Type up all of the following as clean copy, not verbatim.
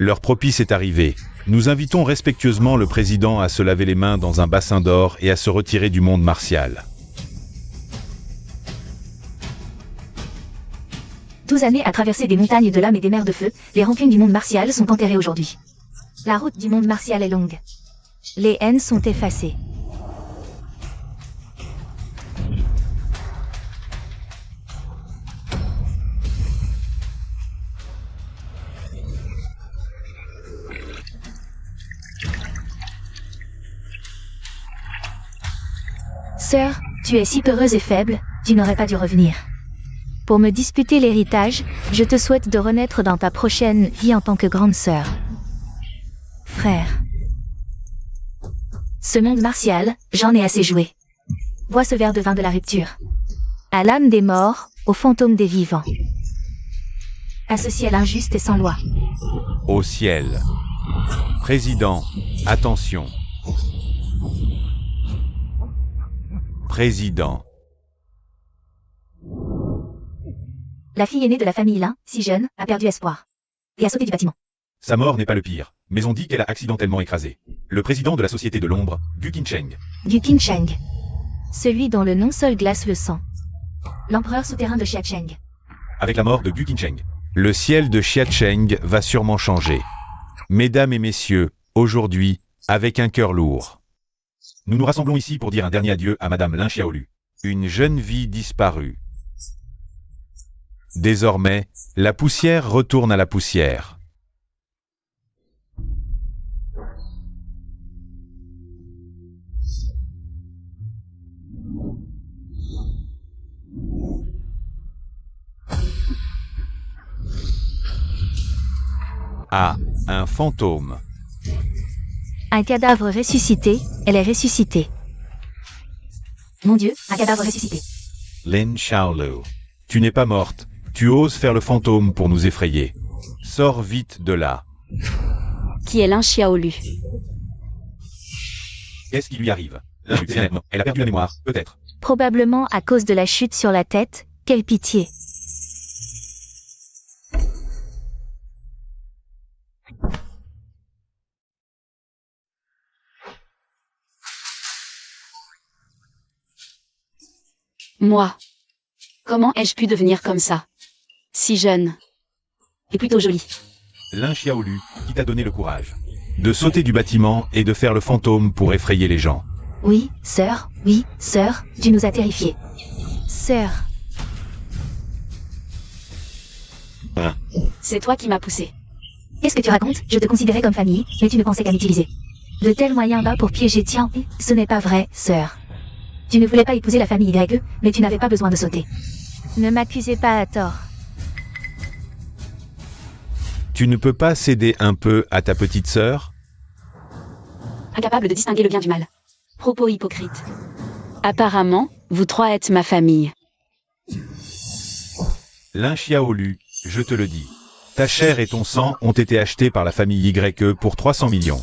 L'heure propice est arrivée. Nous invitons respectueusement le président à se laver les mains dans un bassin d'or et à se retirer du monde martial. 12 années à traverser des montagnes de lames et des mers de feu, les rancunes du monde martial sont enterrées aujourd'hui. La route du monde martial est longue. Les haines sont effacées. Sœur, tu es si peureuse et faible, tu n'aurais pas dû revenir. Pour me disputer l'héritage, je te souhaite de renaître dans ta prochaine vie en tant que grande sœur. Frère. Ce monde martial, j'en ai assez joué. Bois ce verre de vin de la rupture. À l'âme des morts, au fantôme des vivants. À ce ciel injuste et sans loi. Au ciel. Président, attention. Président. La fille aînée de la famille Lin, si jeune, a perdu espoir. Et a sauté du bâtiment. Sa mort n'est pas le pire, mais on dit qu'elle a accidentellement écrasé le président de la Société de l'Ombre, Gu Qinsheng. Du Qinsheng. Celui dont le nom seul glace le sang. L'empereur souterrain de Xiacheng. Avec la mort de Gu Qinsheng, Le ciel de Xiacheng va sûrement changer. Mesdames et messieurs, aujourd'hui, avec un cœur lourd. nous nous rassemblons ici pour dire un dernier adieu à Madame Lin Xiaolu. Une jeune vie disparue. Désormais, la poussière retourne à la poussière. Ah, un fantôme. Un cadavre ressuscité, elle est ressuscitée. Mon Dieu, un cadavre ressuscité. Lin Xiaolu. Tu n'es pas morte. Tu oses faire le fantôme pour nous effrayer. Sors vite de là. Qui est Lin Xiaolu? Qu'est-ce qui lui arrive? Elle a perdu la mémoire, peut-être. Probablement à cause de la chute sur la tête, quelle pitié. Moi. Comment ai-je pu devenir comme ça? Si jeune. Et plutôt jolie. Lin Xiaolu, qui t'a donné le courage De sauter du bâtiment et de faire le fantôme pour effrayer les gens. Oui, sœur, tu nous as terrifiés. Sœur. C'est toi qui m'as poussé. Qu'est-ce que tu racontes? Je te considérais comme famille, mais tu ne pensais qu'à m'utiliser. De tels moyens bas pour piéger Tian, ce n'est pas vrai, sœur. Tu ne voulais pas épouser la famille YE, mais tu n'avais pas besoin de sauter. Ne m'accusez pas à tort. Tu ne peux pas céder un peu à ta petite sœur? Incapable de distinguer le bien du mal. Propos hypocrite. Apparemment, vous trois êtes ma famille. Lin Xiaolu, je te le dis. Ta chair et ton sang ont été achetés par la famille YE pour 300 millions.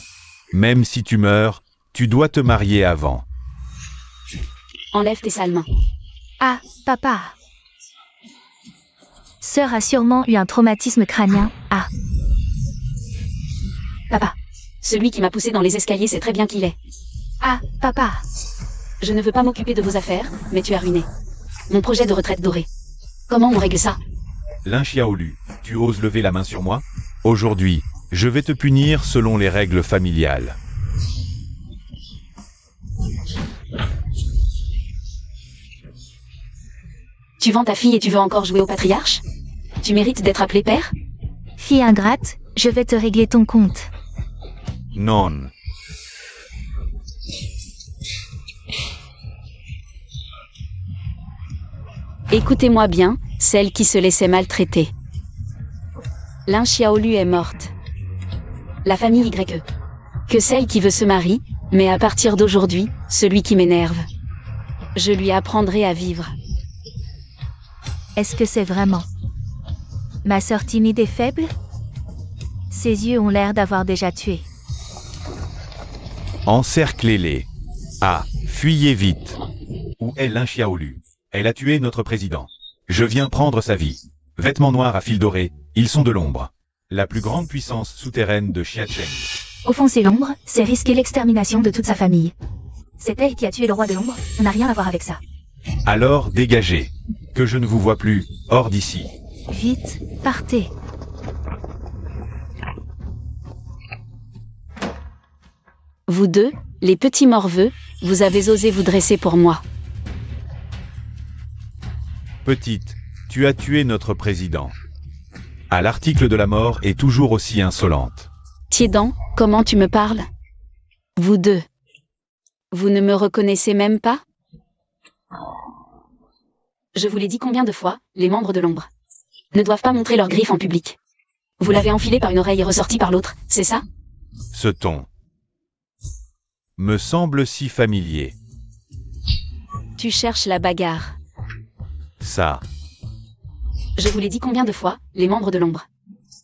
Même si tu meurs, tu dois te marier avant. Enlève tes sales mains. Ah, papa. Sœur a sûrement eu un traumatisme crânien. Ah. Papa. Celui qui m'a poussé dans les escaliers sait très bien qui il est. Ah, papa. Je ne veux pas m'occuper de vos affaires, mais tu as ruiné mon projet de retraite dorée. Comment on règle ça? Lin Xiaolu, tu oses lever la main sur moi? Aujourd'hui, je vais te punir selon les règles familiales. Tu vends ta fille et tu veux encore jouer au patriarche? Tu mérites d'être appelé père? Fille ingrate, je vais te régler ton compte. Non. Écoutez-moi bien, celle qui se laissait maltraiter. Lin Xiaolu est morte. La famille YE. Que celle qui veut se marie, mais à partir d'aujourd'hui, celui qui m'énerve. Je lui apprendrai à vivre. Est-ce que c'est vraiment ma sœur timide et faible? Ses yeux ont l'air d'avoir déjà tué. Encerclez-les. Ah, fuyez vite. Où est Lin Xiaolu? Elle a tué notre président. Je viens prendre sa vie. Vêtements noirs à fil doré, ils sont de l'ombre. La plus grande puissance souterraine de Xiacheng. Offenser l'ombre, c'est risquer l'extermination de toute sa famille. C'est elle qui a tué le roi de l'ombre, on n'a rien à voir avec ça. Alors dégagez. Que je ne vous vois plus, hors d'ici. Vite, partez. Vous deux, les petits morveux, vous avez osé vous dresser pour moi. Petite, tu as tué notre président. À l'article de la mort est toujours aussi insolente. Tiédan, comment tu me parles? Vous deux. Vous ne me reconnaissez même pas? Je vous l'ai dit combien de fois, les membres de l'ombre ne doivent pas montrer leurs griffes en public. Vous l'avez enfilé par une oreille et ressorti par l'autre, c'est ça? Ce ton me semble si familier. Tu cherches la bagarre. Ça, Je vous l'ai dit combien de fois, les membres de l'ombre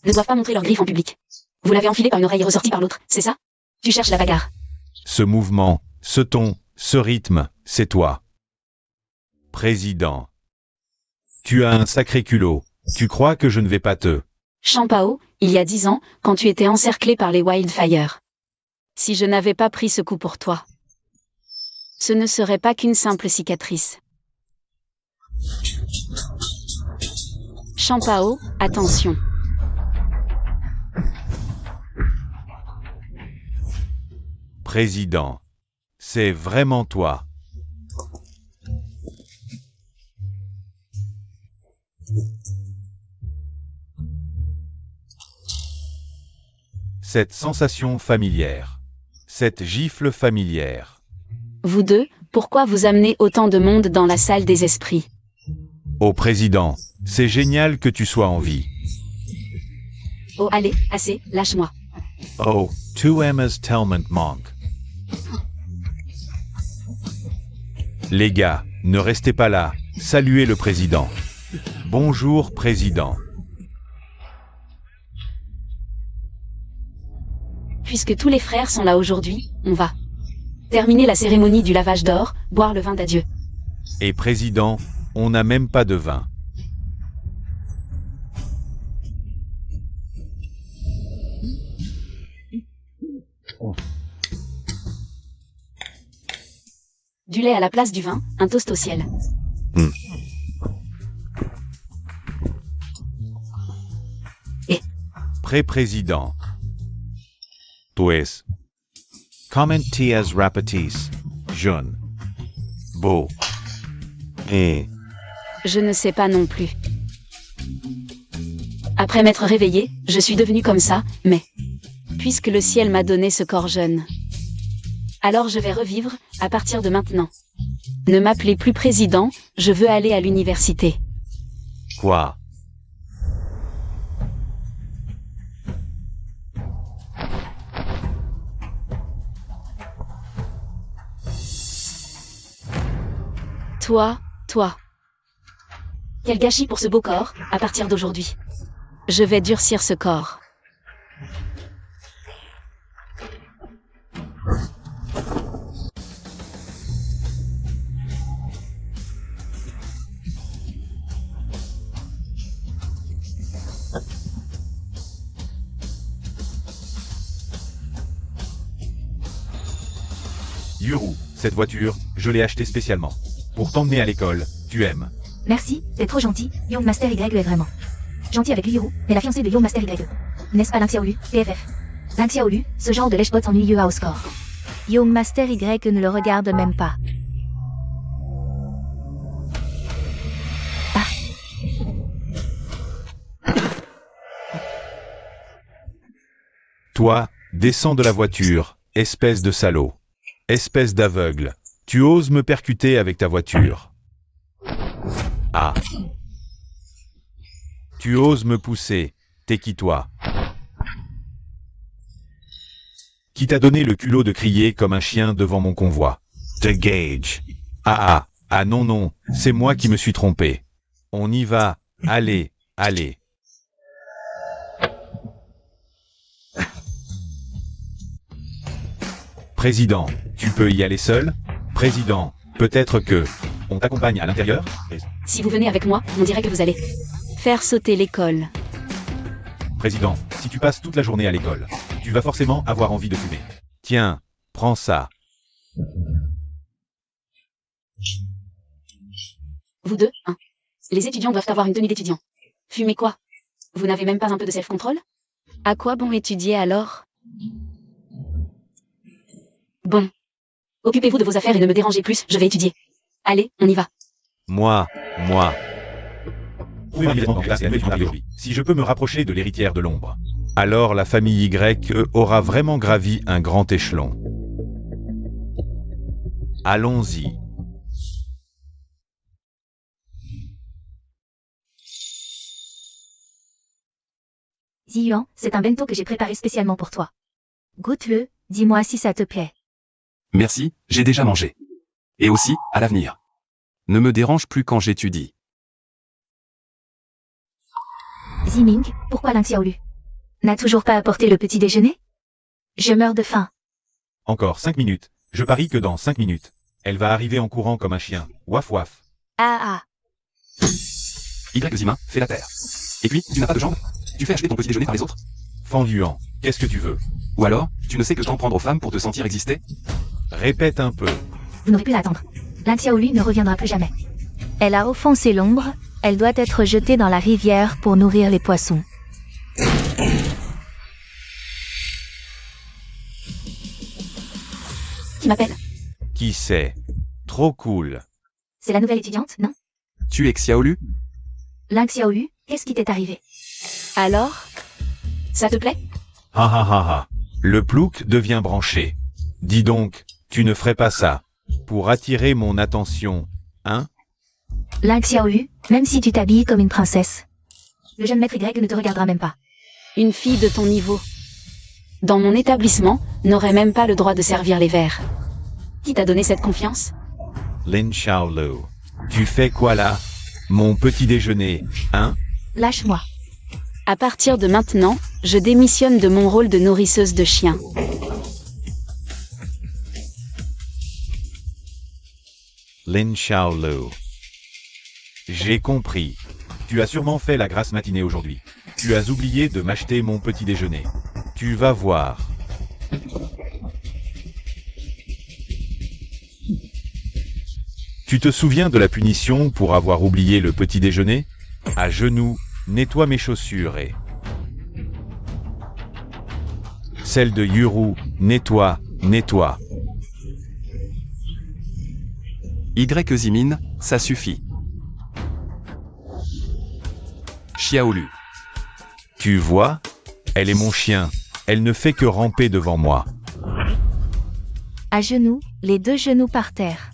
ne doivent pas montrer leurs griffes en public. Vous l'avez enfilé par une oreille et ressorti par l'autre, c'est ça? Tu cherches la bagarre. ce mouvement, ce ton, ce rythme, c'est toi. Président. Tu as un sacré culot. Tu crois que je ne vais pas te... Champao, il y a 10 ans, quand tu étais encerclé par les Wildfire. Si je n'avais pas pris ce coup pour toi, ce ne serait pas qu'une simple cicatrice. Champao, attention. Président. C'est vraiment toi. Cette sensation familière. Cette gifle familière. Vous deux, pourquoi vous amenez autant de monde dans la salle des esprits? Ô président, c'est génial que tu sois en vie. Oh allez, assez, lâche-moi. Oh, tu Emma's Telment Monk. Les gars, ne restez pas là, saluez le président. Bonjour président. Puisque tous les frères sont là aujourd'hui, on va terminer la cérémonie du lavage d'or, boire le vin d'adieu. Et président, on n'a même pas de vin. Du lait à la place du vin, un toast au ciel. Pré-président. Pues. Commentias rapatis. Jeune. Beau. Et. Je ne sais pas non plus. Après m'être réveillé, je suis devenu comme ça, mais puisque le ciel m'a donné ce corps jeune, alors je vais revivre, à partir de maintenant. Ne m'appelez plus président, je veux aller à l'université. Quoi? Toi. Quel gâchis pour ce beau corps, à partir d'aujourd'hui. Je vais durcir ce corps. Yuru, cette voiture, je l'ai achetée spécialement. Pour t'emmener à l'école, tu aimes. Merci, t'es trop gentil, Young Master YE est vraiment gentil avec Yuru, mais la fiancée de Young Master YE. N'est-ce pas Lynxiaolu, PFF? Lynxiaolu, ce genre de lèche-bot ennuyeux à au score. Young Master Y ne le regarde même pas. Toi, descends de la voiture, espèce de salaud. Espèce d'aveugle. Tu oses me percuter avec ta voiture. Ah. Tu oses me pousser. T'es qui toi? Qui t'a donné le culot de crier comme un chien devant mon convoi? The Gage. Ah non, c'est moi qui me suis trompé. On y va. Allez. Président, tu peux y aller seul? Président, peut-être que... On t'accompagne à l'intérieur? Si vous venez avec moi, on dirait que vous allez faire sauter l'école. Président, si Si tu passes toute la journée à l'école, tu vas forcément avoir envie de fumer. Tiens, prends ça. Vous deux, hein. Les étudiants doivent avoir une tenue d'étudiant. Fumez quoi? Vous n'avez même pas un peu de self-control? À quoi bon étudier alors? Bon. Occupez-vous de vos affaires et ne me dérangez plus, je vais étudier. Allez, on y va. Moi. Trouvez immédiatement en classe et annuler aujourd'hui. Si je peux me rapprocher de l'héritière de l'ombre. Alors la famille Y aura vraiment gravi un grand échelon. Allons-y. Ziyuan, c'est un bento que j'ai préparé spécialement pour toi. Goûte-le, dis-moi si ça te plaît. Merci, j'ai déjà mangé. Et aussi, à l'avenir. Ne me dérange plus quand j'étudie. Ziming, pourquoi Ling Xiaolu n'a toujours pas apporté le petit déjeuner? Je meurs de faim. Encore 5 minutes. Je parie que dans 5 minutes, elle va arriver en courant comme un chien. Waf waf. Ah. Y Zima, fais la terre. Et puis, tu n'as pas de jambes? Tu fais acheter ton petit déjeuner par les autres? Fenduan, qu'est-ce que tu veux? Ou alors, tu ne sais que t'en prendre aux femmes pour te sentir exister? Répète un peu. Vous n'aurez plus à attendre. Ling Xiaolu ne reviendra plus jamais. Elle a offensé l'ombre, elle doit être jetée dans la rivière pour nourrir les poissons. Qui m'appelle? Qui c'est? Trop cool. C'est la nouvelle étudiante, non? Tu es Xiaolu? Ling Xiaolu, qu'est-ce qui t'est arrivé? Alors? Ça te plaît? Ha. Le plouc devient branché. Dis donc, tu ne ferais pas ça. Pour attirer mon attention, hein? Ling Xiaolu, même si tu t'habilles comme une princesse. Le jeune maître Y ne te regardera même pas. Une fille de ton niveau, dans mon établissement, n'aurait même pas le droit de servir les verres. Qui t'a donné cette confiance? Lin Xiaolu. Tu fais quoi là? Mon petit déjeuner, hein? Lâche-moi. À partir de maintenant, je démissionne de mon rôle de nourrisseuse de chiens. Lin Xiaolu. J'ai compris. Tu as sûrement fait la grasse matinée aujourd'hui. Tu as oublié de m'acheter mon petit déjeuner. Tu vas voir. Tu te souviens de la punition pour avoir oublié le petit déjeuner? À genoux, nettoie mes chaussures et... Celle de Yuru, nettoie. Y Zimin, ça suffit. Xiaolu. Tu vois? Elle est mon chien. Elle ne fait que ramper devant moi. À genoux, les deux genoux par terre.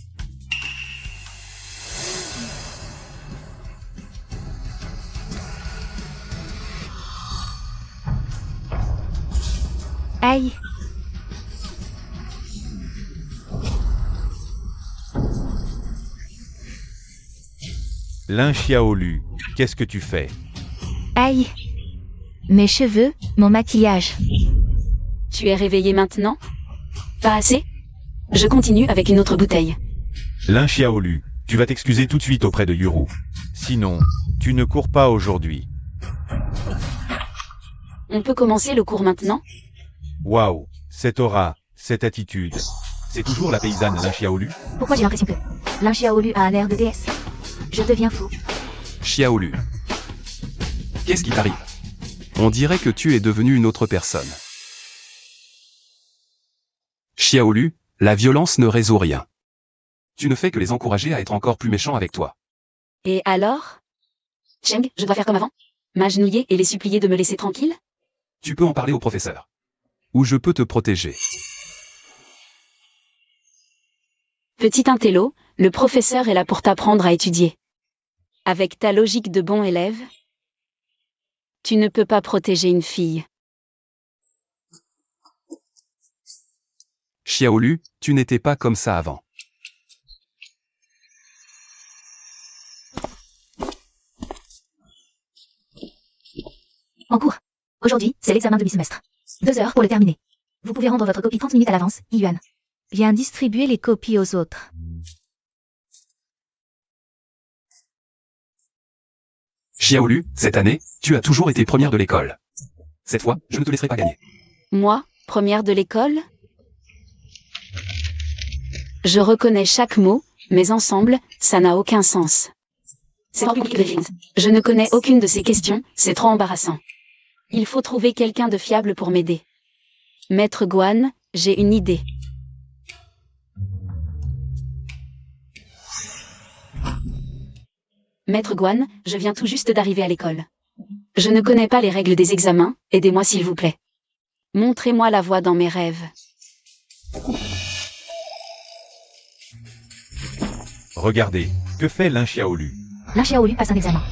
Aïe. Lin Xiaolu, qu'est-ce que tu fais? Aïe. Mes cheveux, mon maquillage. Tu es réveillé maintenant? Pas assez? Je continue avec une autre bouteille. Lin Xiaolu, tu vas t'excuser tout de suite auprès de Yuru. Sinon, tu ne cours pas aujourd'hui. On peut commencer le cours maintenant? Waouh, cette aura, cette attitude. C'est toujours la paysanne Lin Xiaolu? Pourquoi j'ai l'impression que Ling Xiaolu a un air de déesse? Je deviens fou. Xiaolu. Qu'est-ce qui t'arrive? On dirait que tu es devenu une autre personne. Xiaolu, la violence ne résout rien. Tu ne fais que les encourager à être encore plus méchants avec toi. Et alors? Cheng, je dois faire comme avant? M'agenouiller et les supplier de me laisser tranquille? Tu peux en parler au professeur. Ou je peux te protéger. Petit intello, le professeur est là pour t'apprendre à étudier. Avec ta logique de bon élève, tu ne peux pas protéger une fille. Xiaolu, tu n'étais pas comme ça avant. En cours. Aujourd'hui, c'est l'examen de mi-semestre. 2 heures pour le terminer. Vous pouvez rendre votre copie 30 minutes à l'avance, Yuan. Viens distribuer les copies aux autres. Xiaolu, cette année, tu as toujours été première de l'école. Cette fois, je ne te laisserai pas gagner. Moi, première de l'école? Je reconnais chaque mot, mais ensemble, ça n'a aucun sens. C'est hors public Griffith. Je ne connais aucune de ces questions, c'est trop embarrassant. Il faut trouver quelqu'un de fiable pour m'aider. Maître Guan, j'ai une idée. Maître Guan, je viens tout juste d'arriver à l'école. Je ne connais pas les règles des examens, aidez-moi s'il vous plaît. Montrez-moi la voie dans mes rêves. Regardez, que fait Lin Xiaolu? Lin Xiaolu passe un examen.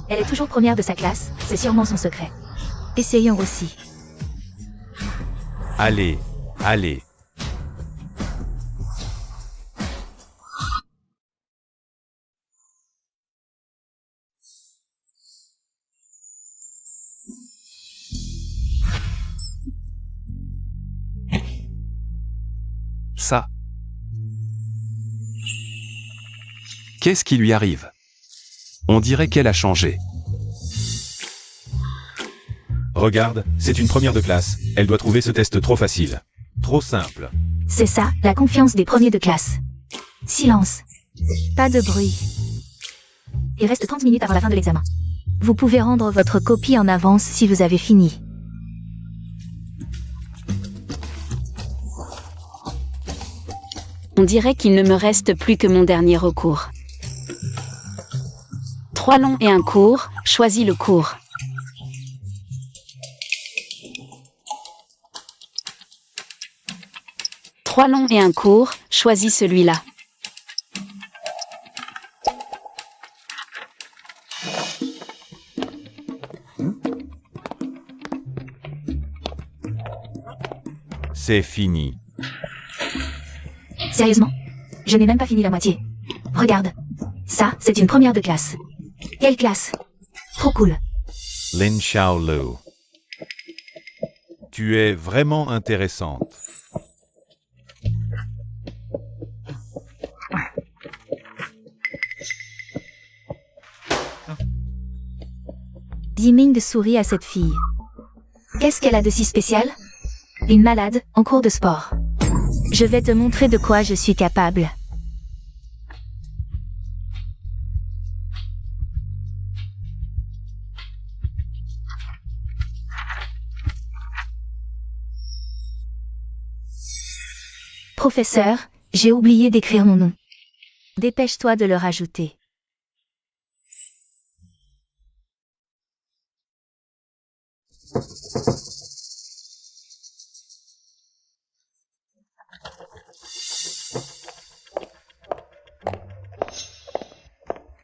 Elle est toujours première de sa classe, c'est sûrement son secret. Essayons aussi. Allez, allez. Ça. Qu'est-ce qui lui arrive? On dirait qu'elle a changé. Regarde, c'est une première de classe. Elle doit trouver ce test trop facile. Trop simple. C'est ça, la confiance des premiers de classe. Silence. Pas de bruit. Il reste 30 minutes avant la fin de l'examen. Vous pouvez rendre votre copie en avance si vous avez fini. On dirait qu'il ne me reste plus que mon dernier recours. 3 longs et un court, choisis le court. Trois longs et un court, choisis celui-là. C'est fini. Sérieusement? Je n'ai même pas fini la moitié. Regarde. Ça, c'est une première de classe. Quelle classe? Trop cool. Lin Xiaolu. Tu es vraiment intéressante. Yiming sourit à cette fille. Qu'est-ce qu'elle a de si spécial? Une malade, en cours de sport. Je vais te montrer de quoi je suis capable. Professeur, j'ai oublié d'écrire mon nom. Dépêche-toi de le rajouter.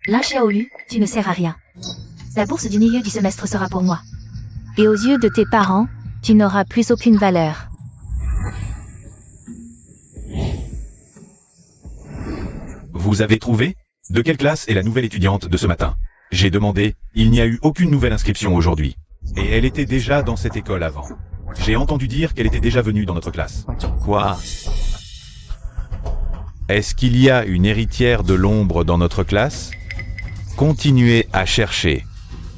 Lin Xiaolu, tu ne sers à rien. La bourse du milieu du semestre sera pour moi. Et aux yeux de tes parents, tu n'auras plus aucune valeur. Vous avez trouvé? De quelle classe est la nouvelle étudiante de ce matin? J'ai demandé, il n'y a eu aucune nouvelle inscription aujourd'hui. Et elle était déjà dans cette école avant. J'ai entendu dire qu'elle était déjà venue dans notre classe. Quoi? Est-ce qu'il y a une héritière de l'ombre dans notre classe? Continuez à chercher.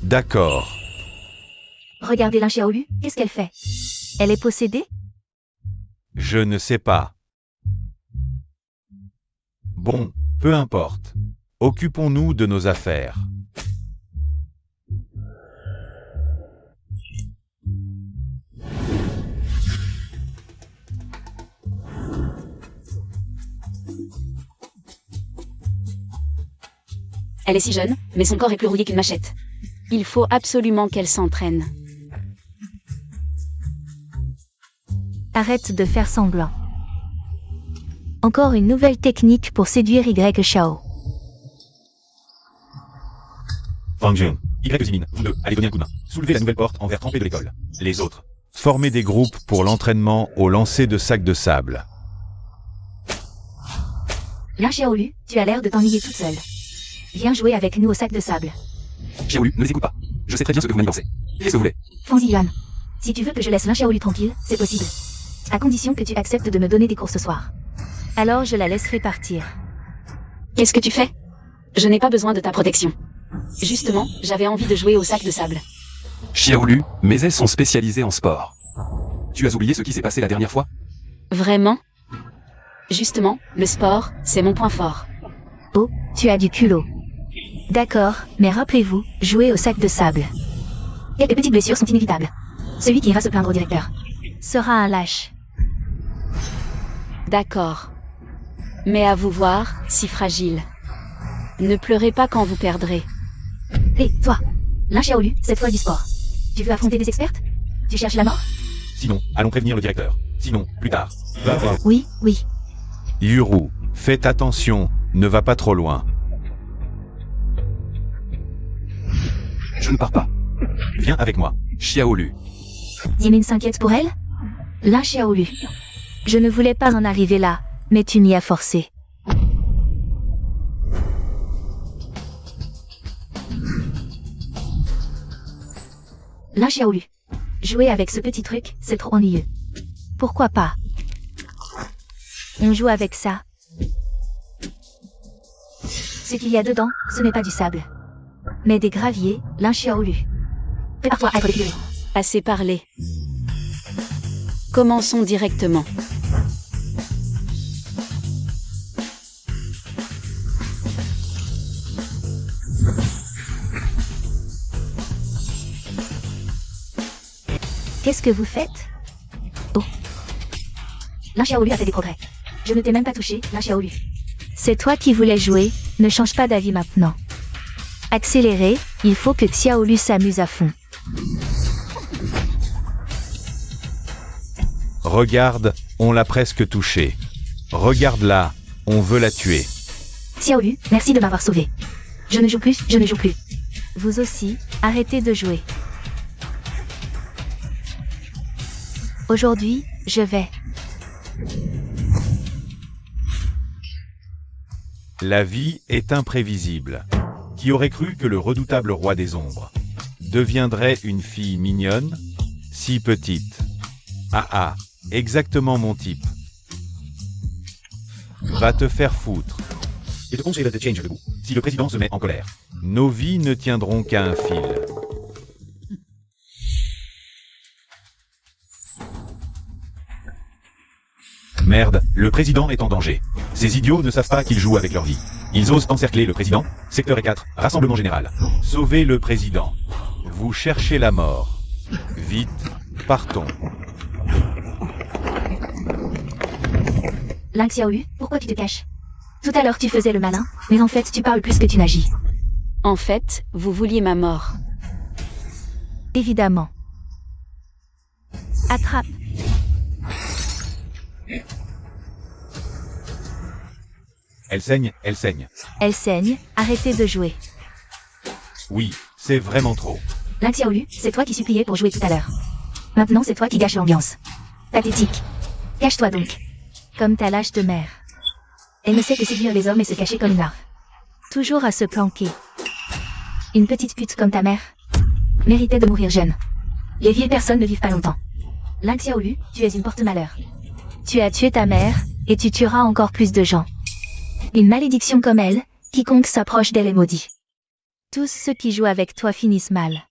D'accord. Regardez Lin Xiaolu, qu'est-ce qu'elle fait? Elle est possédée? Je ne sais pas. Bon, peu importe. Occupons-nous de nos affaires. Elle est si jeune, mais son corps est plus rouillé qu'une machette. Il faut absolument qu'elle s'entraîne. Arrête de faire semblant. Encore une nouvelle technique pour séduire Y Xiao. Fang Jun, Y Zimin, vous deux, allez donner un coup de main. Soulevez la nouvelle porte en verre trempé de l'école. Les autres, formez des groupes pour l'entraînement au lancer de sacs de sable. Lin Xiaolu, tu as l'air de t'ennuyer toute seule. Viens jouer avec nous au sac de sable. Xiaolu, ne les écoute pas. Je sais très bien ce que vous m'avez pensé. Qu'est-ce que vous voulez? Fang Ziyuan, si tu veux que je laisse Lin Xiaolu tranquille, c'est possible. À condition que tu acceptes de me donner des cours ce soir. Alors je la laisserai partir. Qu'est-ce que tu fais? Je n'ai pas besoin de ta protection. Justement, j'avais envie de jouer au sac de sable. Xiaolu, mes ailes sont spécialisées en sport. Tu as oublié ce qui s'est passé la dernière fois? Vraiment? Justement, le sport, c'est mon point fort. Oh, tu as du culot. D'accord, mais rappelez-vous, jouez au sac de sable. Quelques petites blessures sont inévitables. Celui qui ira se plaindre au directeur sera un lâche. D'accord. Mais à vous voir, si fragile. Ne pleurez pas quand vous perdrez. Hé, toi, Lin Xiaolu, cette fois du sport. Tu veux affronter des expertes? Tu cherches la mort? Sinon, allons prévenir le directeur. Sinon, plus tard. Va voir. Oui, oui. Yuru, faites attention, ne va pas trop loin. Je ne pars pas. Viens avec moi. Xiaolu. Yimin s'inquiète pour elle? Lin Xiaolu. Je ne voulais pas en arriver là, mais tu m'y as forcé. Lin Xiaolu. Jouer avec ce petit truc, c'est trop ennuyeux. Pourquoi pas? On joue avec ça. Ce qu'il y a dedans, ce n'est pas du sable, mais des graviers, Lin Xiaolu. Prépare-toi à être défiguré. Assez parlé. Commençons directement. Qu'est-ce que vous faites? Oh. Lin Xiaolu a fait des progrès. Je ne t'ai même pas touché, Lin Xiaolu. C'est toi qui voulais jouer, ne change pas d'avis maintenant. Accélérez, il faut que Xiaolu s'amuse à fond. Regarde, on l'a presque touchée. Regarde-la, on veut la tuer. Xiaolu, merci de m'avoir sauvé. Je ne joue plus, je ne joue plus. Vous aussi, arrêtez de jouer. Aujourd'hui, je vais. La vie est imprévisible. Qui aurait cru que le redoutable roi des ombres deviendrait une fille mignonne, si petite? Ah ah, exactement mon type. Va te faire foutre. Et te conseille de change debout, si le président se met en colère. Nos vies ne tiendront qu'à un fil. Merde, le président est en danger. Ces idiots ne savent pas qu'ils jouent avec leur vie. Ils osent encercler le président. Secteur E4, rassemblement général. Sauvez le président. Vous cherchez la mort. Vite, partons. Lin Xiaolu, pourquoi tu te caches? Tout à l'heure tu faisais le malin, mais en fait tu parles plus que tu n'agis. En fait, vous vouliez ma mort. Évidemment. Attrape. Elle saigne, elle saigne. Elle saigne, arrêtez de jouer. Oui, c'est vraiment trop. Lin Xiaolu, c'est toi qui suppliais pour jouer tout à l'heure. Maintenant c'est toi qui gâches l'ambiance. Pathétique. Cache-toi donc. Comme ta lâche de mère. Elle ne sait que séduire les hommes et se cacher comme une larve. Toujours à se planquer. Une petite pute comme ta mère méritait de mourir jeune. Les vieilles personnes ne vivent pas longtemps. Lin Xiaolu, tu es une porte-malheur. Tu as tué ta mère, et tu tueras encore plus de gens. Une malédiction comme elle, quiconque s'approche d'elle est maudit. Tous ceux qui jouent avec toi finissent mal.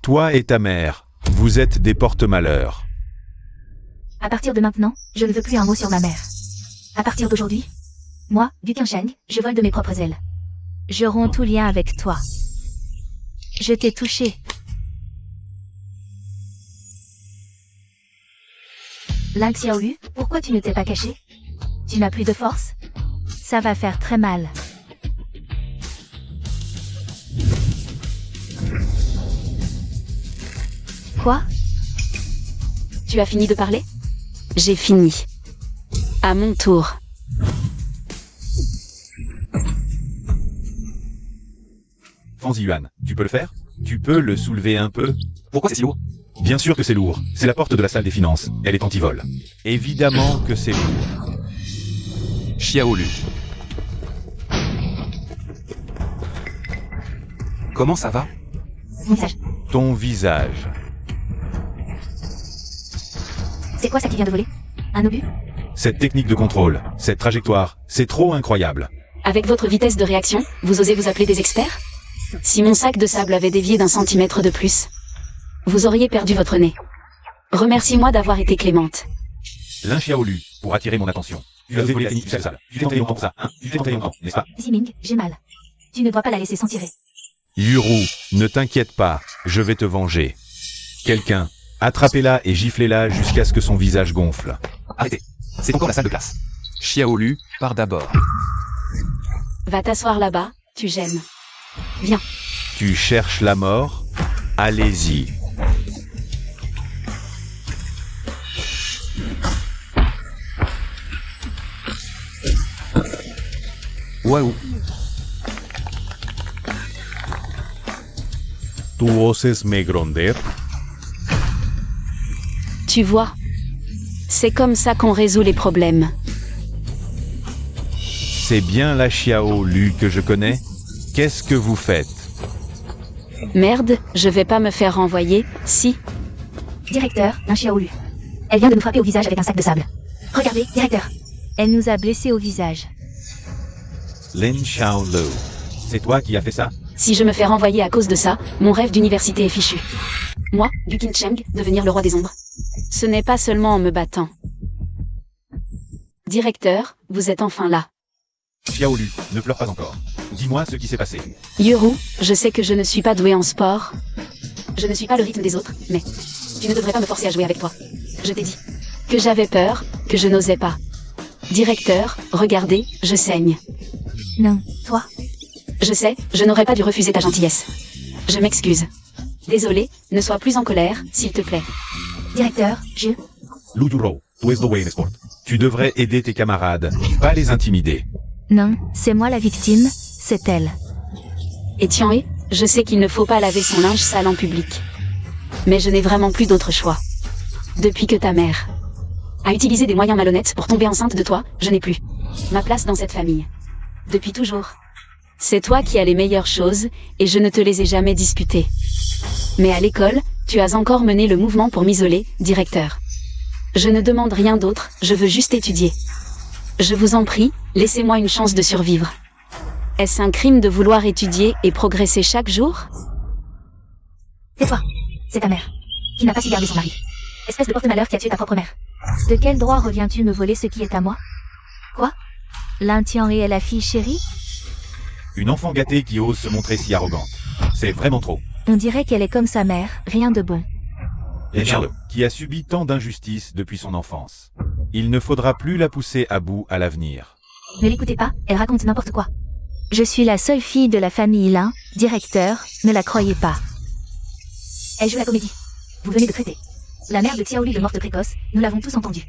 Toi et ta mère, vous êtes des porte-malheurs. À partir de maintenant, je ne veux plus un mot sur ma mère. À partir d'aujourd'hui, moi, du Qiansheng, je vole de mes propres ailes. Je romps tout lien avec toi. Je t'ai touché. Lin Xiaolu, pourquoi tu ne t'es pas caché? Tu n'as plus de force? Ça va faire très mal. Quoi? Tu as fini de parler? J'ai fini. À mon tour. Fanzi Yuan, tu peux le faire? Tu peux le soulever un peu? Pourquoi c'est si lourd? Bien sûr que c'est lourd. C'est la porte de la salle des finances. Elle est anti-vol. Évidemment que c'est lourd. Xiaolu. Comment ça va? Mon visage. Ton visage. C'est quoi ça qui vient de voler? Un obus? Cette technique de contrôle, cette trajectoire, c'est trop incroyable. Avec votre vitesse de réaction, vous osez vous appeler des experts? Si mon sac de sable avait dévié d'1 centimètre de plus, vous auriez perdu votre nez. Remercie-moi d'avoir été clémente. Lin Xiaolu, pour attirer mon attention. Tu as volé la technique du sable. Tu t'es tenté longtemps pour ça, hein? Tu t'es tenté longtemps, n'est-ce pas? Ziming, j'ai mal. Tu ne dois pas la laisser s'en tirer. Yuru, ne t'inquiète pas, je vais te venger. Quelqu'un, attrapez-la et giflez-la jusqu'à ce que son visage gonfle. Arrêtez. C'est encore la salle de classe. Xiaolu, pars d'abord. Va t'asseoir là-bas, tu gênes. Viens. Tu cherches la mort? Allez-y. Waouh. ¿Tú oses me gronder? Tu vois, c'est comme ça qu'on résout les problèmes. C'est bien la Xiaolu que je connais? Qu'est-ce que vous faites? Merde, je vais pas me faire renvoyer, si. Directeur, Lin Xiaolu. Elle vient de nous frapper au visage avec un sac de sable. Regardez, directeur. Elle nous a blessés au visage. Lin Xiaolu. C'est toi qui as fait ça? Si je me fais renvoyer à cause de ça, mon rêve d'université est fichu. Moi, du Qincheng, devenir le roi des ombres. Ce n'est pas seulement en me battant. Directeur, vous êtes enfin là. Xiaolu, ne pleure pas encore. Dis-moi ce qui s'est passé. Yuru, je sais que je ne suis pas doué en sport. Je ne suis pas le rythme des autres, mais tu ne devrais pas me forcer à jouer avec toi. Je t'ai dit que j'avais peur, que je n'osais pas. Directeur, regardez, je saigne. Non, toi. Je sais, je n'aurais pas dû refuser ta gentillesse. Je m'excuse. Désolé, ne sois plus en colère, s'il te plaît. Directeur, je... Lu Yuro, tu es the way in sport. Tu devrais aider tes camarades, pas les intimider. Non, c'est moi la victime, c'est elle. Et Tianhe, je sais qu'il ne faut pas laver son linge sale en public. Mais je n'ai vraiment plus d'autre choix. Depuis que ta mère a utilisé des moyens malhonnêtes pour tomber enceinte de toi, je n'ai plus ma place dans cette famille. Depuis toujours. C'est toi qui as les meilleures choses, et je ne te les ai jamais disputées. Mais à l'école, tu as encore mené le mouvement pour m'isoler, directeur. Je ne demande rien d'autre, je veux juste étudier. Je vous en prie, laissez-moi une chance de survivre. Est-ce un crime de vouloir étudier et progresser chaque jour? C'est toi. C'est ta mère. Qui n'a pas su garder son mari. Espèce de porte-malheur qui a tué ta propre mère. De quel droit reviens-tu me voler ce qui est à moi? Quoi? Lin Tianhe est la fille chérie? Une enfant gâtée qui ose se montrer si arrogante. C'est vraiment trop. On dirait qu'elle est comme sa mère, rien de bon. Et Charles, qui a subi tant d'injustices depuis son enfance. Il ne faudra plus la pousser à bout à l'avenir. Ne l'écoutez pas, elle raconte n'importe quoi. Je suis la seule fille de la famille Lin, directeur, ne la croyez pas. Elle joue la comédie. Vous venez de traiter. La mère de Xiaolu de morte précoce, nous l'avons tous entendu.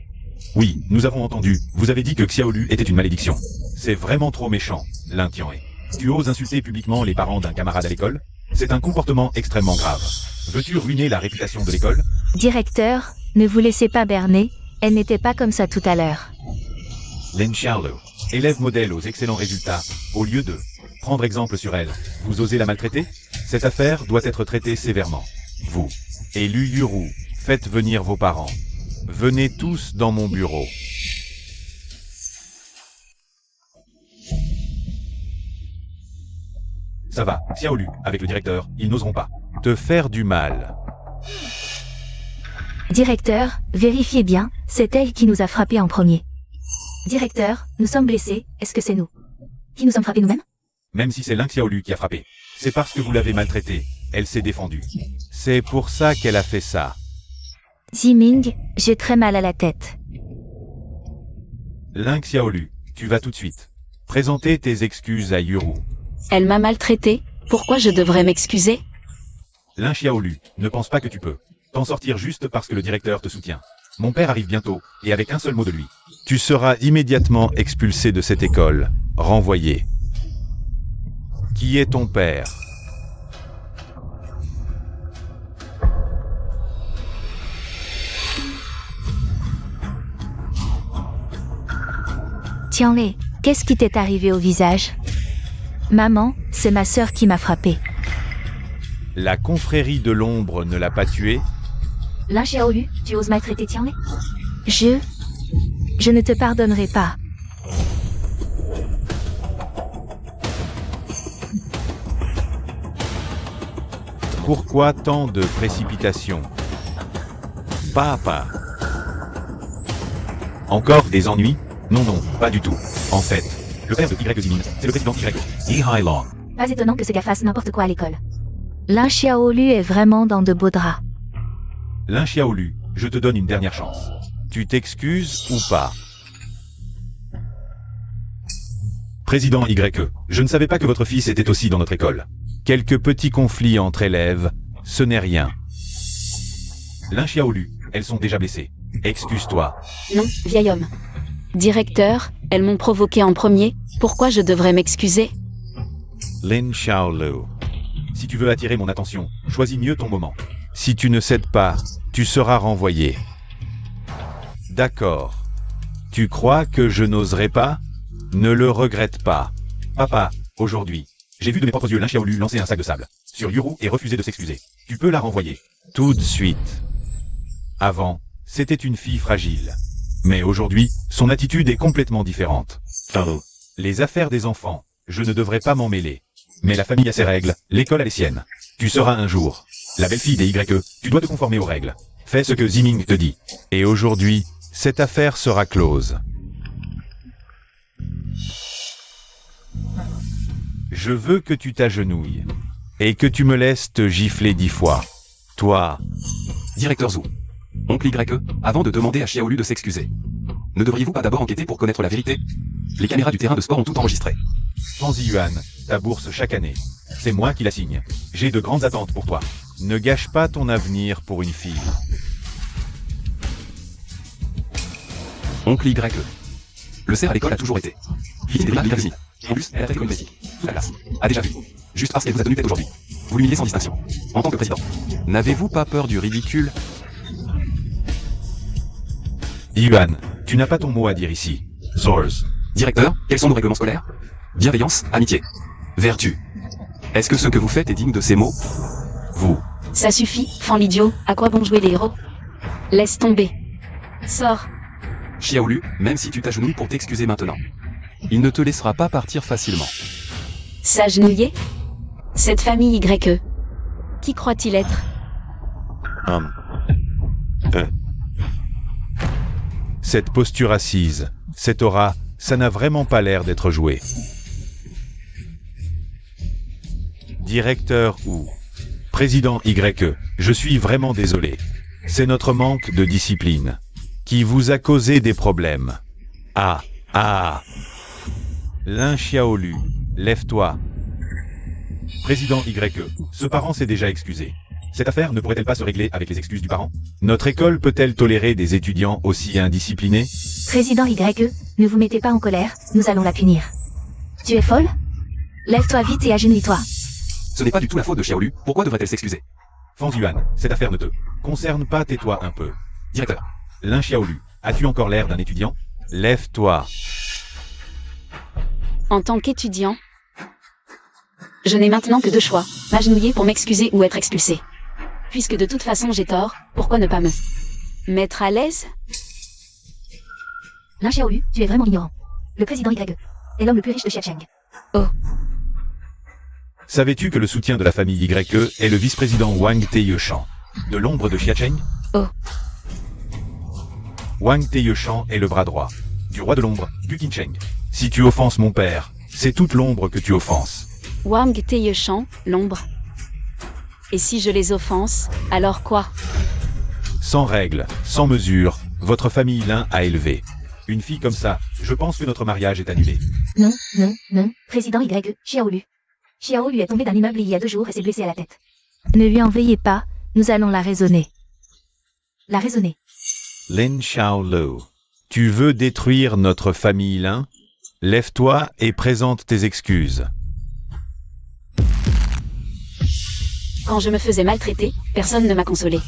Oui, nous avons entendu. Vous avez dit que Xiaolu était une malédiction. C'est vraiment trop méchant, Lin Tianhe. Tu oses insulter publiquement les parents d'un camarade à l'école? C'est un comportement extrêmement grave. Veux-tu ruiner la réputation de l'école? Directeur, ne vous laissez pas berner, elle n'était pas comme ça tout à l'heure. Lin Xiaolu, élève modèle aux excellents résultats, au lieu de prendre exemple sur elle, vous osez la maltraiter? Cette affaire doit être traitée sévèrement. Vous et Lu Yuru, faites venir vos parents. Venez tous dans mon bureau. Ça va, Xiaolu, avec le directeur, ils n'oseront pas te faire du mal. Directeur, vérifiez bien, c'est elle qui nous a frappés en premier. Directeur, nous sommes blessés, est-ce que c'est nous qui nous sommes frappés nous-mêmes? Même si c'est Lin Xiaolu qui a frappé, c'est parce que vous l'avez maltraitée, elle s'est défendue. C'est pour ça qu'elle a fait ça. Ziming, j'ai très mal à la tête. Lin Xiaolu, tu vas tout de suite présenter tes excuses à Yuru. Elle m'a maltraité, pourquoi je devrais m'excuser? Lin Xiaolu, ne pense pas que tu peux t'en sortir juste parce que le directeur te soutient. Mon père arrive bientôt, et avec un seul mot de lui, tu seras immédiatement expulsé de cette école, renvoyé. Qui est ton père? Tianhe, qu'est-ce qui t'est arrivé au visage? Maman, c'est ma sœur qui m'a frappé. La confrérie de l'ombre ne l'a pas tué? Lin Xiaolu, tu oses maltraiter Tianhe? Je ne te pardonnerai pas. Pourquoi tant de précipitation? Papa. Encore des ennuis? Non, non, pas du tout. En fait, le père de Y Zimin, c'est le président Y. Yi Hailong. Pas étonnant que ce gars fasse n'importe quoi à l'école. Lin Xiaolu est vraiment dans de beaux draps. Lin Xiaolu, je te donne une dernière chance. Tu t'excuses ou pas? Président YE, je ne savais pas que votre fils était aussi dans notre école. Quelques petits conflits entre élèves, ce n'est rien. Lin Xiaolu, elles sont déjà blessées. Excuse-toi. Non, vieil homme. Directeur, elles m'ont provoqué en premier, pourquoi je devrais m'excuser? Lin Xiaolu. Si tu veux attirer mon attention, choisis mieux ton moment. Si tu ne cèdes pas, tu seras renvoyé. D'accord. Tu crois que je n'oserais pas? Ne le regrette pas. Papa, aujourd'hui, j'ai vu de mes propres yeux Lin Xiaolu lancer un sac de sable sur Yuru et refuser de s'excuser. Tu peux la renvoyer. Tout de suite. Avant, c'était une fille fragile. Mais aujourd'hui, son attitude est complètement différente. Les affaires des enfants, je ne devrais pas m'en mêler. Mais la famille a ses règles, l'école a les siennes. Tu seras un jour la belle-fille des YE, tu dois te conformer aux règles. Fais ce que Ziming te dit. Et aujourd'hui, cette affaire sera close. Je veux que tu t'agenouilles. Et que tu me laisses te gifler 10 fois. Toi. Directeur Zhu. Oncle YE, avant de demander à Xiaolu de s'excuser. Ne devriez-vous pas d'abord enquêter pour connaître la vérité? Les caméras du terrain de sport ont tout enregistré. Fanzi Yuan, ta bourse chaque année. C'est moi qui la signe. J'ai de grandes attentes pour toi. Ne gâche pas ton avenir pour une fille. Oncle YE. Le cerf à l'école a toujours été. Fils des Rimac Gravesine. En plus, elle a fait comme une sous la classe. A déjà vu. Juste parce qu'elle vous a tenu tête aujourd'hui. Vous l'humiliez sans distinction. En tant que président. N'avez-vous pas peur du ridicule? Yuan, tu n'as pas ton mot à dire ici. Source. Directeur, quels sont nos règlements scolaires? Bienveillance, amitié. Vertu. Est-ce que ce que vous faites est digne de ces mots? Vous. Ça suffit, fan l'idiot, à quoi bon jouer les héros? Laisse tomber. Sors. Xiaolu, même si tu t'agenouilles pour t'excuser maintenant, il ne te laissera pas partir facilement. S'agenouiller? Cette famille YE. Qui croit-il être? Cette posture assise, cette aura, ça n'a vraiment pas l'air d'être joué. Directeur ou président YE, je suis vraiment désolé. C'est notre manque de discipline qui vous a causé des problèmes. Lin Xiaolu, lève-toi. Président YE, ce parent s'est déjà excusé. Cette affaire ne pourrait-elle pas se régler avec les excuses du parent? Notre école peut-elle tolérer des étudiants aussi indisciplinés? Président YE, ne vous mettez pas en colère, nous allons la punir. Tu es folle? Lève-toi vite et agenouille-toi. Ce n'est pas du tout la faute de Xiaolu, pourquoi devrait-elle s'excuser? Fanzi Yuan, cette affaire ne te concerne pas, tais-toi un peu. Directeur. Lin Xiaolu, as-tu encore l'air d'un étudiant? Lève-toi. En tant qu'étudiant, je n'ai maintenant que deux choix, m'agenouiller pour m'excuser ou être expulsé. Puisque de toute façon j'ai tort, pourquoi ne pas me mettre à l'aise? Lin Xiaolu, tu es vraiment ignorant. Le président YE est l'homme le plus riche de Xiacheng. Oh. Savais-tu que le soutien de la famille YE est le vice-président Wang Taiyushan, de l'ombre de Xiacheng? Oh. Wang Taiyushan est le bras droit du roi de l'ombre, du Qincheng. Si tu offenses mon père, c'est toute l'ombre que tu offenses. Wang Taiyushan, l'ombre. Et si je les offense, alors quoi? Sans règles, sans mesure, votre famille Lin a élevé. Une fille comme ça, je pense que notre mariage est annulé. Non, président YE, Xiaolu. Xiaolu est tombé d'un immeuble il y a 2 jours et s'est blessé à la tête. Ne lui en veuillez pas, nous allons la raisonner. La raisonner. Lin Xiaolu, tu veux détruire notre famille Lin? Lève-toi et présente tes excuses. Quand je me faisais maltraiter, personne ne m'a consolé.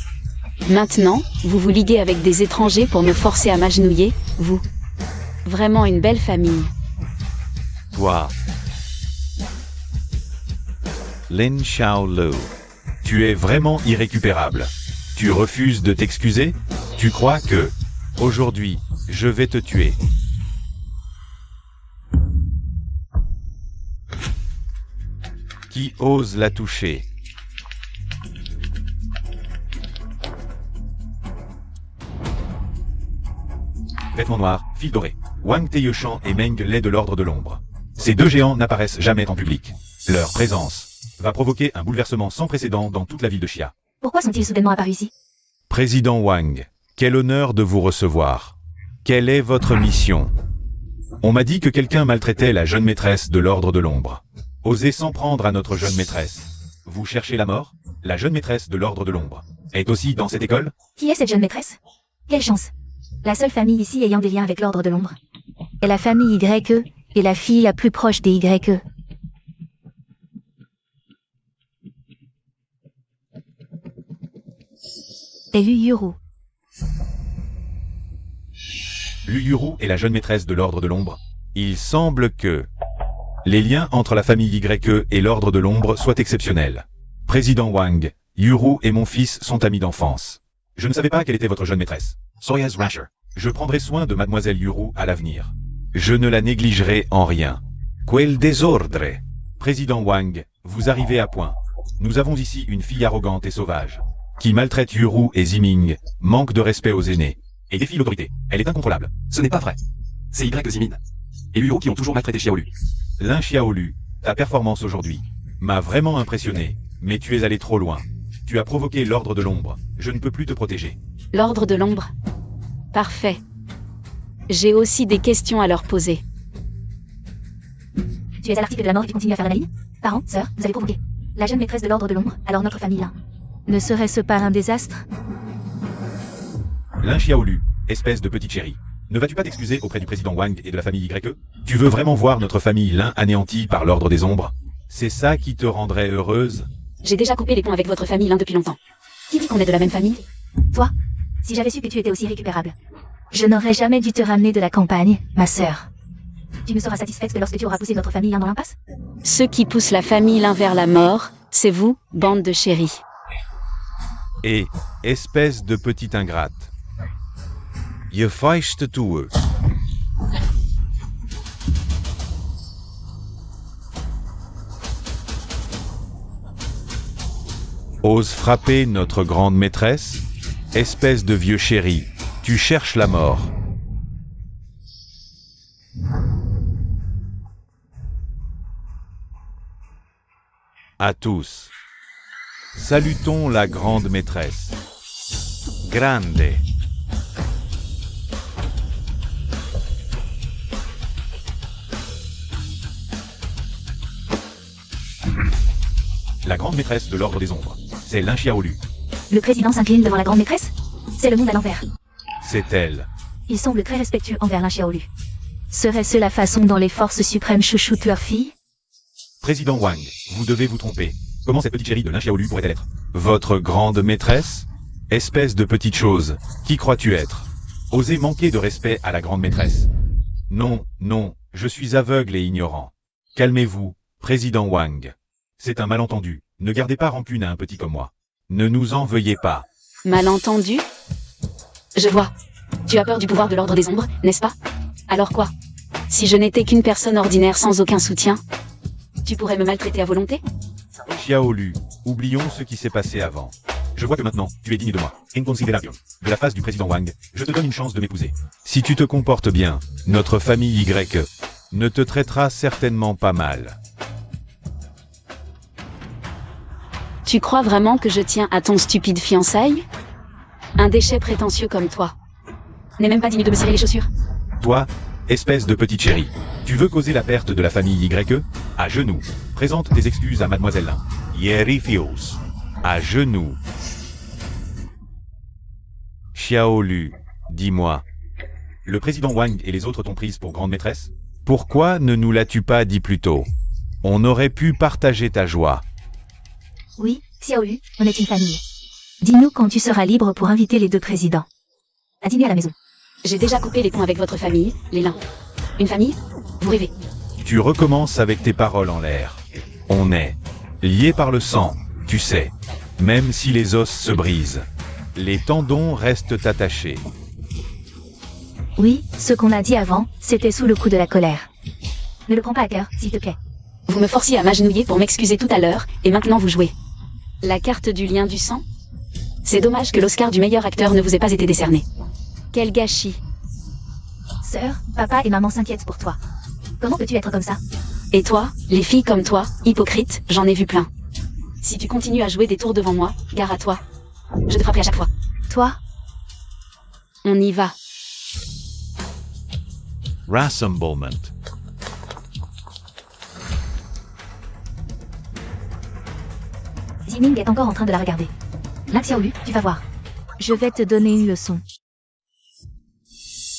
Maintenant, vous vous liguez avec des étrangers pour me forcer à m'agenouiller, vous. Vraiment une belle famille. Toi. Lin Xiaolu, tu es vraiment irrécupérable. Tu refuses de t'excuser? Tu crois que, aujourd'hui, je vais te tuer. Qui ose la toucher? vêtements noirs, fil doré. Wang Taiyushan et Meng Lei de l'Ordre de l'Ombre. Ces deux géants n'apparaissent jamais en public. Leur présence va provoquer un bouleversement sans précédent dans toute la ville de Xia. Pourquoi sont-ils soudainement apparus ici? Président Wang, quel honneur de vous recevoir. Quelle est votre mission? On m'a dit que quelqu'un maltraitait la jeune maîtresse de l'Ordre de l'Ombre. Osez s'en prendre à notre jeune maîtresse. Vous cherchez la mort? La jeune maîtresse de l'Ordre de l'Ombre est aussi dans cette école? Qui est cette jeune maîtresse? Quelle chance! La seule famille ici ayant des liens avec l'Ordre de l'Ombre est la famille YE, et la fille la plus proche des YE. Et Lu Yuru. Lu Yuru est la jeune maîtresse de l'Ordre de l'Ombre. Il semble que les liens entre la famille YE et l'Ordre de l'Ombre soient exceptionnels. Président Wang, Yuru et mon fils sont amis d'enfance. Je ne savais pas quelle était votre jeune maîtresse. Soyez Rasher. Je prendrai soin de mademoiselle Yuru à l'avenir. Je ne la négligerai en rien. Quel désordre! Président Wang, vous arrivez à point. Nous avons ici une fille arrogante et sauvage, qui maltraite Yuru et Ziming, manque de respect aux aînés, et défie l'autorité. Elle est incontrôlable. Ce n'est pas vrai. C'est Y Zimin et Lu Yuru qui ont toujours maltraité Xiaolu. Lin Xiaolu, ta performance aujourd'hui m'a vraiment impressionné, mais tu es allé trop loin. Tu as provoqué l'Ordre de l'Ombre. Je ne peux plus te protéger. L'Ordre de l'Ombre. Parfait. J'ai aussi des questions à leur poser. Tu es à l'article de la mort et tu continues à faire la maline? Parents, sœurs, vous avez provoqué la jeune maîtresse de l'Ordre de l'Ombre, alors notre famille là. Ne serait-ce pas un désastre? Lin Xiaolu, espèce de petite chérie. Ne vas-tu pas t'excuser auprès du président Wang et de la famille YE? Tu veux vraiment voir notre famille Lin anéantie par l'Ordre des Ombres? C'est ça qui te rendrait heureuse? J'ai déjà coupé les ponts avec votre famille l'un depuis longtemps. Qui dit qu'on est de la même famille? Toi, si j'avais su que tu étais aussi récupérable, je n'aurais jamais dû te ramener de la campagne, ma sœur. Tu ne seras satisfaite que lorsque tu auras poussé notre famille Lin dans l'impasse? Ceux qui poussent la famille l'un vers la mort, c'est vous, bande de chéris. Et, espèce de petite ingrate. Je feiste tout. Ose frapper notre grande maîtresse? Espèce de vieux chéri, tu cherches la mort. À tous. Salutons la grande maîtresse. Grande. La grande maîtresse de l'Ordre des Ombres, c'est Lin Xiaolu. Le président s'incline devant la grande maîtresse? C'est le monde à l'envers. C'est elle. Il semble très respectueux envers Lin Xiaolu. Serait-ce la façon dont les forces suprêmes chouchoutent leur fille? Président Wang, vous devez vous tromper. Comment cette petite chérie de Lin Xiaolu pourrait-elle être votre grande maîtresse? Espèce de petite chose, qui crois-tu être? Osez manquer de respect à la grande maîtresse. Non, non, je suis aveugle et ignorant. Calmez-vous, président Wang. C'est un malentendu, ne gardez pas rancune à un petit comme moi. Ne nous en veuillez pas. Malentendu? Je vois. Tu as peur du pouvoir de l'Ordre des Ombres, n'est-ce pas? Alors quoi? Si je n'étais qu'une personne ordinaire sans aucun soutien, tu pourrais me maltraiter à volonté? Xiaolu, oublions ce qui s'est passé avant. Je vois que maintenant, tu es digne de moi. En considération de la face du président Wang, je te donne une chance de m'épouser. Si tu te comportes bien, notre famille YE ne te traitera certainement pas mal. Tu crois vraiment que je tiens à ton stupide fiançaille? Un déchet prétentieux comme toi n'est même pas digne de me cirer les chaussures. Toi, espèce de petite chérie, tu veux causer la perte de la famille YE? À genoux. Présente tes excuses à mademoiselle Lin. Yerifios. À genoux. Xiaolu, dis-moi. Le président Wang et les autres t'ont prise pour grande maîtresse? Pourquoi ne nous l'as-tu pas dit plus tôt? On aurait pu partager ta joie. Oui, Xiaolu, on est une famille. Dis-nous quand tu seras libre pour inviter les deux présidents à dîner à la maison. J'ai déjà coupé les ponts avec votre famille, les Lin. Une famille? Vous rêvez. Tu recommences avec tes paroles en l'air. On est liés par le sang, tu sais. Même si les os se brisent, les tendons restent attachés. Oui, ce qu'on a dit avant, c'était sous le coup de la colère. Ne le prends pas à cœur, s'il te plaît. Vous me forciez à m'agenouiller pour m'excuser tout à l'heure, et maintenant vous jouez. La carte du lien du sang? C'est dommage que l'Oscar du meilleur acteur ne vous ait pas été décerné. Quel gâchis. Sœur, papa et maman s'inquiètent pour toi. Comment peux-tu être comme ça? Et toi, les filles comme toi, hypocrite, j'en ai vu plein. Si tu continues à jouer des tours devant moi, gare à toi. Je te frapperai à chaque fois. Toi? On y va. Rassemblement. Ziming est encore en train de la regarder. Lin Xiaolu, tu vas voir. Je vais te donner une leçon.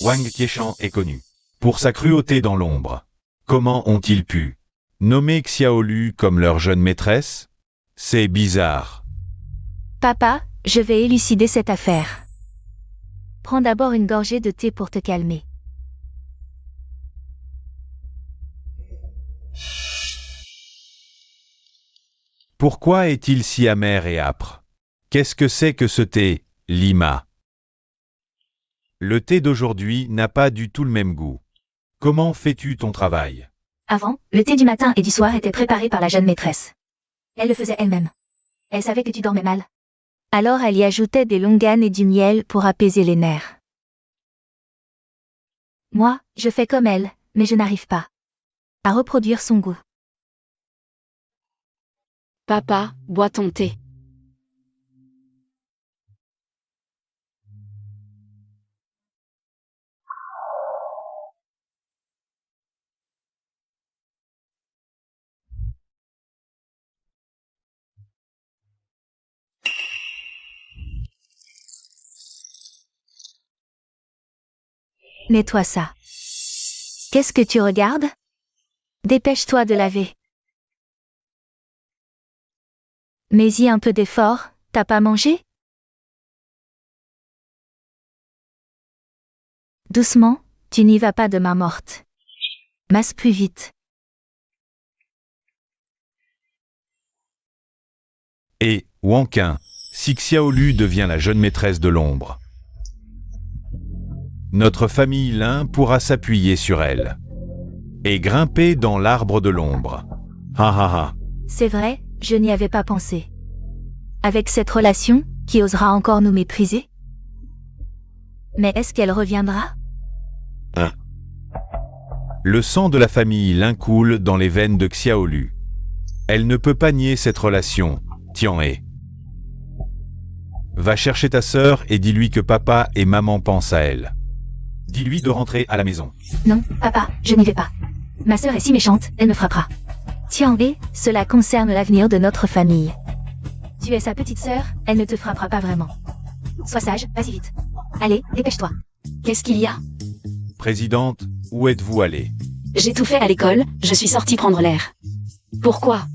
Wang Qieshan est connu pour sa cruauté dans l'ombre. Comment ont-ils pu nommer Xiaolu comme leur jeune maîtresse? C'est bizarre. Papa, je vais élucider cette affaire. Prends d'abord une gorgée de thé pour te calmer. Pourquoi est-il si amer et âpre? Qu'est-ce que c'est que ce thé, Lima? Le thé d'aujourd'hui n'a pas du tout le même goût. Comment fais-tu ton travail? Avant, le thé du matin et du soir était préparé par la jeune maîtresse. Elle le faisait elle-même. Elle savait que tu dormais mal. Alors elle y ajoutait des longanes et du miel pour apaiser les nerfs. Moi, je fais comme elle, mais je n'arrive pas à reproduire son goût. Papa, bois ton thé. Nettoie ça. Qu'est-ce que tu regardes? Dépêche-toi de laver. Mais-y un peu d'effort, t'as pas mangé? Doucement, tu n'y vas pas de main morte. Masse plus vite. Et, Wanqin, si Xiaolu devient la jeune maîtresse de l'ombre, notre famille Lin pourra s'appuyer sur elle et grimper dans l'arbre de l'ombre. Ha ha ha. C'est vrai, je n'y avais pas pensé. Avec cette relation, qui osera encore nous mépriser? Mais est-ce qu'elle reviendra? Le sang de la famille Lin coule dans les veines de Xiaolu. Elle ne peut pas nier cette relation, Tian-He. Va chercher ta sœur et dis-lui que papa et maman pensent à elle. Dis-lui de rentrer à la maison. Non, papa, je n'y vais pas. Ma sœur est si méchante, elle me frappera. Tian-He, cela concerne l'avenir de notre famille. Tu es sa petite sœur, elle ne te frappera pas vraiment. Sois sage, vas-y vite. Allez, dépêche-toi. Qu'est-ce qu'il y a? Présidente, où êtes-vous allée? J'ai tout fait à l'école, je suis sortie prendre l'air. Pourquoi?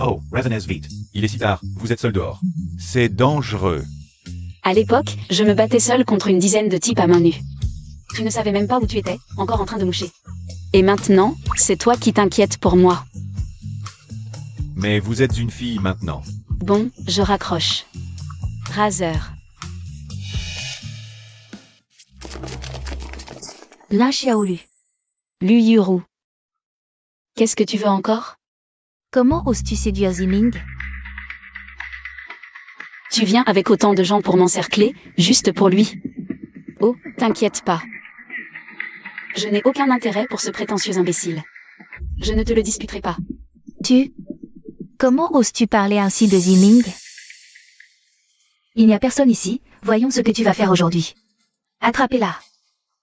Oh, revenez vite. Il est si tard, vous êtes seul dehors. C'est dangereux. À l'époque, je me battais seule contre une dizaine de types à main nue. Tu ne savais même pas où tu étais, encore en train de moucher. Et maintenant, c'est toi qui t'inquiètes pour moi. Mais vous êtes une fille maintenant. Bon, je raccroche. Razer. Lin Xiaolu. Lu Yuru. Qu'est-ce que tu veux encore? Comment oses-tu séduire Ziming? Tu viens avec autant de gens pour m'encercler, juste pour lui. Oh, t'inquiète pas. Je n'ai aucun intérêt pour ce prétentieux imbécile. Je ne te le disputerai pas. Comment oses-tu parler ainsi de Ziming? Il n'y a personne ici, voyons ce que tu vas faire aujourd'hui. Attrapez-la.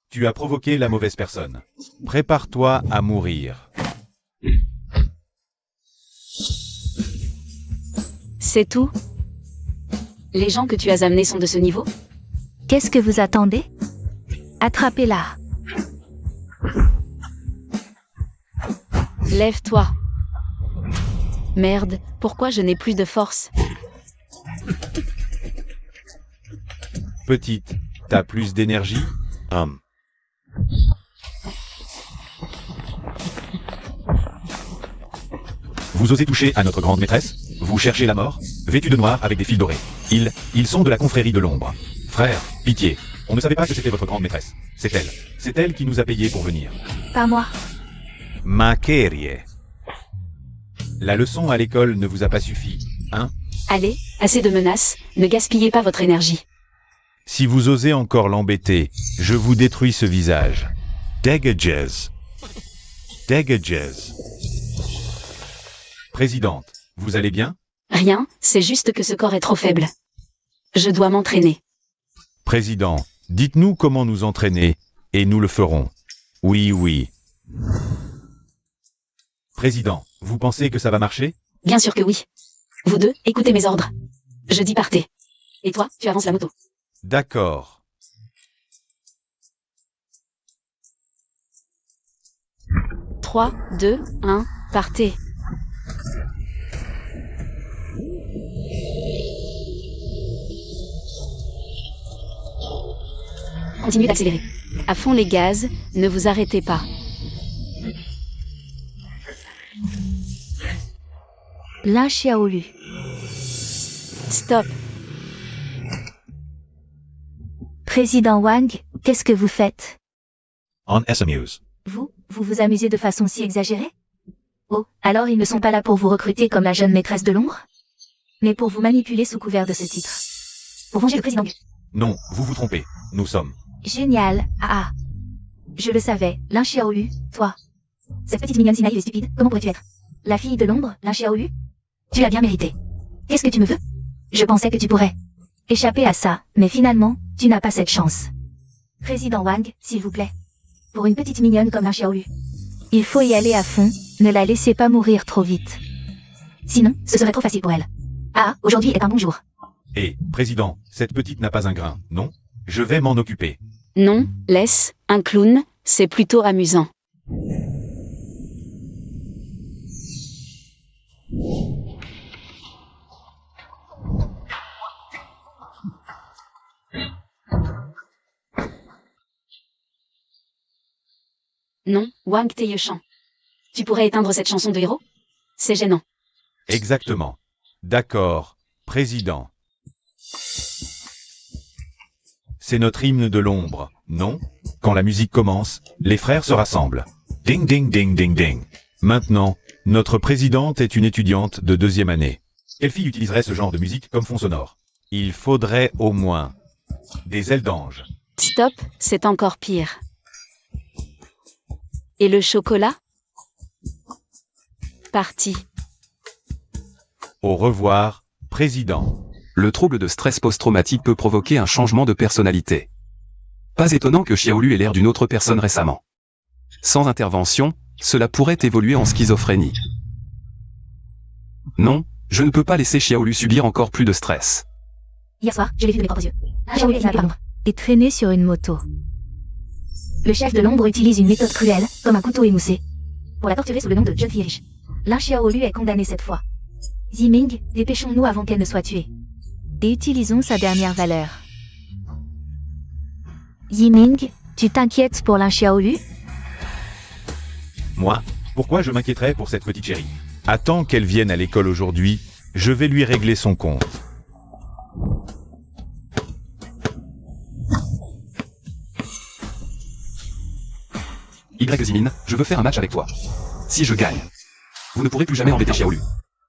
Tu as provoqué la mauvaise personne. Prépare-toi à mourir. C'est tout? Les gens que tu as amenés sont de ce niveau? Qu'est-ce que vous attendez? Attrapez-la. Lève-toi. Merde, pourquoi je n'ai plus de force? Petite, t'as plus d'énergie? Vous osez toucher à notre grande maîtresse? Vous cherchez la mort? Vêtus de noir avec des fils dorés. Ils sont de la confrérie de l'ombre. Frère, pitié. On ne savait pas que c'était votre grande maîtresse. C'est elle. C'est elle qui nous a payés pour venir. Pas moi. Makerie. La leçon à l'école ne vous a pas suffi, hein? Allez, assez de menaces, ne gaspillez pas votre énergie. Si vous osez encore l'embêter, je vous détruis ce visage. Dégages. Dégages. Présidente, vous allez bien? Rien, c'est juste que ce corps est trop faible. Je dois m'entraîner. Président, dites-nous comment nous entraîner, et nous le ferons. Oui, oui. Président, vous pensez que ça va marcher? Bien sûr que oui. Vous deux, écoutez mes ordres. Je dis partez. Et toi, tu avances la moto. D'accord. Trois, 2, 1, partez. Continuez d'accélérer. À fond les gaz, ne vous arrêtez pas. Lin Xiaolu. Stop. Président Wang, qu'est-ce que vous faites? On SMUs. Vous vous amusez de façon si exagérée? Oh, alors ils ne sont pas là pour vous recruter comme la jeune maîtresse de l'ombre? Mais pour vous manipuler sous couvert de ce titre. Pour venger le président. Non, vous vous trompez. Nous sommes. Génial, ah. Je le savais, Lin Xiaolu, toi. Cette petite mignonne si naïve et stupide, comment pourrais-tu être? La fille de l'ombre, Lin Xiaolu? Tu l'as bien mérité. Qu'est-ce que tu me veux? Je pensais que tu pourrais échapper à ça, mais finalement, tu n'as pas cette chance. Président Wang, s'il vous plaît. Pour une petite mignonne comme Lin Xiaolu. Il faut y aller à fond, ne la laissez pas mourir trop vite. Sinon, ce serait trop facile pour elle. Ah, aujourd'hui est un bon jour. Et, président, cette petite n'a pas un grain, non? Je vais m'en occuper. Non, laisse, un clown, c'est plutôt amusant. Non, Wang Taeyechan. Tu pourrais éteindre cette chanson de héros? C'est gênant. Exactement. D'accord, président. C'est notre hymne de l'ombre, non? Quand la musique commence, les frères se rassemblent. Ding ding ding ding ding. Maintenant, notre présidente est une étudiante de 2e année. Quelle fille utiliserait ce genre de musique comme fond sonore? Il faudrait au moins des ailes d'ange. Stop, c'est encore pire. Et le chocolat? Parti. Au revoir, président. Le trouble de stress post-traumatique peut provoquer un changement de personnalité. Pas étonnant que Xiaolu ait l'air d'une autre personne récemment. Sans intervention, cela pourrait évoluer en schizophrénie. Non, je ne peux pas laisser Xiaolu subir encore plus de stress. Hier soir, je l'ai vu de mes propres yeux. Xiaolu est par l'ombre. Et traîné sur une moto. Le chef de l'ombre utilise une méthode cruelle, comme un couteau émoussé, pour la torturer sous le nom de jeune fille riche. Lin Xiaolu est condamné cette fois. Ziming, dépêchons-nous avant qu'elle ne soit tuée. Et utilisons sa dernière valeur. Yiming, tu t'inquiètes pour Lin Xiaolu? Moi? Pourquoi je m'inquiéterais pour cette petite chérie? Attends qu'elle vienne à l'école aujourd'hui, je vais lui régler son compte. Y Zimin, je veux faire un match avec toi. Si je gagne, vous ne pourrez plus jamais embêter Xiaolu.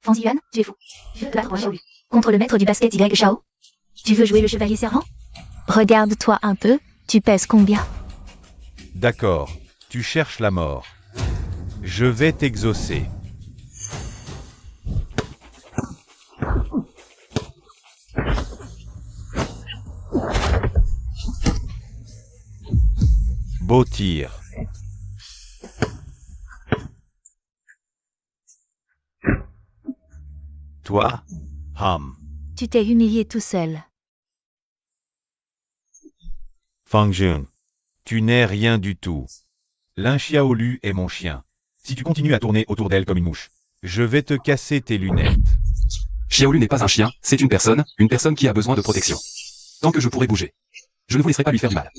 Fan Ziyuan, tu es fou. Tu veux te battre pour Xiaolu. Contre le maître du basket Y Shao? Tu veux jouer le chevalier servant? Regarde-toi un peu, tu pèses combien? D'accord, tu cherches la mort. Je vais t'exaucer. Beau tir. Toi, Tu t'es humilié tout seul. Fang Jun, tu n'es rien du tout. Lin Xiaolu est mon chien. Si tu continues à tourner autour d'elle comme une mouche, je vais te casser tes lunettes. Xiaolu n'est pas un chien, c'est une personne qui a besoin de protection. Tant que je pourrai bouger, je ne vous laisserai pas lui faire du mal.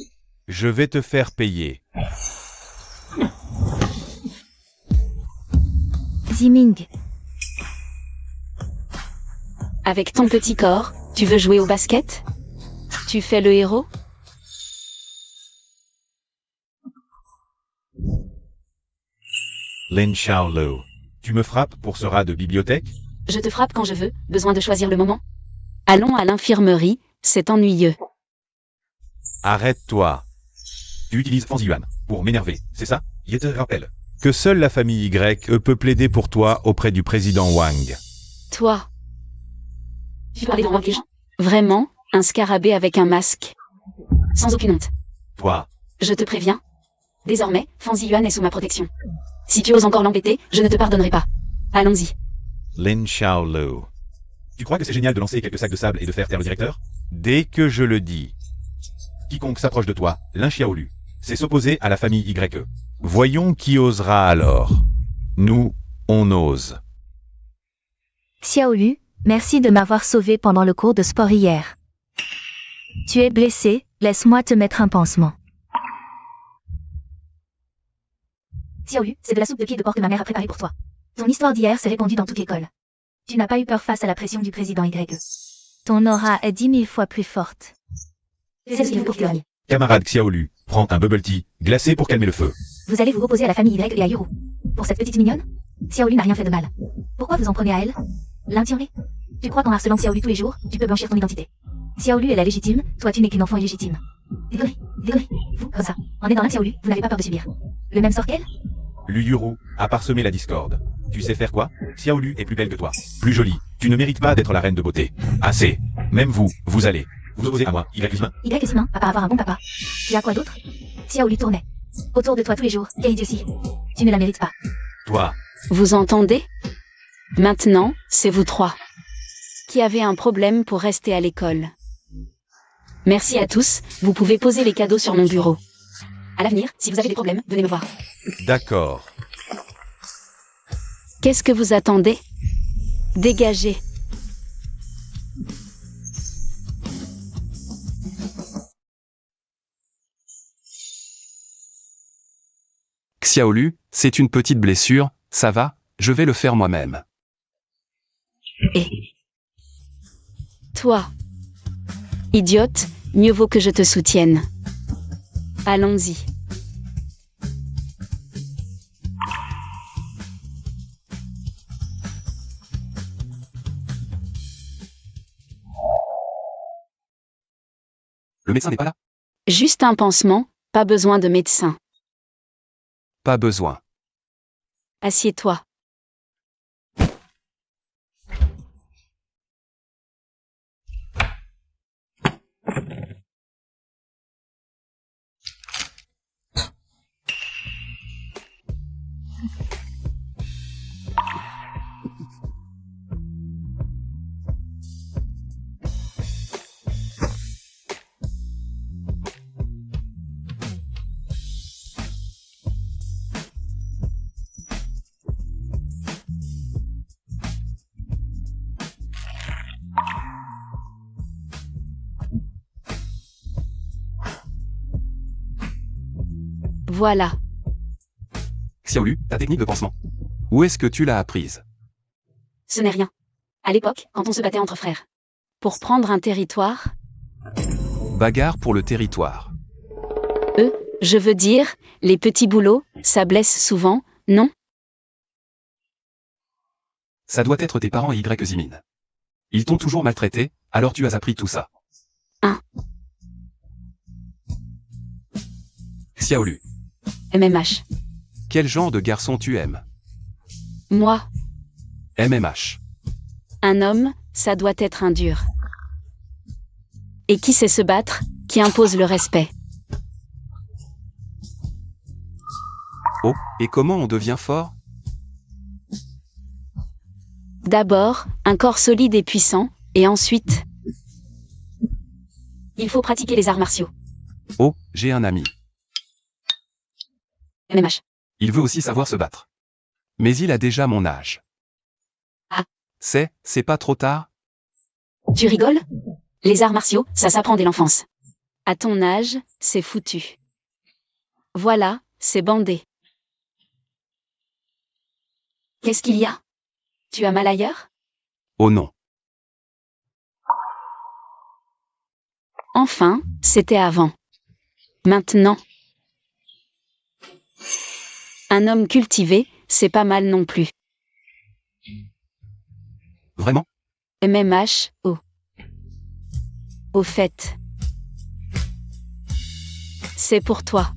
Je vais te faire payer. Ziming, Avec ton petit corps, tu veux jouer au basket? Tu fais le héros? Lin Xiaolu, tu me frappes pour ce rat de bibliothèque? Je te frappe quand je veux, besoin de choisir le moment? Allons à l'infirmerie, c'est ennuyeux. Arrête-toi. Tu utilises Fan Ziyuan. Pour m'énerver, c'est ça? Je te rappelle que seule la famille Y peut plaider pour toi auprès du président Wang. Toi. Tu parlais devant les gens. Vraiment, un scarabée avec un masque. Sans aucune honte. Toi, Je te préviens. Désormais, Fanzi Yuan est sous ma protection. Si tu oses encore l'embêter, je ne te pardonnerai pas. Allons-y. Lin Xiaolu. Tu crois que c'est génial de lancer quelques sacs de sable et de faire taire le directeur? Dès que je le dis. Quiconque s'approche de toi, Lin Xiaolu, c'est s'opposer à la famille YE. Voyons qui osera alors. Nous, on ose. Xiaolu, merci de m'avoir sauvé pendant le cours de sport hier. Tu es blessé, laisse-moi te mettre un pansement. Xiaolu, c'est de la soupe de pied de porc que ma mère a préparée pour toi. Ton histoire d'hier s'est répandue dans toute l'école. Tu n'as pas eu peur face à la pression du président YE. Ton aura est 10 000 fois plus forte. C'est ce qu'il faut pour témoigner. Camarade Xiaolu, prends un bubble tea, glacé pour calmer le feu. Vous allez vous opposer à la famille Y et à Yuru. Pour cette petite mignonne, Xiaolu n'a rien fait de mal. Pourquoi vous en prenez à elle? L'intimider? Tu crois qu'en harcelant Xiaolu tous les jours, tu peux blanchir ton identité? Xiaolu est la légitime, toi tu n'es qu'une enfant illégitime. Décoré, vous, comme ça, en aidant la Xiaolu, vous n'avez pas peur de subir le même sort qu'elle? Luyuru a parsemé la discorde. Tu sais faire quoi? Xiaolu est plus belle que toi. Plus jolie. Tu ne mérites pas d'être la reine de beauté. Assez. Même vous, vous allez. Vous opposez à moi, Y humain? Y est humain, à part avoir un bon papa. Tu as quoi d'autre? Xiaolu tournait autour de toi tous les jours. Quelle idiotie. Tu ne la mérites pas. Toi. Vous entendez? Maintenant, c'est vous trois qui avez un problème pour rester à l'école. Merci à tous, vous pouvez poser les cadeaux sur mon bureau. À l'avenir, si vous avez des problèmes, venez me voir. D'accord. Qu'est-ce que vous attendez? Dégagez. Xiaolu, c'est une petite blessure, ça va, je vais le faire moi-même. Et toi, idiote, mieux vaut que je te soutienne. Allons-y. Le médecin n'est pas là? Juste un pansement, pas besoin de médecin. Pas besoin. Assieds-toi. Voilà. Xiaolu, ta technique de pansement. Où est-ce que tu l'as apprise? Ce n'est rien. À l'époque, quand on se battait entre frères. Pour prendre un territoire, Bagarre pour le territoire. je veux dire, les petits boulots, ça blesse souvent, non? Ça doit être tes parents Y Zimin. Ils t'ont toujours maltraité, alors tu as appris tout ça. Xiaolu, MMH. quel genre de garçon tu aimes? Moi, MMH. un homme, ça doit être un dur. Et qui sait se battre, qui impose le respect. Oh, et comment on devient fort? D'abord, un corps solide et puissant, et ensuite... Il faut pratiquer les arts martiaux. Oh, j'ai un ami. MMH. Il veut aussi savoir se battre. Mais il a déjà mon âge. Ah. C'est pas trop tard? Tu rigoles? Les arts martiaux, ça s'apprend dès l'enfance. À ton âge, c'est foutu. Voilà, c'est bandé. Qu'est-ce qu'il y a? Tu as mal ailleurs? Oh non. Enfin, c'était avant. Maintenant. Un homme cultivé, c'est pas mal non plus. Vraiment? MMH, oh. Au fait. C'est pour toi.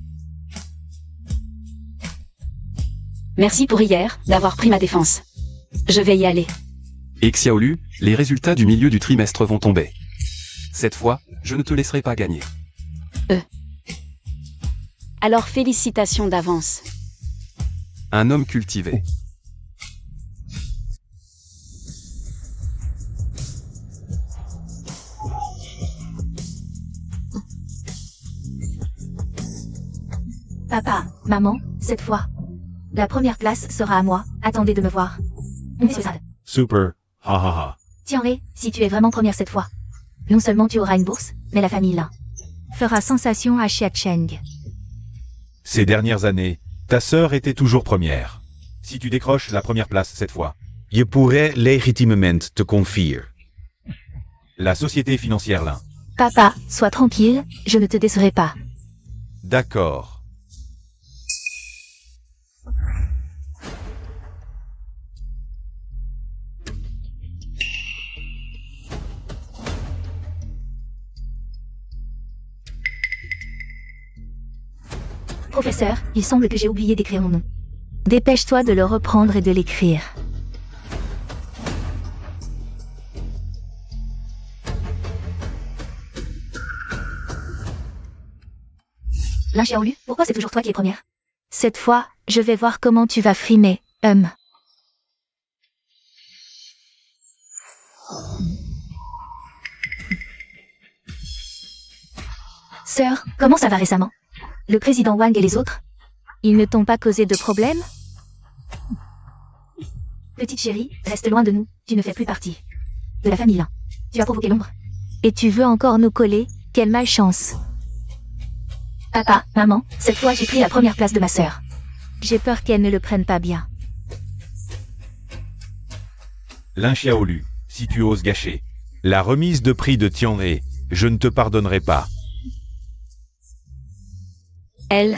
Merci pour hier, d'avoir pris ma défense. Je vais y aller. Et Xiaolu, les résultats du milieu du trimestre vont tomber. Cette fois, je ne te laisserai pas gagner. Alors félicitations d'avance. Un homme cultivé. Papa, maman, cette fois. La première place sera à moi, attendez de me voir. Super, ha ha ha. Tiens-les, si tu es vraiment première cette fois. Non seulement tu auras une bourse, mais la famille là fera sensation à Xiacheng. Ces dernières années, ta sœur était toujours première. Si tu décroches la première place cette fois, Je pourrais légitimement te confier. la société financière là. Papa, sois tranquille, je ne te décerai pas. D'accord. Professeur, il semble que j'ai oublié d'écrire mon nom. Dépêche-toi de le reprendre et de l'écrire. Lin Xiaolu, pourquoi c'est toujours toi qui es première? Cette fois, je vais voir comment tu vas frimer, Sœur, comment ça va récemment? Le président Wang et les autres? Ils ne t'ont pas causé de problème? Petite chérie, reste loin de nous, tu ne fais plus partie de la famille là. Tu as provoqué l'ombre. Et tu veux encore nous coller? Quelle malchance. Papa, maman, cette fois j'ai pris la première place de ma sœur. J'ai peur qu'elle ne le prenne pas bien. Lin Xiaolu, si tu oses gâcher la remise de prix de Tianhe, je ne te pardonnerai pas. Elle.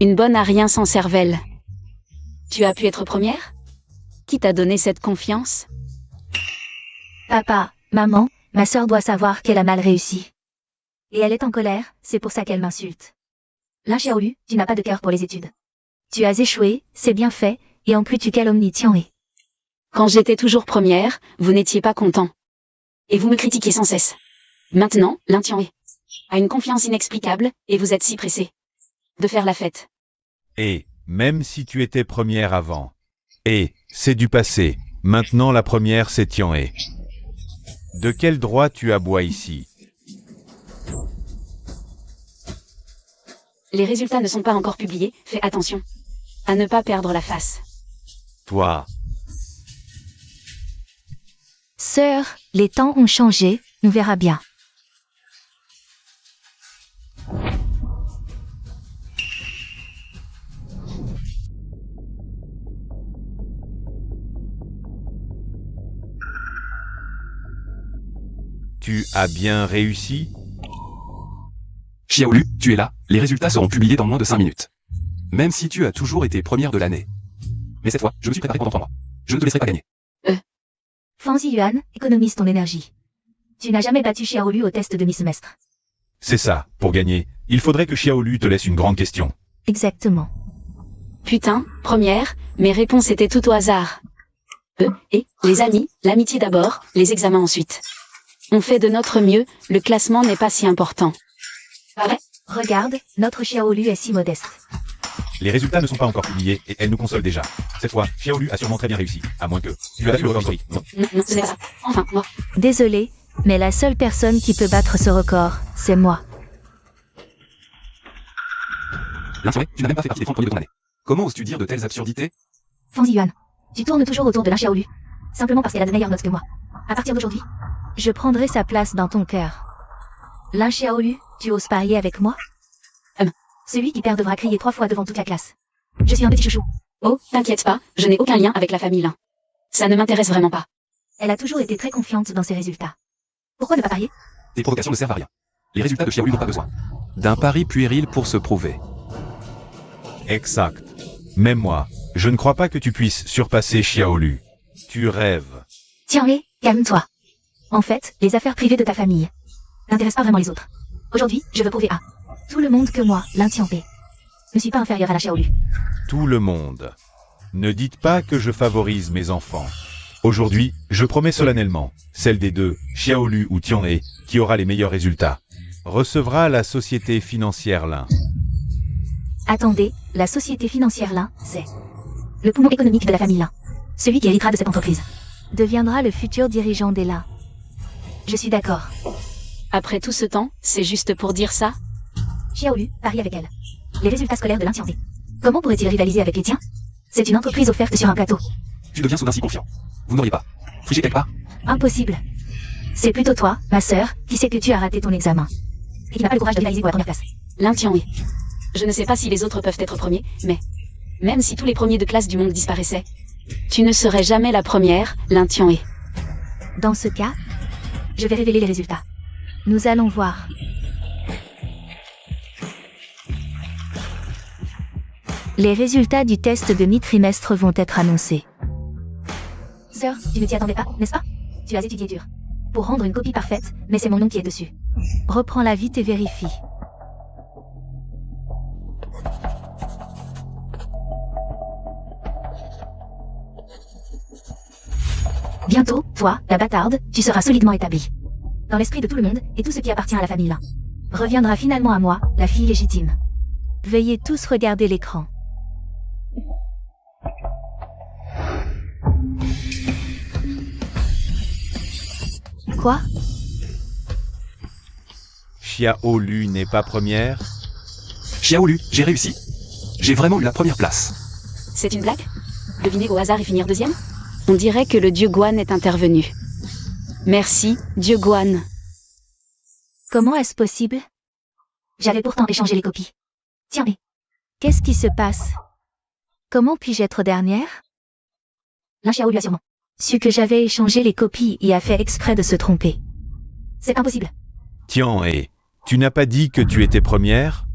Une bonne à rien sans cervelle. Tu as pu être première? Qui t'a donné cette confiance? Papa, maman, ma sœur doit savoir qu'elle a mal réussi. Et elle est en colère, c'est pour ça qu'elle m'insulte. Lin Xiaolu, tu n'as pas de cœur pour les études. Tu as échoué, c'est bien fait, et en plus tu calomnies Tianhe. Quand j'étais toujours première, vous n'étiez pas content. Et vous me critiquiez sans cesse. Maintenant, Lin Tianhe a une confiance inexplicable, et vous êtes si pressé de faire la fête. Et, même si tu étais première avant, et, c'est du passé, maintenant la première c'est Tianhe. De quel droit tu aboies ici? Les résultats ne sont pas encore publiés, fais attention à ne pas perdre la face. Toi, Sœur, les temps ont changé, nous verra bien. tu as bien réussi? Xiaolu, tu es là, les résultats seront publiés dans moins de 5 minutes. Même si tu as toujours été première de l'année. Mais cette fois, je me suis préparé pendant 3 mois. Je ne te laisserai pas gagner. Fanzi Yuan, économise ton énergie. Tu n'as jamais battu Xiaolu au test de mi-semestre. C'est ça, pour gagner, il faudrait que Xiaolu te laisse une grande question. Exactement. Putain, première, mes réponses étaient tout au hasard. Et, les amis, l'amitié d'abord, les examens ensuite. On fait de notre mieux, le classement n'est pas si important. Pas vrai? Regarde, notre Xiaolu est si modeste. Les résultats ne sont pas encore publiés et elle nous console déjà. Cette fois, Xiaolu a sûrement très bien réussi, à moins que tu as battu le record historique. Non. Non, ce n'est pas ça. Enfin, moi. Désolé, mais la seule personne qui peut battre ce record, c'est moi. Lin Tianhe, tu n'as même pas fait partie des 30 premiers de ton année. Comment oses-tu dire de telles absurdités? Fanzi Yuan, tu tournes toujours autour de Lin Xiaolu. Simplement parce qu'elle a de meilleures notes que moi. À partir d'aujourd'hui, je prendrai sa place dans ton cœur. Lin Xiaolu, tu oses parier avec moi? Celui qui perd devra crier 3 fois devant toute la classe. Je suis un petit chouchou. Oh, t'inquiète pas, je n'ai aucun lien avec la famille Lin. Ça ne m'intéresse vraiment pas. Elle a toujours été très confiante dans ses résultats. Pourquoi ne pas parier? Tes provocations ne servent à rien. Les résultats de Xiaolu n'ont pas besoin d'un pari puéril pour se prouver. Exact. Même moi, je ne crois pas que tu puisses surpasser Xiaolu. Tu rêves. Tiens-les, calme-toi. En fait, les affaires privées de ta famille n'intéressent pas vraiment les autres. Aujourd'hui, je veux prouver à tout le monde que moi, Lin Tianhe, ne suis pas inférieur à la Xiaolu. Tout le monde. Ne dites pas que je favorise mes enfants. Aujourd'hui, je promets solennellement, celle des deux, Xiaolu ou Tianhe, qui aura les meilleurs résultats, recevra la société financière Lin. Attendez, la société financière Lin, c'est le poumon économique de la famille Lin. Celui qui héritera de cette entreprise deviendra le futur dirigeant des Lin. Je suis d'accord. Après tout ce temps, c'est juste pour dire ça? Xiaolu, parie avec elle. Les résultats scolaires de Lin Tianhe. Comment pourrait-il rivaliser avec les tiens? C'est une entreprise offerte sur un plateau. Tu deviens soudain si confiant. Vous n'auriez pas triché quelque part? Impossible. C'est plutôt toi, ma sœur, qui sait que tu as raté ton examen. Et qui n'a pas le courage de rivaliser pour la première place. Lin Tianhe. Je ne sais pas si les autres peuvent être premiers, mais même si tous les premiers de classe du monde disparaissaient, tu ne serais jamais la première, Lin Tianhe. Dans ce cas, je vais révéler les résultats. Nous allons voir. Les résultats du test de mi-trimestre vont être annoncés. Sœur, tu ne t'y attendais pas, n'est-ce pas? Tu as étudié dur. Pour rendre une copie parfaite, mais c'est mon nom qui est dessus. Reprends-la vite et vérifie. Bientôt, toi, la bâtarde, tu seras solidement établie. Dans l'esprit de tout le monde, et tout ce qui appartient à la famille Lin reviendra finalement à moi, la fille légitime. Veuillez tous regarder l'écran. Quoi? Xiaolu n'est pas première? Xiaolu, j'ai réussi. J'ai vraiment eu la première place. C'est une blague? Deviner au hasard et finir deuxième? On dirait que le dieu Guan est intervenu. Merci, dieu Guan. Comment est-ce possible? J'avais pourtant échangé les copies. Tiens, mais qu'est-ce qui se passe? Comment puis-je être dernière? Lin Xiaolu a sûrement su que j'avais échangé les copies et a fait exprès de se tromper. C'est impossible. Tianhe, tu n'as pas dit que tu étais première?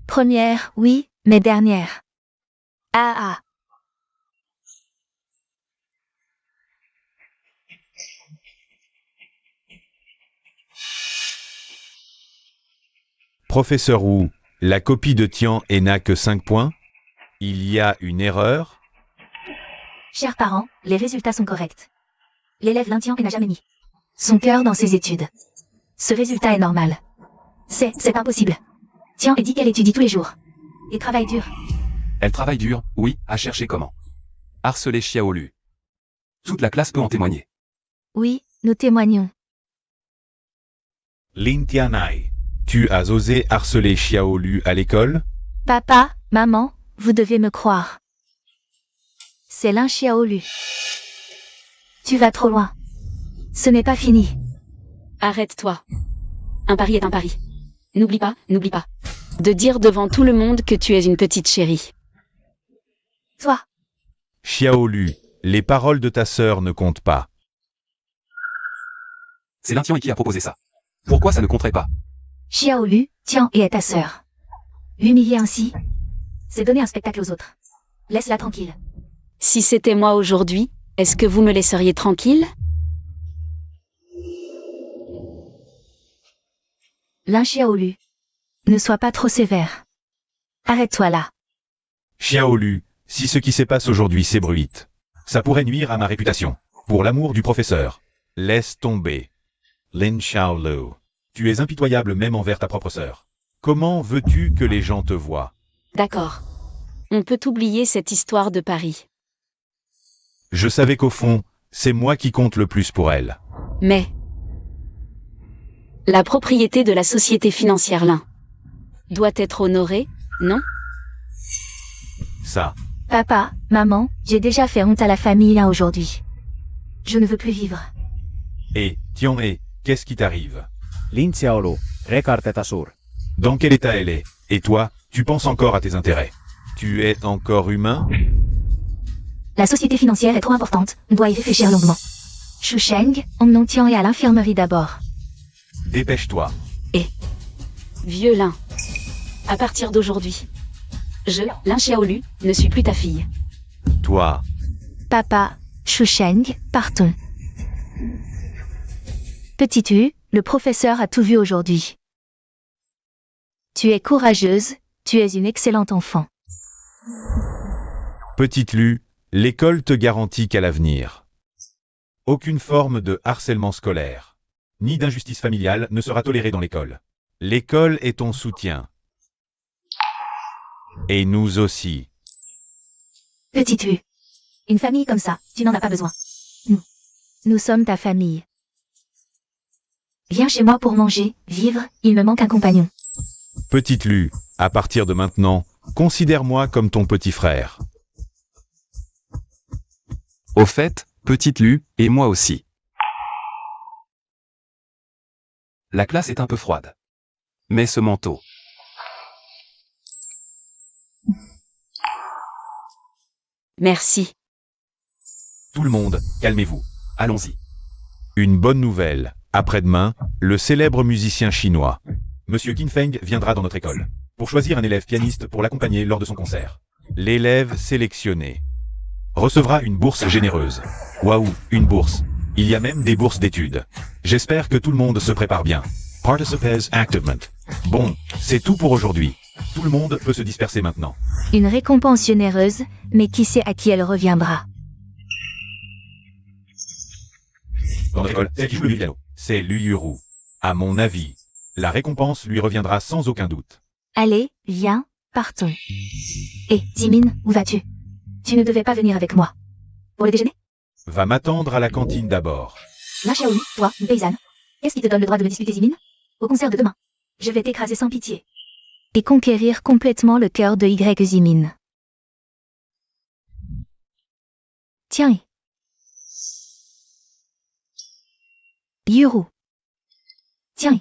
Première, oui, mais dernière. Ah. Professeur Wu, la copie de Tianhe n'a que 5 points? Il y a une erreur? Chers parents, les résultats sont corrects. L'élève Lin Tianhe n'a jamais mis son cœur dans ses études. Ce résultat est normal. C'est impossible. Tianhe dit qu'elle étudie tous les jours. Et travaille dur. Elle travaille dur, oui, à chercher comment harceler Xiaolu. Toute la classe peut en témoigner. Oui, nous témoignons. Lin Tianhe, tu as osé harceler Xiaolu à l'école? Papa, maman, vous devez me croire. C'est Lin Xiaolu. Tu vas trop loin. Ce n'est pas fini. Arrête-toi. Un pari est un pari. N'oublie pas, de dire devant tout le monde que tu es une petite chérie. Toi, Xiaolu, les paroles de ta sœur ne comptent pas. C'est Lin Tianhe qui a proposé ça. Pourquoi ça ne compterait pas? Xiaolu, Tianhe est ta sœur. L'humilier ainsi, c'est donner un spectacle aux autres. Laisse-la tranquille. Si c'était moi aujourd'hui, est-ce que vous me laisseriez tranquille? Lin Xiaolu, ne sois pas trop sévère. Arrête-toi là. Xiaolu, si ce qui se passe aujourd'hui s'ébruite, ça pourrait nuire à ma réputation. Pour l'amour du professeur, laisse tomber. Lin Xiaolu, tu es impitoyable même envers ta propre sœur. Comment veux-tu que les gens te voient? D'accord. On peut oublier cette histoire de Paris. Je savais qu'au fond, c'est moi qui compte le plus pour elle. Mais la propriété de la société financière Lin doit être honorée, non? Ça, Papa, maman, j'ai déjà fait honte à la famille là aujourd'hui. Je ne veux plus vivre. et, Tianhe, qu'est-ce qui t'arrive? Lin Xiaolu, rekarteta suur. Dans quel état elle est? Et toi, tu penses encore à tes intérêts? Tu es encore humain? La société financière est trop importante, on doit y réfléchir longuement. Shu Sheng, emmenons Tianhe à l'infirmerie d'abord. Dépêche-toi. Vieux Lin. À partir d'aujourd'hui, je, Lin Xiaolu, ne suis plus ta fille. Toi, Papa, Shu Sheng, partons. Petit U, le professeur a tout vu aujourd'hui. Tu es courageuse, Tu es une excellente enfant. Petite Lu, l'école te garantit qu'à l'avenir, aucune forme de harcèlement scolaire, ni d'injustice familiale ne sera tolérée dans l'école. L'école est ton soutien. Et nous aussi. Petite Lu. Une famille comme ça, tu n'en as pas besoin. Nous sommes ta famille. Viens chez moi pour manger, vivre, il me manque un compagnon. Petite Lu, à partir de maintenant, considère-moi comme ton petit frère. Au fait, petite Lu, et moi aussi. La classe est un peu froide. Mais ce manteau. Merci. Tout le monde, calmez-vous. Allons-y. Une bonne nouvelle. Après-demain, le célèbre musicien chinois, Monsieur Qin Feng, viendra dans notre école, pour choisir un élève pianiste pour l'accompagner lors de son concert. L'élève sélectionné recevra une bourse généreuse. Waouh, une bourse. Il y a même des bourses d'études. J'espère que tout le monde se prépare bien. Participants Activement. Bon, c'est tout pour aujourd'hui. Tout le monde peut se disperser maintenant. Une récompense généreuse, mais qui sait à qui elle reviendra. Dans notre école, celle qui joue le piano, c'est Lu Yuru. À mon avis, la récompense lui reviendra sans aucun doute. Allez, viens, partons. Hé, Zimin, où vas-tu? Tu ne devais pas venir avec moi. Pour le déjeuner? Va m'attendre à la cantine d'abord. Là, Xiaolu, toi, une paysanne. Qu'est-ce qui te donne le droit de me disputer, Zimin? Au concert de demain. Je vais t'écraser sans pitié. Et conquérir complètement le cœur de Y Zimin. Tiens. Yuru. Tiens.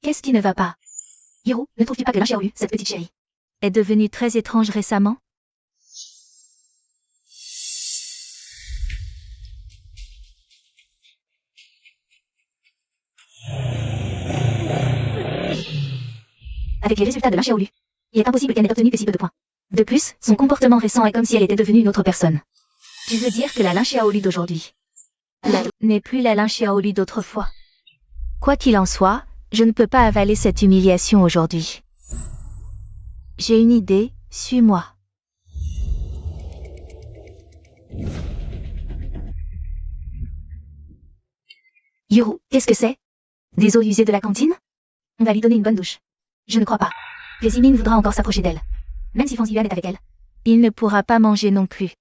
Qu'est-ce qui ne va pas? Yuru, ne trouves-tu pas que Lin Xiaolu, cette petite chérie, est devenue très étrange récemment? Avec les résultats de Lin Xiaolu, il est impossible qu'elle n'ait obtenu que si peu de points. De plus, son comportement récent est comme si elle était devenue une autre personne. Tu veux dire que la Lin Xiaolu d'aujourd'hui n'est plus la Lin Xiaolu d'autrefois? Quoi qu'il en soit, je ne peux pas avaler cette humiliation aujourd'hui. J'ai une idée, suis-moi. Yuru, qu'est-ce que c'est? Des eaux usées de la cantine? On va lui donner une bonne douche. Je ne crois pas. Que Zimin voudra encore s'approcher d'elle. Même si Fanzian est avec elle. Il ne pourra pas manger non plus.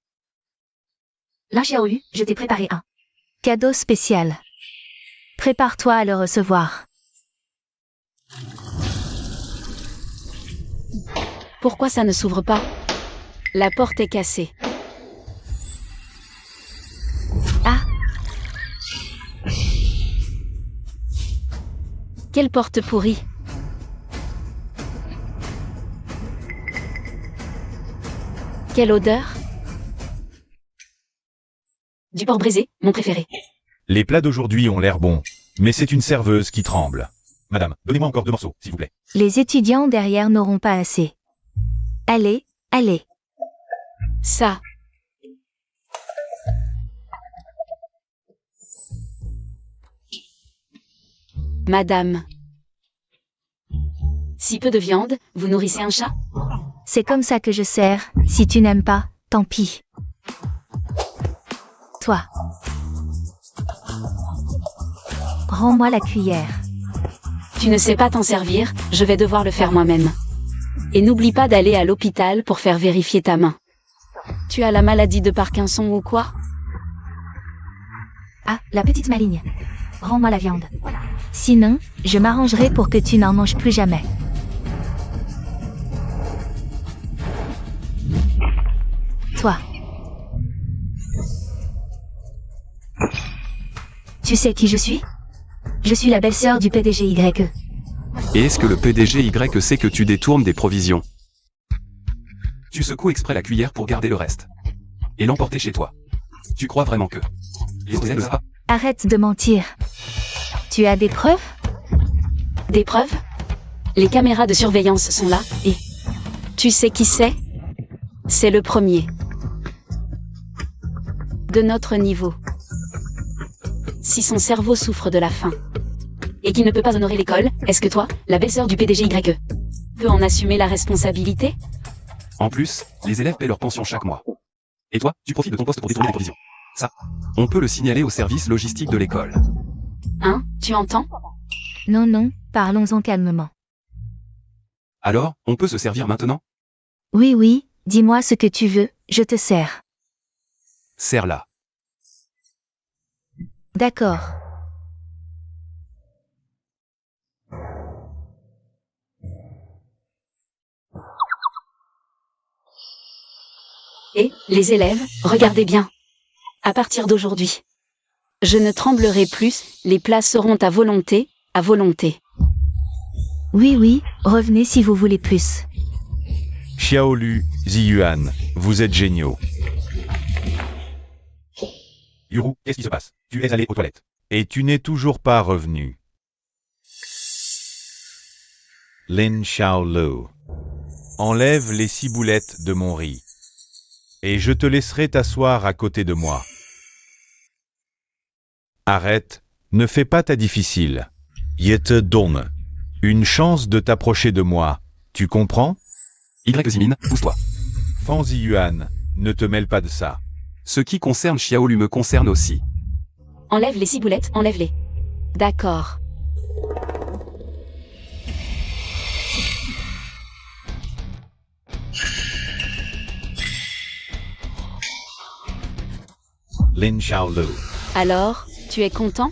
Lin Xiaolu, je t'ai préparé un cadeau spécial. Prépare-toi à le recevoir. Pourquoi ça ne s'ouvre pas? La porte est cassée. Ah! Quelle porte pourrie! Quelle odeur! Du porc braisé, mon préféré. Les plats d'aujourd'hui ont l'air bons, mais c'est une serveuse qui tremble. Madame, donnez-moi encore 2 morceaux, s'il vous plaît. Les étudiants derrière n'auront pas assez. Allez, allez. Ça. Madame. Si peu de viande, vous nourrissez un chat? C'est comme ça que je sers. Si tu n'aimes pas, tant pis. Toi. Rends-moi la cuillère. Tu ne sais pas t'en servir, je vais devoir le faire moi-même. Et n'oublie pas d'aller à l'hôpital pour faire vérifier ta main. Tu as la maladie de Parkinson ou quoi? Ah, la petite maligne. Rends-moi la viande. Sinon, je m'arrangerai pour que tu n'en manges plus jamais. Toi. Tu sais qui je suis? Je suis la belle-sœur du PDG YE. Et est-ce que le PDG Y sait que tu détournes des provisions? Tu secoues exprès la cuillère pour garder le reste. Et l'emporter chez toi. Tu crois vraiment que... Les autres n'aiment pas? Arrête de mentir. Tu as des preuves? Des preuves? Les caméras de surveillance sont là, et... Tu sais qui c'est? C'est le premier. De notre niveau. Si son cerveau souffre de la faim, et qu'il ne peut pas honorer l'école, est-ce que toi, la belle-sœur du PDG YE, peux en assumer la responsabilité? En plus, les élèves paient leur pension chaque mois. Et toi, tu profites de ton poste pour détourner les provisions. Ça, on peut le signaler au service logistique de l'école. Hein, tu entends? Non, non, parlons-en calmement. Alors, on peut se servir maintenant? Oui, oui, dis-moi ce que tu veux, je te sers. Serre-la. D'accord. Et, les élèves, regardez bien. À partir d'aujourd'hui, je ne tremblerai plus, les places seront à volonté, à volonté. Oui, oui, revenez si vous voulez plus. Xiaolu, Ziyuan, vous êtes géniaux. Yuru, qu'est-ce qui se passe? Tu es allé aux toilettes. Et tu n'es toujours pas revenu. Lin Xiaolu. Enlève les ciboulettes de mon riz. Et je te laisserai t'asseoir à côté de moi. Arrête, ne fais pas ta difficile. Je te donne une chance de t'approcher de moi, tu comprends? Zimin, pousse-toi. Fan Ziyuan, ne te mêle pas de ça. Ce qui concerne Xiaolu me concerne aussi. Enlève les ciboulettes, enlève-les. D'accord. Lin Xiaolu. Alors, tu es content?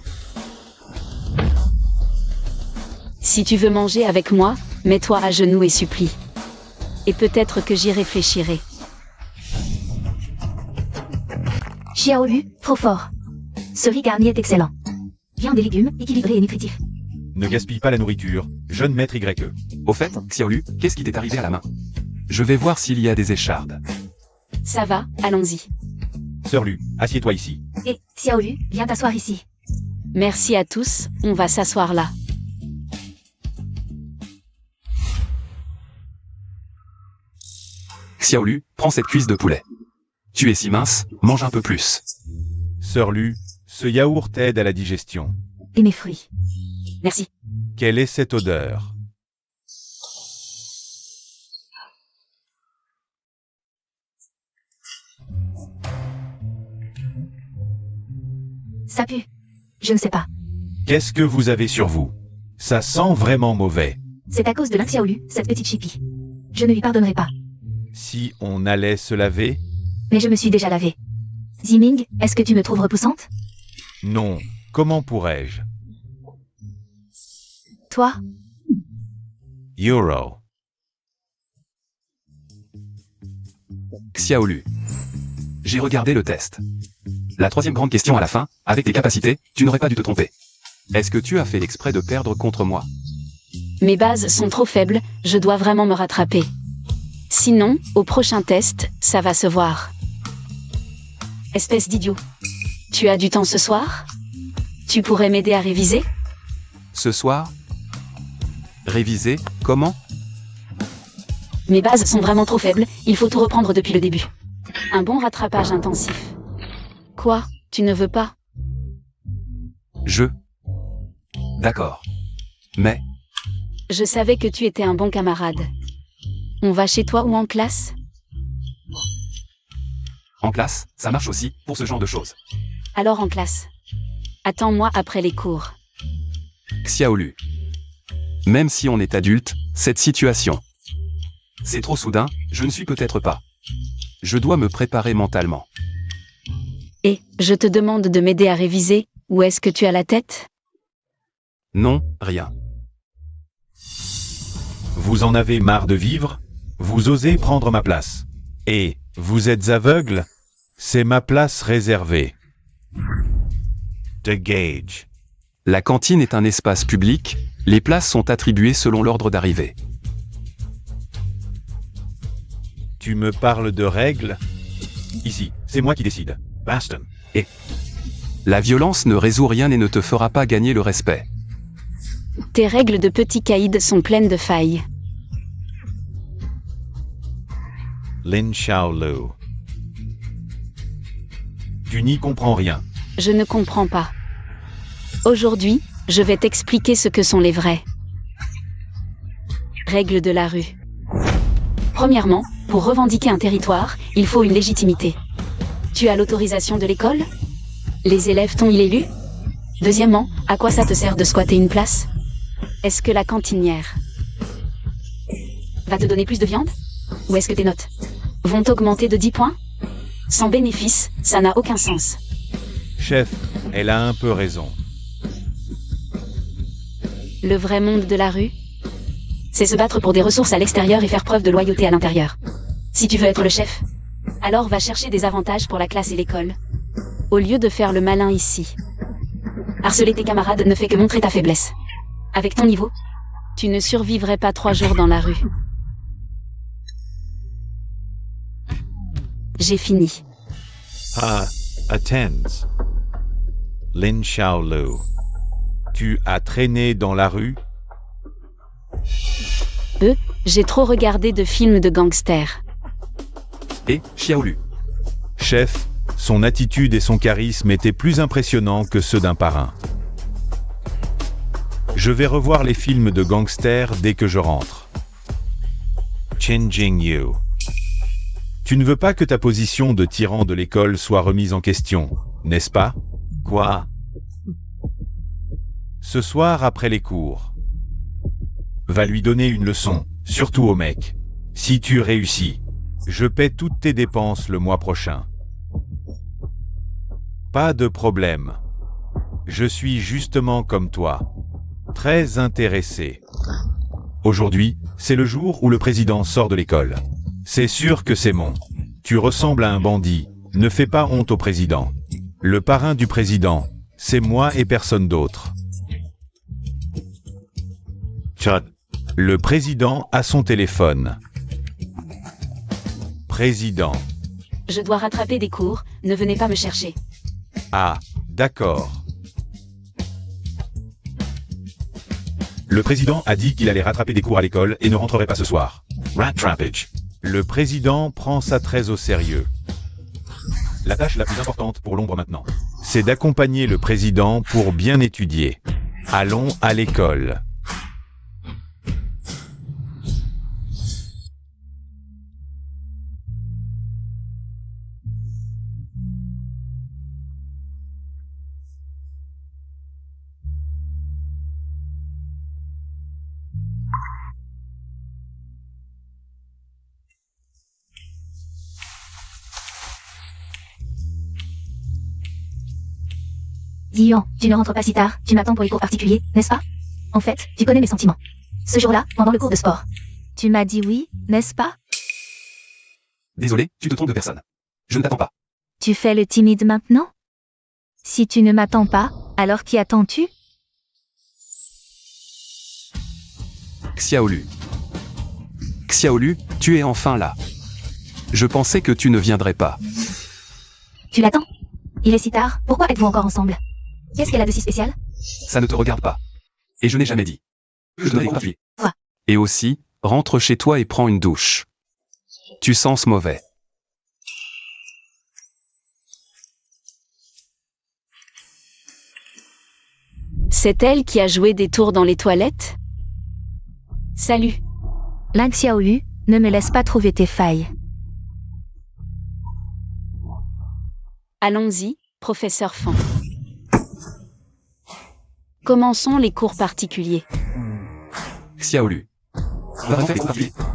Si tu veux manger avec moi, mets-toi à genoux et supplie. Et peut-être que j'y réfléchirai. Xiaolu, trop fort. Ce riz garni est excellent. Viande et légumes, équilibré et nutritif. Ne gaspille pas la nourriture, jeune maître YE. Au fait, Xiaolu, qu'est-ce qui t'est arrivé à la main? Je vais voir s'il y a des échardes. Ça va, allons-y. Sœur Lu, assieds-toi ici. Et, Xiaolu, viens t'asseoir ici. Merci à tous, on va s'asseoir là. Xiaolu, prends cette cuisse de poulet. Tu es si mince, mange un peu plus. Sœur Lu, ce yaourt aide à la digestion. Et mes fruits. Merci. Quelle est cette odeur? Ça pue. Je ne sais pas. Qu'est-ce que vous avez sur vous? Ça sent vraiment mauvais. C'est à cause de Xiaolu, cette petite chipie. Je ne lui pardonnerai pas. Si on allait se laver? Mais je me suis déjà lavée. Ziming, est-ce que tu me trouves repoussante? Non. Comment pourrais-je? Toi? Euro. Xiaolu. J'ai regardé le test. La troisième grande question à la fin, avec tes capacités, tu n'aurais pas dû te tromper. Est-ce que tu as fait exprès de perdre contre moi? Mes bases sont trop faibles, je dois vraiment me rattraper. Sinon, au prochain test, ça va se voir. Espèce d'idiot. Tu as du temps ce soir? Tu pourrais m'aider à réviser? Ce soir? Réviser, comment? Mes bases sont vraiment trop faibles, il faut tout reprendre depuis le début. Un bon rattrapage intensif. Quoi? Tu ne veux pas? D'accord. Mais, Je savais que tu étais un bon camarade. On va chez toi ou en classe? en classe, ça marche aussi, pour ce genre de choses. Alors en classe. Attends-moi après les cours. Xiaolu. Même si on est adulte, cette situation. C'est trop soudain, je ne suis peut-être pas. Je dois me préparer mentalement. Et, je te demande de m'aider à réviser, où est-ce que tu as la tête? Non, rien. Vous en avez marre de vivre? Vous osez prendre ma place. Et, vous êtes aveugle? C'est ma place réservée. The Gage. La cantine est un espace public, les places sont attribuées selon l'ordre d'arrivée. Tu me parles de règles? Ici, c'est moi qui décide. Baston. La violence ne résout rien et ne te fera pas gagner le respect. Tes règles de petit caïd sont pleines de failles. Lin Xiaolu. Tu n'y comprends rien. Je ne comprends pas. Aujourd'hui, je vais t'expliquer ce que sont les vrais Règles de la rue. Premièrement, pour revendiquer un territoire, il faut une légitimité. Tu as l'autorisation de l'école? Les élèves t'ont-ils élu? Deuxièmement, à quoi ça te sert de squatter une place? Est-ce que la cantinière va te donner plus de viande? Ou est-ce que tes notes vont augmenter de 10 points? Sans bénéfice, ça n'a aucun sens. Chef, elle a un peu raison. Le vrai monde de la rue, c'est se battre pour des ressources à l'extérieur et faire preuve de loyauté à l'intérieur. Si tu veux être le chef, alors va chercher des avantages pour la classe et l'école, au lieu de faire le malin ici. Harceler tes camarades ne fait que montrer ta faiblesse. Avec ton niveau, tu ne survivrais pas 3 jours dans la rue. J'ai fini. Attends. Lin Xiaolu. Tu as traîné dans la rue? J'ai trop regardé de films de gangsters. Et Xiaolu. Chef, son attitude et son charisme étaient plus impressionnants que ceux d'un parrain. Je vais revoir les films de gangsters dès que je rentre. Chen Jingyu. Tu ne veux pas que ta position de tyran de l'école soit remise en question, n'est-ce pas? Quoi? Ce soir après les cours. Va lui donner une leçon, surtout au mec. Si tu réussis, je paie toutes tes dépenses le mois prochain. Pas de problème. Je suis justement comme toi. Très intéressé. Aujourd'hui, c'est le jour où le président sort de l'école. C'est sûr que c'est mon. Tu ressembles à un bandit, ne fais pas honte au président. Le parrain du président, c'est moi et personne d'autre. Tchad. Le président a son téléphone. Président. Je dois rattraper des cours, ne venez pas me chercher. Ah, d'accord. Le président a dit qu'il allait rattraper des cours à l'école et ne rentrerait pas ce soir. Rattrapage. Le président prend ça très au sérieux. La tâche la plus importante pour l'ombre maintenant, c'est d'accompagner le président pour bien étudier. Allons à l'école. Dion, tu ne rentres pas si tard, tu m'attends pour les cours particuliers, n'est-ce pas? En fait, tu connais mes sentiments. Ce jour-là, pendant le cours de sport. Tu m'as dit oui, n'est-ce pas? Désolé, tu te trompes de personne. Je ne t'attends pas. Tu fais le timide maintenant? Si tu ne m'attends pas, alors qui attends-tu? Xiaolu. Xiaolu, tu es enfin là. Je pensais que tu ne viendrais pas. Tu l'attends? Il est si tard, pourquoi êtes-vous encore ensemble? Qu'est-ce qu'elle a de si spécial? Ça ne te regarde pas. Et je n'ai jamais dit. Je te l'ai gratuit. Quoi? Et aussi, rentre chez toi et prends une douche. Tu sens mauvais. C'est elle qui a joué des tours dans les toilettes? Salut. Lin Xiaolu, ne me laisse pas trouver tes failles. Allons-y, professeur Fan. Commençons les cours particuliers. Xiaolu.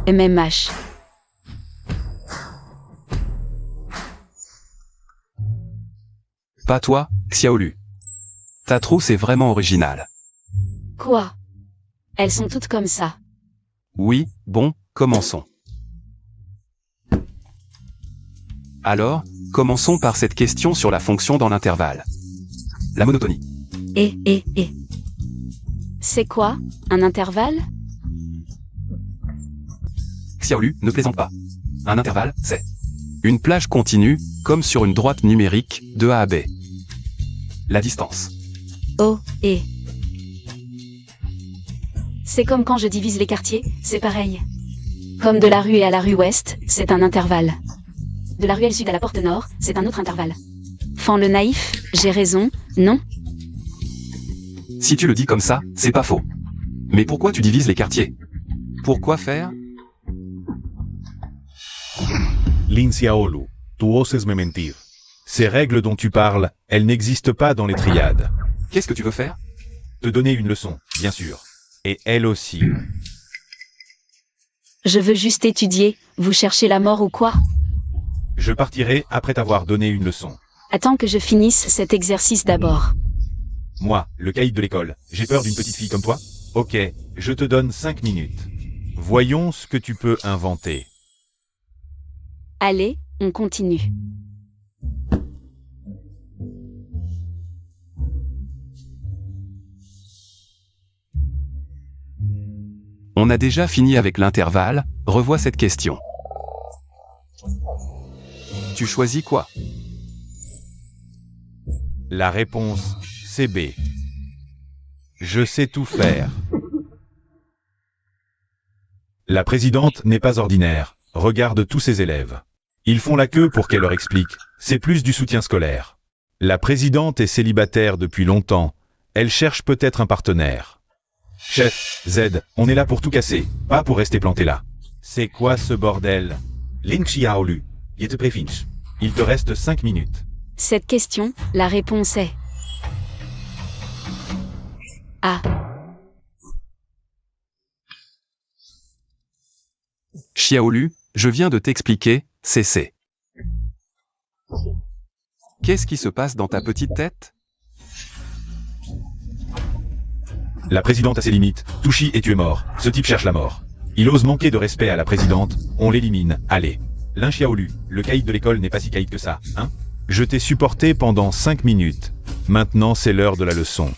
MMH. Pas toi, Xiaolu. Ta trousse est vraiment originale. Quoi? Elles sont toutes comme ça. Oui, bon, commençons. Alors, commençons par cette question sur la fonction dans l'intervalle. La monotonie. C'est quoi, un intervalle? Xiaolu, ne plaisante pas. Un intervalle, c'est une plage continue, comme sur une droite numérique, de A à B. La distance. Oh, et. C'est comme quand je divise les quartiers, c'est pareil. Comme de la rue à la rue ouest, c'est un intervalle. De la ruelle sud à la porte nord, c'est un autre intervalle. Fan le naïf, j'ai raison, non? Si tu le dis comme ça, c'est pas faux. Mais pourquoi tu divises les quartiers? Pourquoi faire? Lin Xiaolu, tu oses me mentir. Ces règles dont tu parles, elles n'existent pas dans les triades. Qu'est-ce que tu veux faire? Te donner une leçon, bien sûr. Et elle aussi. Je veux juste étudier, vous cherchez la mort ou quoi? Je partirai après t'avoir donné une leçon. Attends que je finisse cet exercice d'abord. Moi, le caïd de l'école, j'ai peur d'une petite fille comme toi? Ok, je te donne 5 minutes. Voyons ce que tu peux inventer. Allez, on continue. On a déjà fini avec l'intervalle, revois cette question. Tu choisis quoi? La réponse, c'est B. Je sais tout faire. La présidente n'est pas ordinaire. Regarde tous ses élèves. Ils font la queue pour qu'elle leur explique. C'est plus du soutien scolaire. La présidente est célibataire depuis longtemps. Elle cherche peut-être un partenaire. Chef, Z, on est là pour tout casser, pas pour rester planté là. C'est quoi ce bordel? Lin Xiaolu, il te reste 5 minutes. Cette question, la réponse est A. Xiaolu, je viens de t'expliquer, c'est C. Qu'est-ce qui se passe dans ta petite tête? La présidente a ses limites. Touchy et tu es mort. Ce type cherche la mort. Il ose manquer de respect à la présidente. On l'élimine. Allez. Lin Xiaolu, le caïd de l'école n'est pas si caïd que ça, hein? Je t'ai supporté pendant 5 minutes. Maintenant, c'est l'heure de la leçon.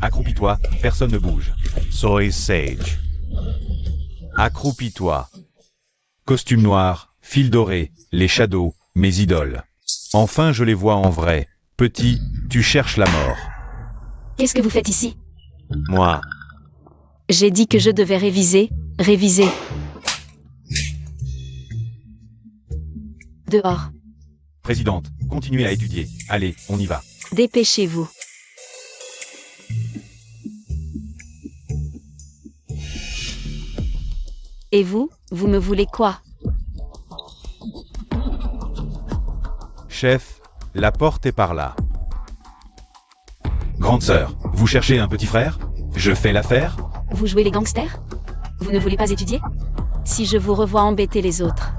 Accroupis-toi, personne ne bouge. Soy sage. Accroupis-toi. Costume noir, fil doré, les shadows, mes idoles. Enfin, je les vois en vrai. Petit, tu cherches la mort. Qu'est-ce que vous faites ici? Moi. J'ai dit que je devais réviser. Dehors. Présidente, continuez à étudier. Allez, on y va. Dépêchez-vous. Et vous me voulez quoi? Chef, la porte est par là. Grande sœur, vous cherchez un petit frère? Je fais l'affaire? Vous jouez les gangsters? Vous ne voulez pas étudier? Si je vous revois embêter les autres,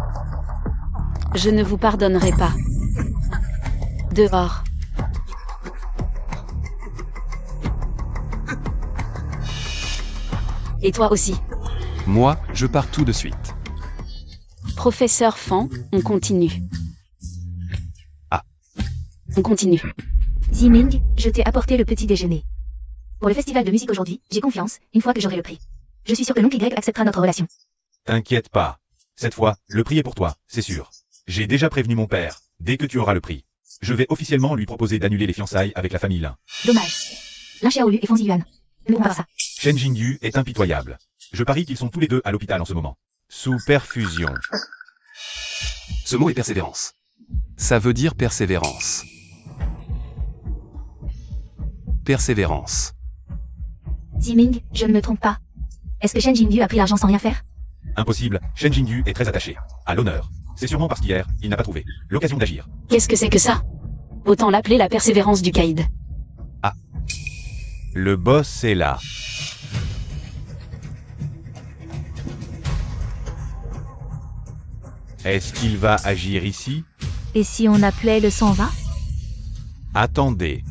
je ne vous pardonnerai pas. Dehors. Et toi aussi. Moi, je pars tout de suite. Professeur Fan, on continue. Ah. On continue. Ziming, je t'ai apporté le petit déjeuner. Pour le festival de musique aujourd'hui, j'ai confiance, une fois que j'aurai le prix. Je suis sûr que l'oncle Y acceptera notre relation. T'inquiète pas. Cette fois, le prix est pour toi, c'est sûr. J'ai déjà prévenu mon père. Dès que tu auras le prix, je vais officiellement lui proposer d'annuler les fiançailles avec la famille Lin. Dommage. Lin Xiaolu et Fan Ziyuan. Nous pourrons pas ça. Shen Jingyu est impitoyable. Je parie qu'ils sont tous les deux à l'hôpital en ce moment. Sous perfusion. Ce mot est persévérance. Ça veut dire persévérance. Persévérance. Ziming, je ne me trompe pas. Est-ce que Shen Jingyu a pris l'argent sans rien faire? Impossible, Shen Jingyu est très attaché. À l'honneur. C'est sûrement parce qu'hier, il n'a pas trouvé l'occasion d'agir. Qu'est-ce que c'est que ça? Autant l'appeler la persévérance du caïd. Ah. Le boss est là. Est-ce qu'il va agir ici? Et si on appelait le 120? Attendez.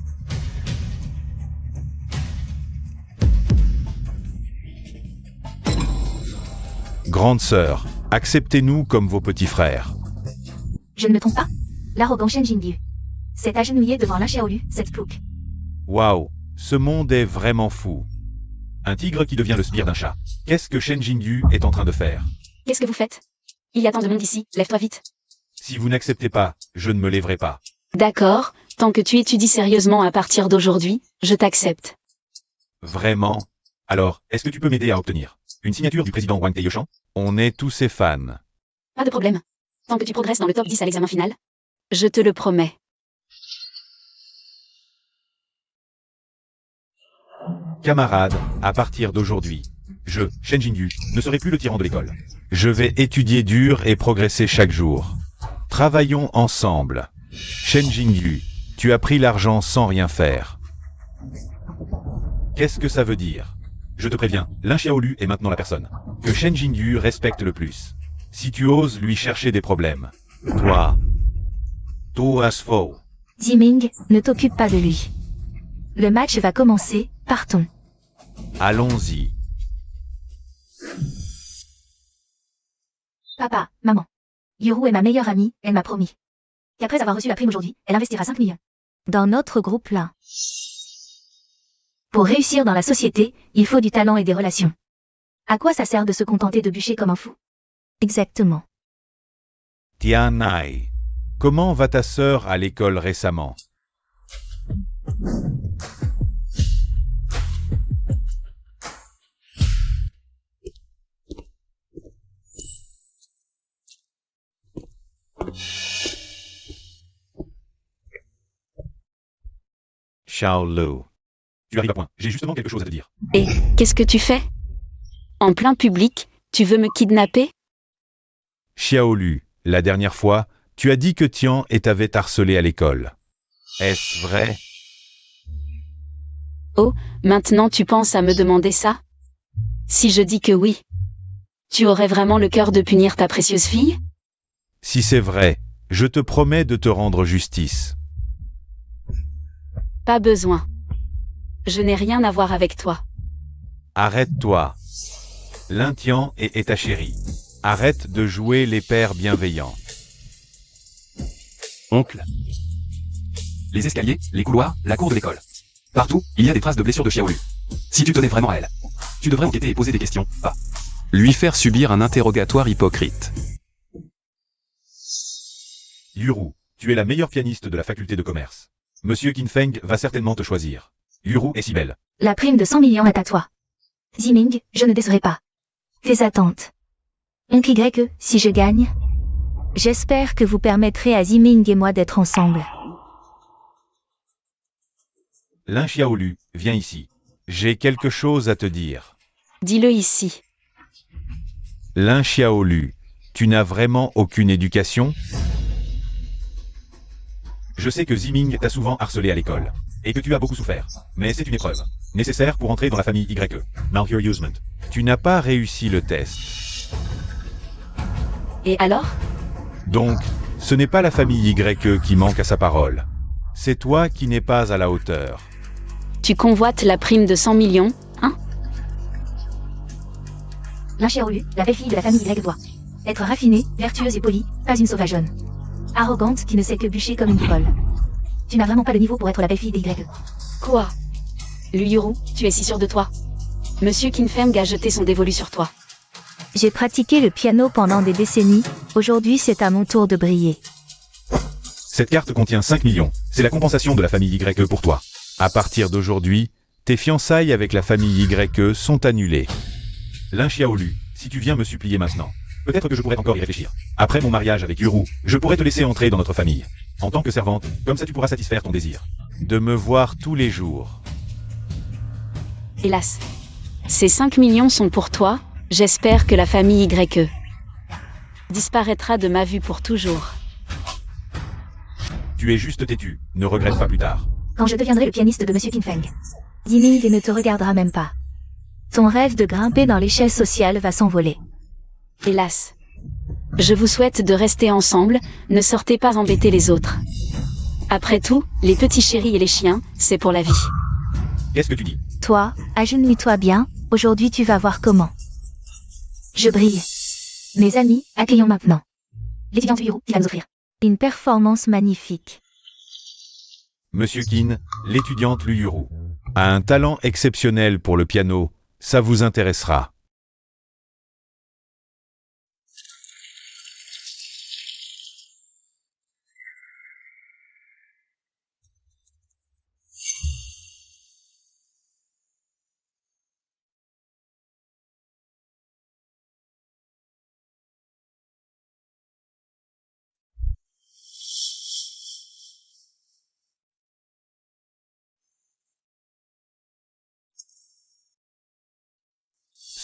Grande sœur, acceptez-nous comme vos petits frères. Je ne me trompe pas? L'arrogant Shen Jingyu s'est agenouillé devant Lin Xiaolu, cette plouc. Waouh, ce monde est vraiment fou. Un tigre qui devient le sbire d'un chat. Qu'est-ce que Shen Jingyu est en train de faire? Qu'est-ce que vous faites? Il y a tant de monde ici, lève-toi vite. Si vous n'acceptez pas, je ne me lèverai pas. D'accord, tant que tu étudies sérieusement à partir d'aujourd'hui, je t'accepte. Vraiment? Alors, est-ce que tu peux m'aider à obtenir une signature du président Wang Taiyoshan? On est tous ses fans. Pas de problème. Tant que tu progresses dans le top 10 à l'examen final, je te le promets. Camarades, à partir d'aujourd'hui, Je, Shen Jingyu, ne serai plus le tyran de l'école. Je vais étudier dur et progresser chaque jour. Travaillons ensemble. Shen Jingyu, tu as pris l'argent sans rien faire. Qu'est-ce que ça veut dire? Je te préviens, Lin Xiaolu est maintenant la personne que Shen Jingyu respecte le plus. Si tu oses lui chercher des problèmes, toi as faux. Ziming, ne t'occupe pas de lui. Le match va commencer, partons. Allons-y. Papa, maman. Yuru est ma meilleure amie, elle m'a promis qu'après avoir reçu la prime aujourd'hui, elle investira 5 millions. Dans notre groupe là. Pour réussir dans la société, il faut du talent et des relations. À quoi ça sert de se contenter de bûcher comme un fou? Exactement. Tianai, comment va ta sœur à l'école récemment? Xiaolu. Tu arrives à point, j'ai justement quelque chose à te dire. Et qu'est-ce que tu fais? En plein public, tu veux me kidnapper? Xiaolu, la dernière fois, tu as dit que Tian t'avait harcelé à l'école. Est-ce vrai? Oh, maintenant tu penses à me demander ça? Si je dis que oui, tu aurais vraiment le cœur de punir ta précieuse fille? Si c'est vrai, je te promets de te rendre justice. Pas besoin. Je n'ai rien à voir avec toi. Arrête-toi. Lin Tian est ta chérie. Arrête de jouer les pères bienveillants. Oncle. Les escaliers, les couloirs, la cour de l'école. Partout, il y a des traces de blessures de Xiaolu. Si tu tenais vraiment à elle, tu devrais enquêter et poser des questions, pas lui faire subir un interrogatoire hypocrite. Yuru, tu es la meilleure pianiste de la faculté de commerce. Monsieur Qinfeng va certainement te choisir. Yuru est si belle. La prime de 100 millions est à toi. Ziming, je ne décerai pas tes attentes. Oncle Y, si je gagne, j'espère que vous permettrez à Ziming et moi d'être ensemble. Lin Xiaolu, viens ici. J'ai quelque chose à te dire. Dis-le ici. Lin Xiaolu, tu n'as vraiment aucune éducation? Je sais que Ziming t'a souvent harcelé à l'école, et que tu as beaucoup souffert, mais c'est une épreuve nécessaire pour entrer dans la famille YE. Malheureusement. Tu n'as pas réussi le test. Et alors? Donc, ce n'est pas la famille YE qui manque à sa parole. C'est toi qui n'es pas à la hauteur. Tu convoites la prime de 100 millions, hein? Lin Xiaolu, la belle-fille de la famille Y doit être raffinée, vertueuse et polie, pas une sauvageonne. Arrogante qui ne sait que bûcher comme une folle. Tu n'as vraiment pas le niveau pour être la belle-fille des Y. Quoi? Yuru, tu es si sûr de toi? Monsieur Qinfeng a jeté son dévolu sur toi. J'ai pratiqué le piano pendant des décennies, aujourd'hui c'est à mon tour de briller. Cette carte contient 5 millions. C'est la compensation de la famille YE pour toi. À partir d'aujourd'hui, tes fiançailles avec la famille YE sont annulées. Lin Xiaolu, si tu viens me supplier maintenant, peut-être que je pourrais encore y réfléchir. Après mon mariage avec Yuru, je pourrais te laisser entrer dans notre famille. En tant que servante, comme ça tu pourras satisfaire ton désir. De me voir tous les jours. Hélas. Ces 5 millions sont pour toi, j'espère que la famille YE disparaîtra de ma vue pour toujours. Tu es juste têtu, ne regrette pas plus tard. Quand je deviendrai le pianiste de Monsieur Qinfeng, Ziming ne te regardera même pas. Ton rêve de grimper dans l'échelle sociale va s'envoler. Hélas. Je vous souhaite de rester ensemble, ne sortez pas embêter les autres. Après tout, les petits chéris et les chiens, c'est pour la vie. Qu'est-ce que tu dis? Toi, agenouille-toi bien, aujourd'hui tu vas voir comment. Je brille. Mes amis, accueillons maintenant l'étudiante Yuru qui va nous offrir une performance magnifique. Monsieur Qin, l'étudiante Lu Yuru, a un talent exceptionnel pour le piano, ça vous intéressera.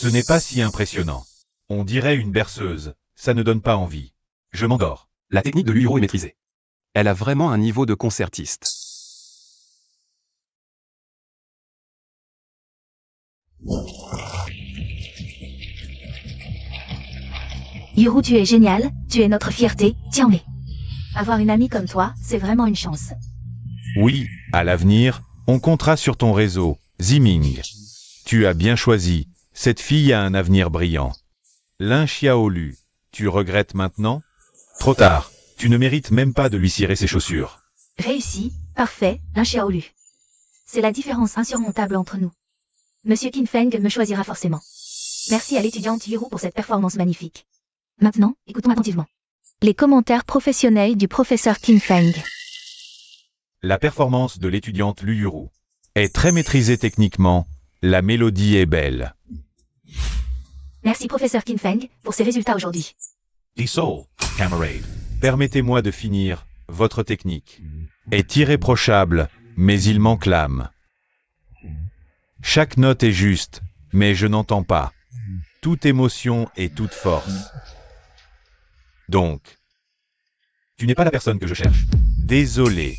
Ce n'est pas si impressionnant. On dirait une berceuse, ça ne donne pas envie. Je m'endors. La technique de l'Uyuro est maîtrisée. Elle a vraiment un niveau de concertiste. Yuru, tu es génial, tu es notre fierté, tiens-les. Avoir une amie comme toi, c'est vraiment une chance. Oui, à l'avenir, on comptera sur ton réseau, Ziming. Tu as bien choisi, cette fille a un avenir brillant. Lin Xiaolu, tu regrettes maintenant? Trop tard, tu ne mérites même pas de lui cirer ses chaussures. Réussi, parfait, Lin Xiaolu. C'est la différence insurmontable entre nous. Monsieur Qin Feng me choisira forcément. Merci à l'étudiante Yuru pour cette performance magnifique. Maintenant, écoutons attentivement. Les commentaires professionnels du professeur Qin Feng. La performance de l'étudiante Lu Yuru est très maîtrisée techniquement, la mélodie est belle. Merci professeur Qin Feng pour ces résultats aujourd'hui. Soul, camarade. Permettez-moi de finir, votre technique est irréprochable, mais il manque l'âme. Chaque note est juste, mais je n'entends pas. Toute émotion et toute force. Donc, tu n'es pas la personne que je cherche. Désolé.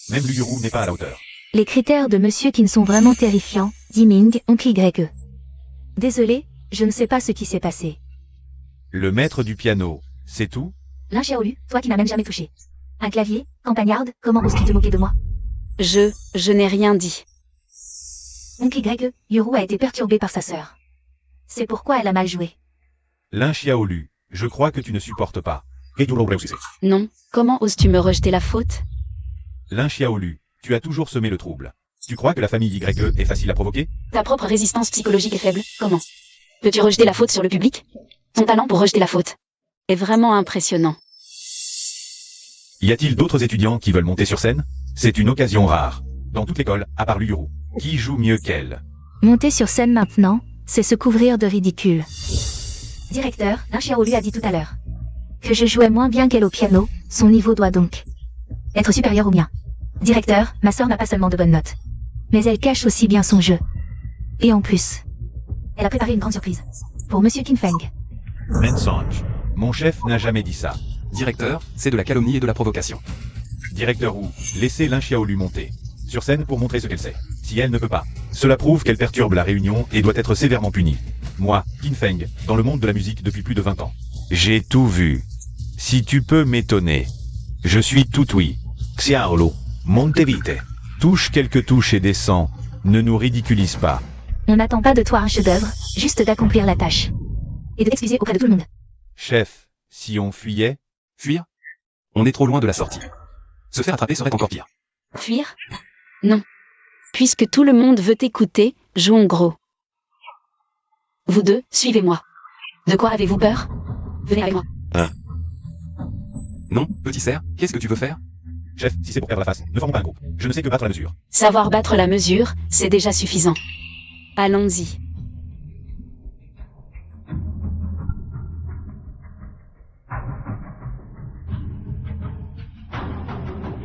Même Lu Yuru n'est pas à la hauteur. Les critères de Monsieur Qin sont vraiment terrifiants, dit Ming, oncle YE. Désolé, je ne sais pas ce qui s'est passé. Le maître du piano, c'est tout? Lin Xiaolu, toi qui n'as même jamais touché. Un clavier, campagnarde, comment oses-tu te moquer de moi? Je n'ai rien dit. Oncle YE, Yuru a été perturbée par sa sœur. C'est pourquoi elle a mal joué. Lin Xiaolu, je crois que tu ne supportes pas. Non, comment oses-tu me rejeter la faute? Lin Xiaolu, tu as toujours semé le trouble. Tu crois que la famille YE est facile à provoquer? Ta propre résistance psychologique est faible, comment? Peux-tu rejeter la faute sur le public? Ton talent pour rejeter la faute est vraiment impressionnant. Y a-t-il d'autres étudiants qui veulent monter sur scène? C'est une occasion rare. Dans toute l'école, à part Lu Yuru. Qui joue mieux qu'elle? Monter sur scène maintenant, c'est se couvrir de ridicule. Directeur, Lin Xiaolu a dit tout à l'heure que je jouais moins bien qu'elle au piano, son niveau doit donc être supérieur au mien. Directeur, ma sœur n'a pas seulement de bonnes notes, mais elle cache aussi bien son jeu. Et en plus, elle a préparé une grande surprise pour Monsieur Qin Feng. Mensonge. Mon chef n'a jamais dit ça. Directeur, c'est de la calomnie et de la provocation. Directeur Wu, laissez Lin Xiaolu monter sur scène pour montrer ce qu'elle sait. Si elle ne peut pas, cela prouve qu'elle perturbe la réunion et doit être sévèrement punie. Moi, Qin Feng, dans le monde de la musique depuis plus de 20 ans. J'ai tout vu. Si tu peux m'étonner. Je suis tout oui. Xiaolu, monte vite. Touche quelques touches et descends. Ne nous ridiculise pas. On n'attend pas de toi un chef-d'œuvre, juste d'accomplir la tâche. Et de t'excuser auprès de tout le monde. Chef, si on fuyait? Fuir? On est trop loin de la sortie. Se faire attraper serait encore pire. Fuir? Non. Puisque tout le monde veut écouter, jouons gros. Vous deux, suivez-moi. De quoi avez-vous peur? Venez avec moi. Non, petit cerf, qu'est-ce que tu veux faire? Chef, si c'est pour perdre la face, ne formons pas un groupe. Je ne sais que battre la mesure. Savoir battre la mesure, c'est déjà suffisant. Allons-y.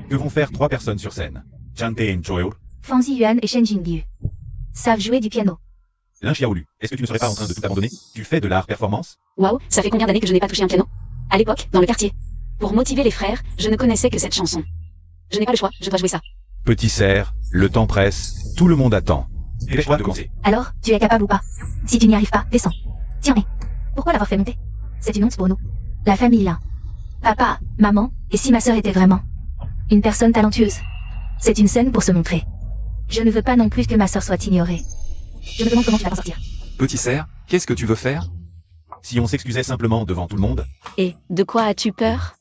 Que vont faire 3 personnes sur scène? Chante et Joel, Fang Ziyuan et Shen Jingyu savent jouer du piano. Lin Xiaolu, est-ce que tu ne serais pas en train de tout abandonner? Tu fais de l'art performance? Waouh, ça fait combien d'années que je n'ai pas touché un piano? À l'époque, dans le quartier. Pour motiver les frères, je ne connaissais que cette chanson. Je n'ai pas le choix, je dois jouer ça. Petit cerf, le temps presse, tout le monde attend. Dépêche-toi de commencer. Alors, tu es capable ou pas? Si tu n'y arrives pas, descends. Tiens, mais pourquoi l'avoir fait monter? C'est une honte pour nous. La famille là. Papa, maman, et si ma sœur était vraiment une personne talentueuse? C'est une scène pour se montrer. Je ne veux pas non plus que ma sœur soit ignorée. Je me demande comment tu vas t'en sortir. Petit cerf, qu'est-ce que tu veux faire? Si on s'excusait simplement devant tout le monde? Et, de quoi as-tu peur?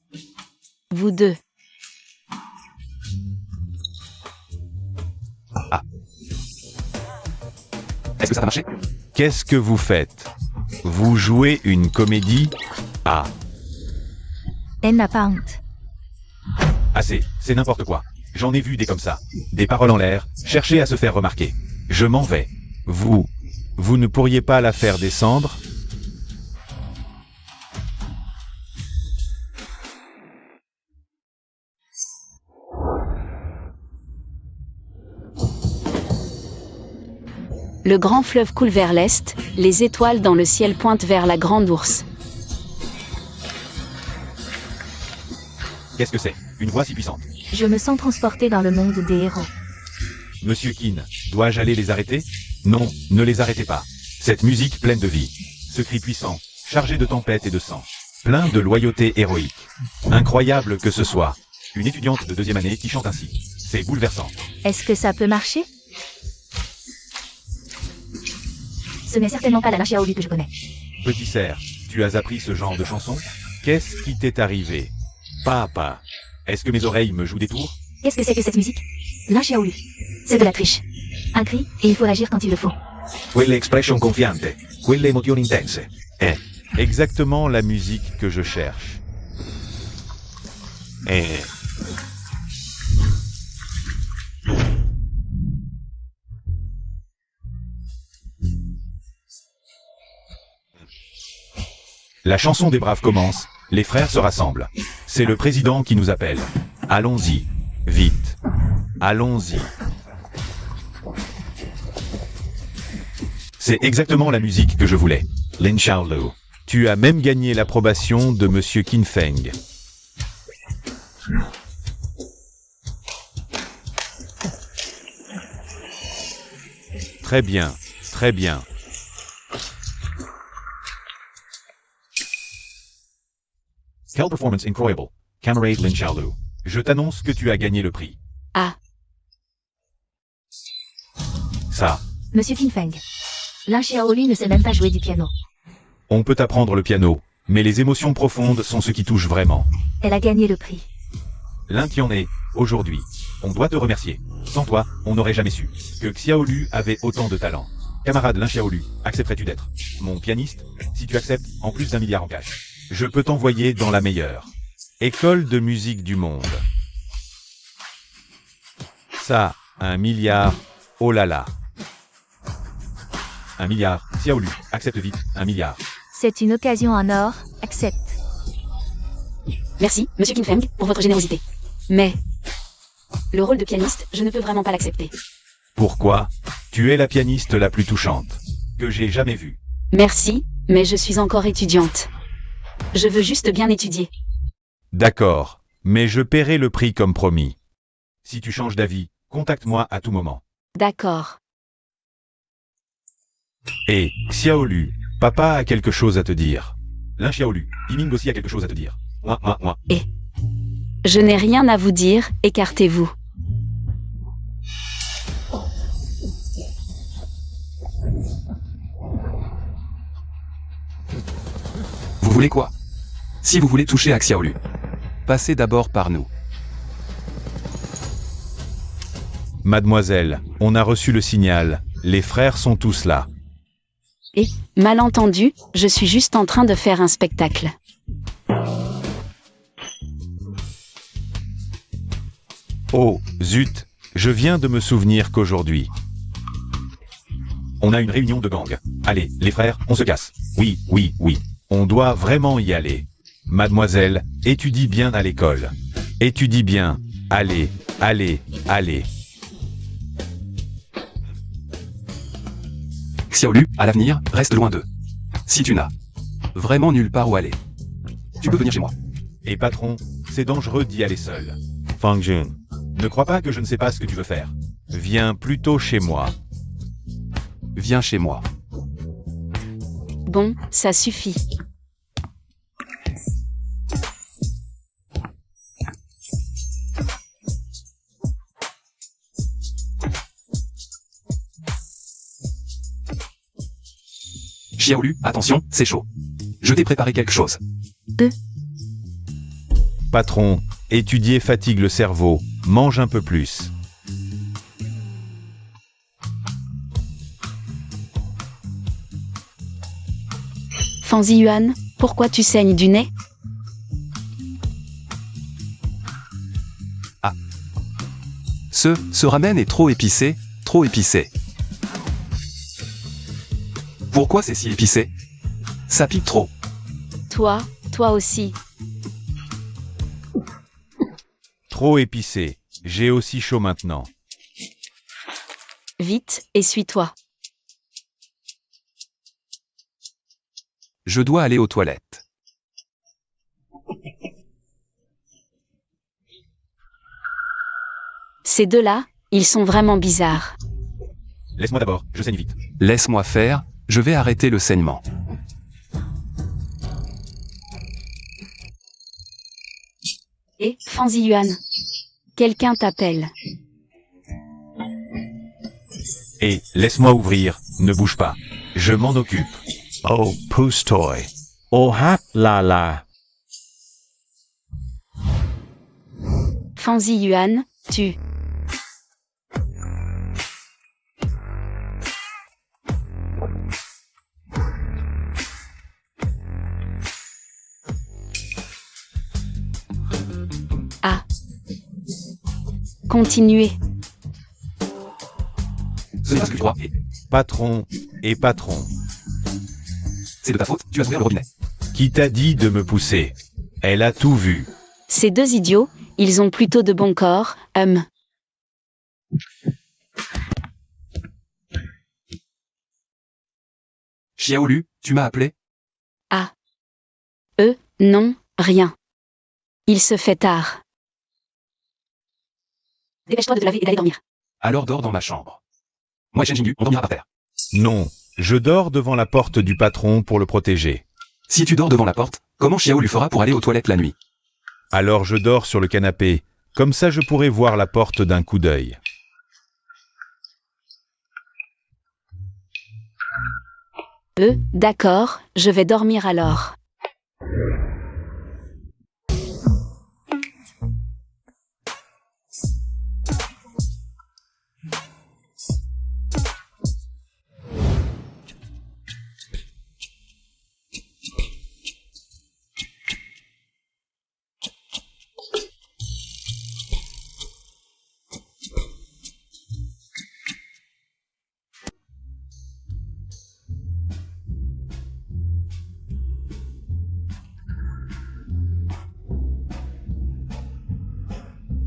Vous deux. Est-ce que ça va marcher? Qu'est-ce que vous faites? Vous jouez une comédie? Ah, Elle n'a pas honte. assez, c'est n'importe quoi. J'en ai vu des comme ça. Des paroles en l'air, chercher à se faire remarquer. Je m'en vais. Vous ne pourriez pas la faire descendre? Le grand fleuve coule vers l'est, les étoiles dans le ciel pointent vers la grande ours. Qu'est-ce que c'est? Une voix si puissante. Je me sens transporté dans le monde des héros. Monsieur Keane, dois-je aller les arrêter? Non, ne les arrêtez pas. Cette musique pleine de vie. Ce cri puissant, chargé de tempête et de sang. Plein de loyauté héroïque. Incroyable que ce soit. Une étudiante de 2e année qui chante ainsi. C'est bouleversant. Est-ce que ça peut marcher? Ce n'est certainement pas la Xiaolu que je connais. Petit cerf, tu as appris ce genre de chanson? Qu'est-ce qui t'est arrivé? Papa, est-ce que mes oreilles me jouent des tours? Qu'est-ce que c'est que cette musique? Xiaolu. C'est de la triche. Un cri, et il faut agir quand il le faut. Quelle expression confiante, quelle emozioni intense. Exactement la musique que je cherche. La chanson des braves commence, les frères se rassemblent. C'est le président qui nous appelle. Allons-y, vite. Allons-y. C'est exactement la musique que je voulais. Lin Xiaolu. Tu as même gagné l'approbation de Monsieur Qin Feng. Très bien, très bien. Quelle performance incroyable, camarade Lin Xiaolu. Je t'annonce que tu as gagné le prix. Ah, Ça, Monsieur Qin Feng. Xiaolu ne sait même pas jouer du piano. on peut apprendre le piano, mais les émotions profondes sont ce qui touche vraiment. Elle a gagné le prix. Lin Tianhe, aujourd'hui, on doit te remercier. Sans toi, on n'aurait jamais su que Xiaolu avait autant de talent. Camarade Lin Xiaolu, accepterais-tu d'être mon pianiste? Si tu acceptes, en plus d'1 milliard en cash, je peux t'envoyer dans la meilleure école de musique du monde. Ça, 1 milliard, oh là là. 1 milliard, Xiaolu, accepte vite, 1 milliard. C'est une occasion en or, accepte. merci, Monsieur Qin Feng, pour votre générosité. Mais le rôle de pianiste, je ne peux vraiment pas l'accepter. Pourquoi? Tu es la pianiste la plus touchante que j'ai jamais vue. Merci, mais je suis encore étudiante. Je veux juste bien étudier. D'accord, mais je paierai le prix comme promis. Si tu changes d'avis, contacte-moi à tout moment. D'accord. Et, Xiaolu, papa a quelque chose à te dire. Lin Xiaolu, Yiming aussi a quelque chose à te dire. Moi. Je n'ai rien à vous dire, écartez-vous. Vous voulez quoi? Si vous voulez toucher à Xiaolu, passez d'abord par nous. Mademoiselle, on a reçu le signal, les frères sont tous là. Malentendu, je suis juste en train de faire un spectacle. Oh, zut, je viens de me souvenir qu'aujourd'hui, on a une réunion de gang. Allez, les frères, on se casse. Oui. On doit vraiment y aller. Mademoiselle, étudie bien à l'école. Étudie bien. Allez. Xiaolu, à l'avenir, reste loin d'eux. Si tu n'as vraiment nulle part où aller, tu peux venir chez moi. Et patron, c'est dangereux d'y aller seul. Fang Jun, ne crois pas que je ne sais pas ce que tu veux faire. Viens plutôt chez moi. Viens chez moi. Bon, ça suffit. Xiaolu, attention, c'est chaud. Je t'ai préparé quelque chose. Patron, étudier fatigue le cerveau. Mange un peu plus. Fanzi Yuan, pourquoi tu saignes du nez? Ce ramen est trop épicé, trop épicé. Pourquoi c'est si épicé? Ça pique trop. Toi aussi. Trop épicé. J'ai aussi chaud maintenant. Vite, essuie-toi. je dois aller aux toilettes. Ces deux-là, ils sont vraiment bizarres. Laisse-moi d'abord, je saigne vite. Laisse-moi faire, je vais arrêter le saignement. Et, Fanzi Yuan. Quelqu'un t'appelle. Et, laisse-moi ouvrir, ne bouge pas. Je m'en occupe. Oh, Poustoy. Oh, hap la la. Fanzi Yuan, tu. Ah. Continuez. Ce n'est pas ce que je crois, et Patron et patron. c'est de ta faute, tu as ouvert le robinet. Qui t'a dit de me pousser? Elle a tout vu. Ces deux idiots, ils ont plutôt de bons corps, Xiaolu, tu m'as appelé? Ah. Non, rien. Il se fait tard. Dépêche-toi de te laver et d'aller dormir. Alors dors dans ma chambre. Moi et Shen Jingyu, on dormira par terre. Non, je dors devant la porte du patron pour le protéger. Si tu dors devant la porte, comment Xiaolu fera pour aller aux toilettes la nuit? Alors je dors sur le canapé, comme ça je pourrai voir la porte d'un coup d'œil. D'accord, je vais dormir alors.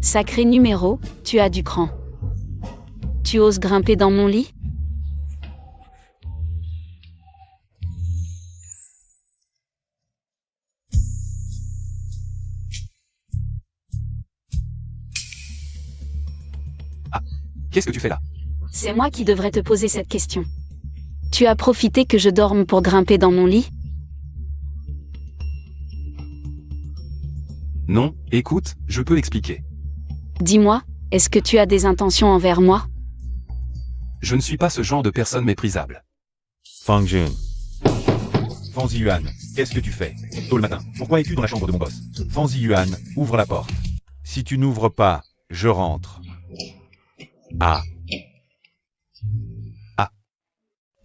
Sacré numéro, tu as du cran. Tu oses grimper dans mon lit? Qu'est-ce que tu fais là? C'est moi qui devrais te poser cette question. Tu as profité que je dorme pour grimper dans mon lit? Non, écoute, je peux expliquer. Dis-moi, est-ce que tu as des intentions envers moi? Je ne suis pas ce genre de personne méprisable. Fang Jun. Fanzi Yuan, qu'est-ce que tu fais? Tôt le matin, pourquoi es-tu dans la chambre de mon boss? Fanzi Yuan, ouvre la porte. Si tu n'ouvres pas, je rentre. Ah.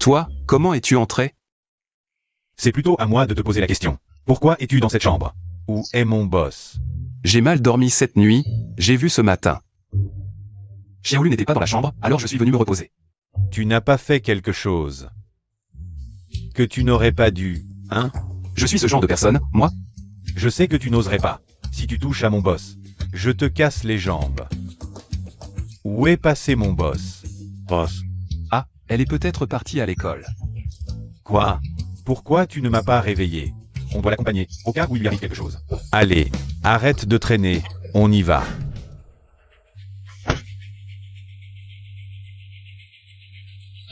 Toi, comment es-tu entré? C'est plutôt à moi de te poser la question. Pourquoi es-tu dans cette chambre? Où est mon boss? J'ai mal dormi cette nuit, j'ai vu ce matin. Xiaolu n'était pas dans la chambre, alors je suis venu me reposer. Tu n'as pas fait quelque chose que tu n'aurais pas dû, hein? Je suis ce genre de personne, moi? Je sais que tu n'oserais pas. Si tu touches à mon boss, je te casse les jambes. Où est passé mon boss? Boss. Ah, elle est peut-être partie à l'école. Quoi? Pourquoi tu ne m'as pas réveillé? On doit l'accompagner, au cas où il lui arrive quelque chose. Allez, arrête de traîner, on y va.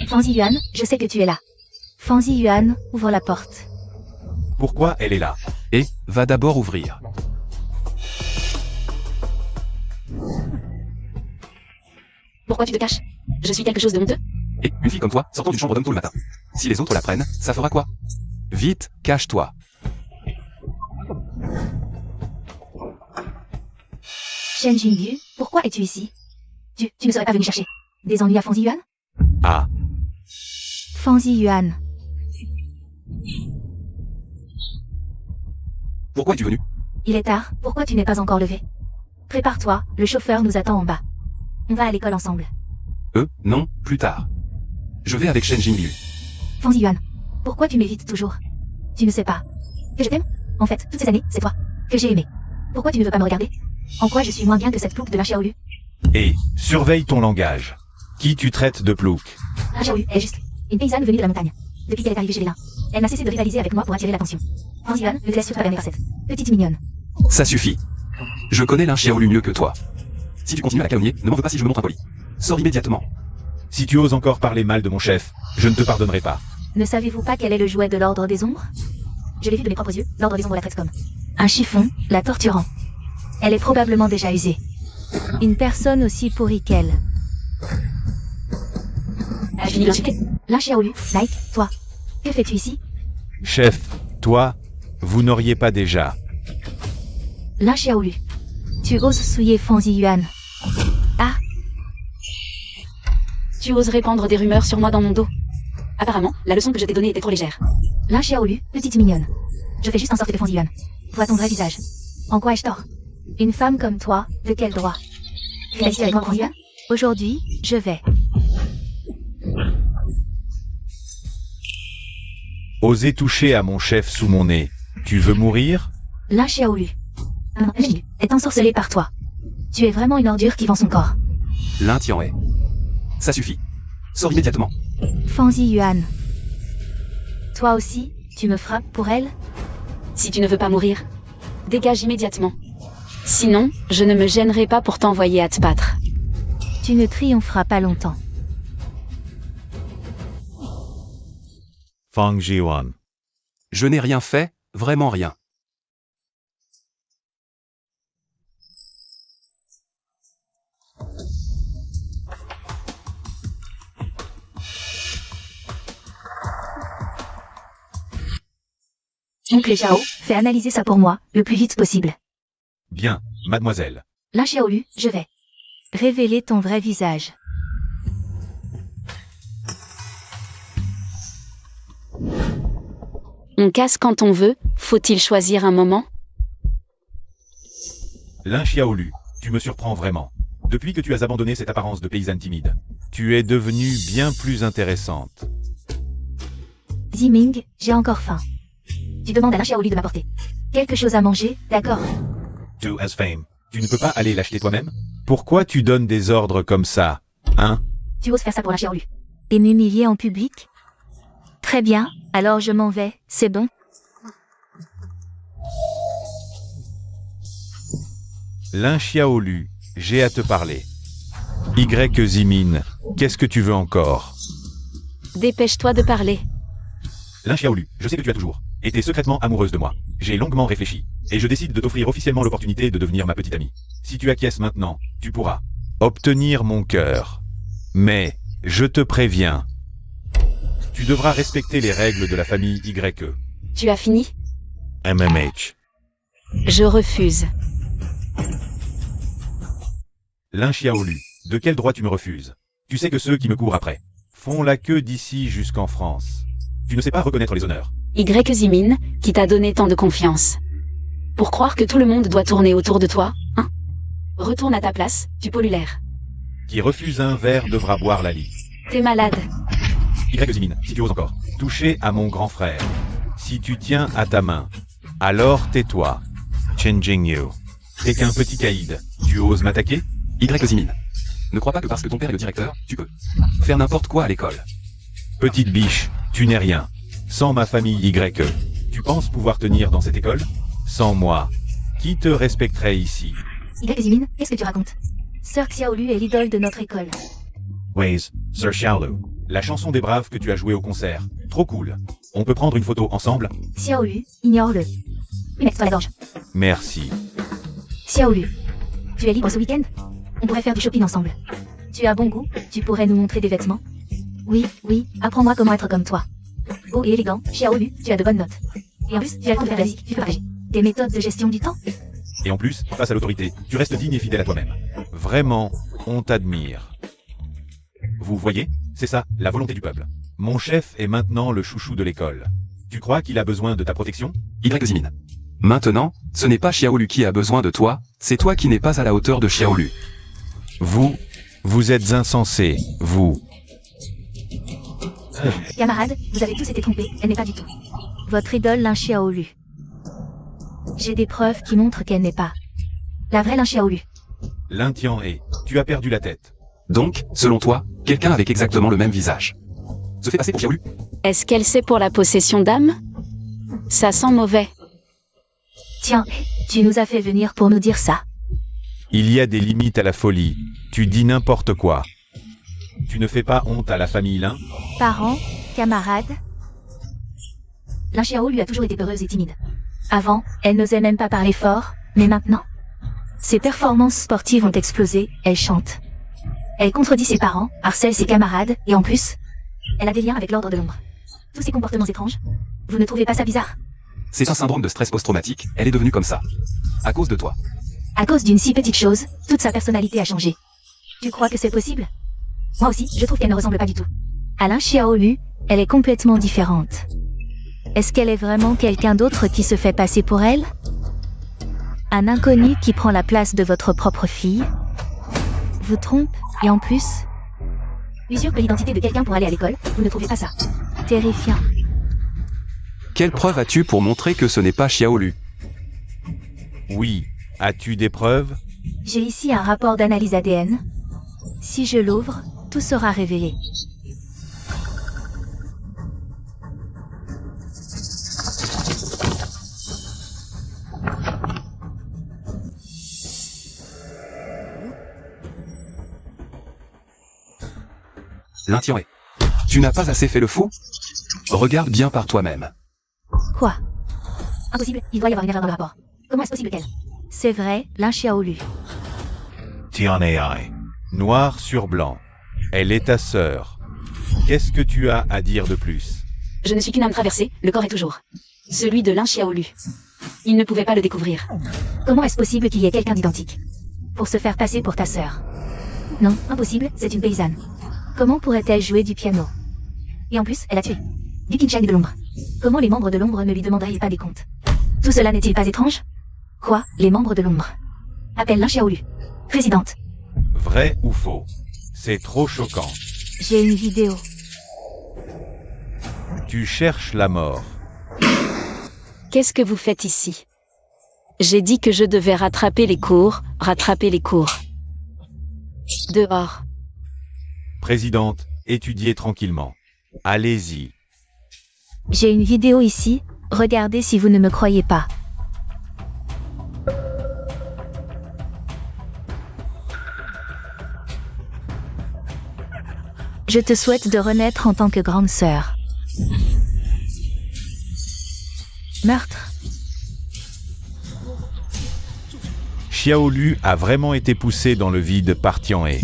Fanzi Yuan, je sais que tu es là. Fanzi Yuan, ouvre la porte. Pourquoi elle est là? Et, va d'abord ouvrir. Pourquoi tu te caches? Je suis quelque chose de honteux? Et, une fille comme toi, sortant d'une chambre d'homme tôt le matin. Si les autres la prennent, ça fera quoi? Vite, cache-toi. Shen Jingyu, pourquoi es-tu ici? Tu ne serais pas venu chercher des ennuis à Fanzi Yuan? Ah, Fanzi Yuan. Pourquoi es-tu venu? Il est tard, pourquoi tu n'es pas encore levé? Prépare-toi, le chauffeur nous attend en bas. On va à l'école ensemble. Non, plus tard. Je vais avec Shen Jingyu. Fanzi Yuan, pourquoi tu m'évites toujours? Tu ne sais pas que je t'aime? En fait, toutes ces années, c'est toi que j'ai aimé. Pourquoi tu ne veux pas me regarder? En quoi je suis moins bien que cette plouc de la Xiaolu? et surveille ton langage. Qui tu traites de plouc? La Xiaolu est juste une paysanne venue de la montagne. Depuis qu'elle est arrivée chez les nains, Elle n'a cessé de rivaliser avec moi pour attirer l'attention. Fang Yuan, ne te laisse surtout pas gagner par cette petite mignonne. Ça suffit. Je connais Lin Xiaolu mieux que toi. Si tu continues à la calomnier, ne m'en veux pas si je me montre impoli. Sors immédiatement. Si tu oses encore parler mal de mon chef, je ne te pardonnerai pas. Ne savez-vous pas quel est le jouet de l'ordre des ombres? Je l'ai vu de mes propres yeux, l'ordre des ombres la traite comme un chiffon, la torturant. Elle est probablement déjà usée. Une personne aussi pourrie qu'elle. As-tu fini d'insulter? Lin Xiaolu, Nike, toi. Que fais-tu ici? Chef, toi, vous n'auriez pas déjà. Lin Xiaolu. Tu oses souiller Fang Yuan. Ah, Tu oses répandre des rumeurs sur moi dans mon dos. Apparemment, la leçon que je t'ai donnée était trop légère. Lin Xiaolu, petite mignonne. Je fais juste en sorte de Fang Yuan. Vois ton vrai visage. En quoi ai-je tort? Une femme comme toi, de quel droit? Rester avec moi, Fang Yuan? Aujourd'hui, je vais. Oser toucher à mon chef sous mon nez. Tu veux mourir? Lin Xiaolu. Un génie est ensorcelé par toi. Tu es vraiment une ordure qui vend son corps. Lin Tianhe. Ça suffit. Sors immédiatement. Fang Yuan. Toi aussi, tu me frappes pour elle? Si tu ne veux pas mourir, dégage immédiatement. Sinon, je ne me gênerai pas pour t'envoyer à te battre. Tu ne triompheras pas longtemps. Fang Yuan. Je n'ai rien fait, vraiment rien. Oncle Zhao, fais analyser ça pour moi, le plus vite possible. Bien, mademoiselle. Lin Xiaolu, je vais révéler ton vrai visage. On casse quand on veut, faut-il choisir un moment? Lin Xiaolu, tu me surprends vraiment. Depuis que tu as abandonné cette apparence de paysanne timide, tu es devenue bien plus intéressante. Ziming, j'ai encore faim. Tu demandes à Lin Xiaolu de m'apporter quelque chose à manger, d'accord? Tu as faim. Tu ne peux pas aller l'acheter toi-même? Pourquoi tu donnes des ordres comme ça, hein? Tu oses faire ça pour Lin Xiaolu? Et m'humilier en public? Très bien, alors je m'en vais, c'est bon? Lin Xiaolu, j'ai à te parler. Y Zimin, qu'est-ce que tu veux encore? Dépêche-toi de parler. Lin Xiaolu, je sais que tu as toujours été secrètement amoureuse de moi. J'ai longuement réfléchi, et je décide de t'offrir officiellement l'opportunité de devenir ma petite amie. Si tu acquiesces maintenant, tu pourras obtenir mon cœur. Mais, je te préviens, tu devras respecter les règles de la famille YE. Tu as fini? MMH. Je refuse. Lin Xiaolu, de quel droit tu me refuses? Tu sais que ceux qui me courent après font la queue d'ici jusqu'en France. Tu ne sais pas reconnaître les honneurs. Y Zimin, qui t'a donné tant de confiance. Pour croire que tout le monde doit tourner autour de toi, hein? Retourne à ta place, tu pollues l'air. Qui refuse un verre devra boire la lie. T'es malade. Y Zimin, si tu oses encore toucher à mon grand frère, si tu tiens à ta main, alors tais-toi. Chen Jingyu. T'es qu'un petit caïd. Tu oses m'attaquer? Y Zimin. Ne crois pas que parce que ton père est le directeur, tu peux faire n'importe quoi à l'école. Petite biche, tu n'es rien. Sans ma famille YE, tu penses pouvoir tenir dans cette école? Sans moi, qui te respecterait ici? Y Zimin, qu'est-ce que tu racontes? Sœur Xiaolu est l'idole de notre école. Waze, Sir Xiaolu. La chanson des braves que tu as jouée au concert. Trop cool. On peut prendre une photo ensemble? Xiaolu, ignore-le. Oui, mets-toi la gorge. Merci. Xiaolu, tu es libre ce week-end? On pourrait faire du shopping ensemble. Tu as bon goût, tu pourrais nous montrer des vêtements? Oui, apprends-moi comment être comme toi. Beau et élégant, Xiaolu, tu as de bonnes notes. Et en plus, tu as le temps de faire de la musique, tu peux partager tes méthodes de gestion du temps? Et en plus, face à l'autorité, tu restes digne et fidèle à toi-même. Vraiment, on t'admire. Vous voyez, c'est ça, la volonté du peuple. Mon chef est maintenant le chouchou de l'école. Tu crois qu'il a besoin de ta protection? Y Zimin. Maintenant, ce n'est pas Xiaolu qui a besoin de toi, c'est toi qui n'es pas à la hauteur de Xiaolu. Vous êtes insensé, vous. Camarades, vous avez tous été trompés, elle n'est pas du tout votre idole Lin Xiaolu. J'ai des preuves qui montrent qu'elle n'est pas la vraie Lin Xiaolu. Lin Tianhe, tu as perdu la tête. Donc, selon toi, quelqu'un avec exactement le même visage se fait passer pour Xiaolu? Est-ce qu'elle sait pour la possession d'âme? Ça sent mauvais. Tiens, tu nous as fait venir pour nous dire ça. Il y a des limites à la folie. Tu dis n'importe quoi. Tu ne fais pas honte à la famille Lin? Parents, camarades. Lin Xiao lui a toujours été peureuse et timide. Avant, elle n'osait même pas parler fort, mais maintenant, ses performances sportives ont explosé, elle chante. Elle contredit ses parents, harcèle ses camarades, et en plus, elle a des liens avec l'ordre de l'ombre. Tous ces comportements étranges, vous ne trouvez pas ça bizarre? C'est un syndrome de stress post-traumatique, elle est devenue comme ça. À cause de toi. À cause d'une si petite chose, toute sa personnalité a changé. Tu crois que c'est possible? Moi aussi, je trouve qu'elle ne ressemble pas du tout. À Lin Xiaolu, elle est complètement différente. Est-ce qu'elle est vraiment quelqu'un d'autre qui se fait passer pour elle? Un inconnu qui prend la place de votre propre fille? Vous trompe, et en plus... Usurpe l'identité de quelqu'un pour aller à l'école, vous ne trouvez pas ça terrifiant? Quelle preuve as-tu pour montrer que ce n'est pas Xiaolu? Oui. As-tu des preuves? J'ai ici un rapport d'analyse ADN. Si je l'ouvre, tout sera révélé. Lin Tianhe. Tu n'as pas assez fait le fou? Regarde bien par toi-même. Quoi? Impossible, il doit y avoir une erreur dans le rapport. Comment est-ce possible qu'elle... C'est vrai, Lin Xiaolu. Tianhai. Noir sur blanc. Elle est ta sœur. Qu'est-ce que tu as à dire de plus? Je ne suis qu'une âme traversée, le corps est toujours celui de Lin Xiaolu. Il ne pouvait pas le découvrir. Comment est-ce possible qu'il y ait quelqu'un d'identique? Pour se faire passer pour ta sœur. Non, impossible, c'est une paysanne. Comment pourrait-elle jouer du piano? Et en plus, elle a tué du Qinsheng de l'ombre. Comment les membres de l'ombre ne lui demanderaient pas des comptes? Tout cela n'est-il pas étrange? Quoi, les membres de l'ombre? Appelle Lin Xiaolu. Présidente. Vrai ou faux? C'est trop choquant. J'ai une vidéo. Tu cherches la mort. Qu'est-ce que vous faites ici? J'ai dit que je devais rattraper les cours. Dehors. Présidente, étudiez tranquillement. Allez-y. J'ai une vidéo ici, regardez si vous ne me croyez pas. Je te souhaite de renaître en tant que grande sœur. Meurtre. Xiaolu a vraiment été poussé dans le vide par Tianhe.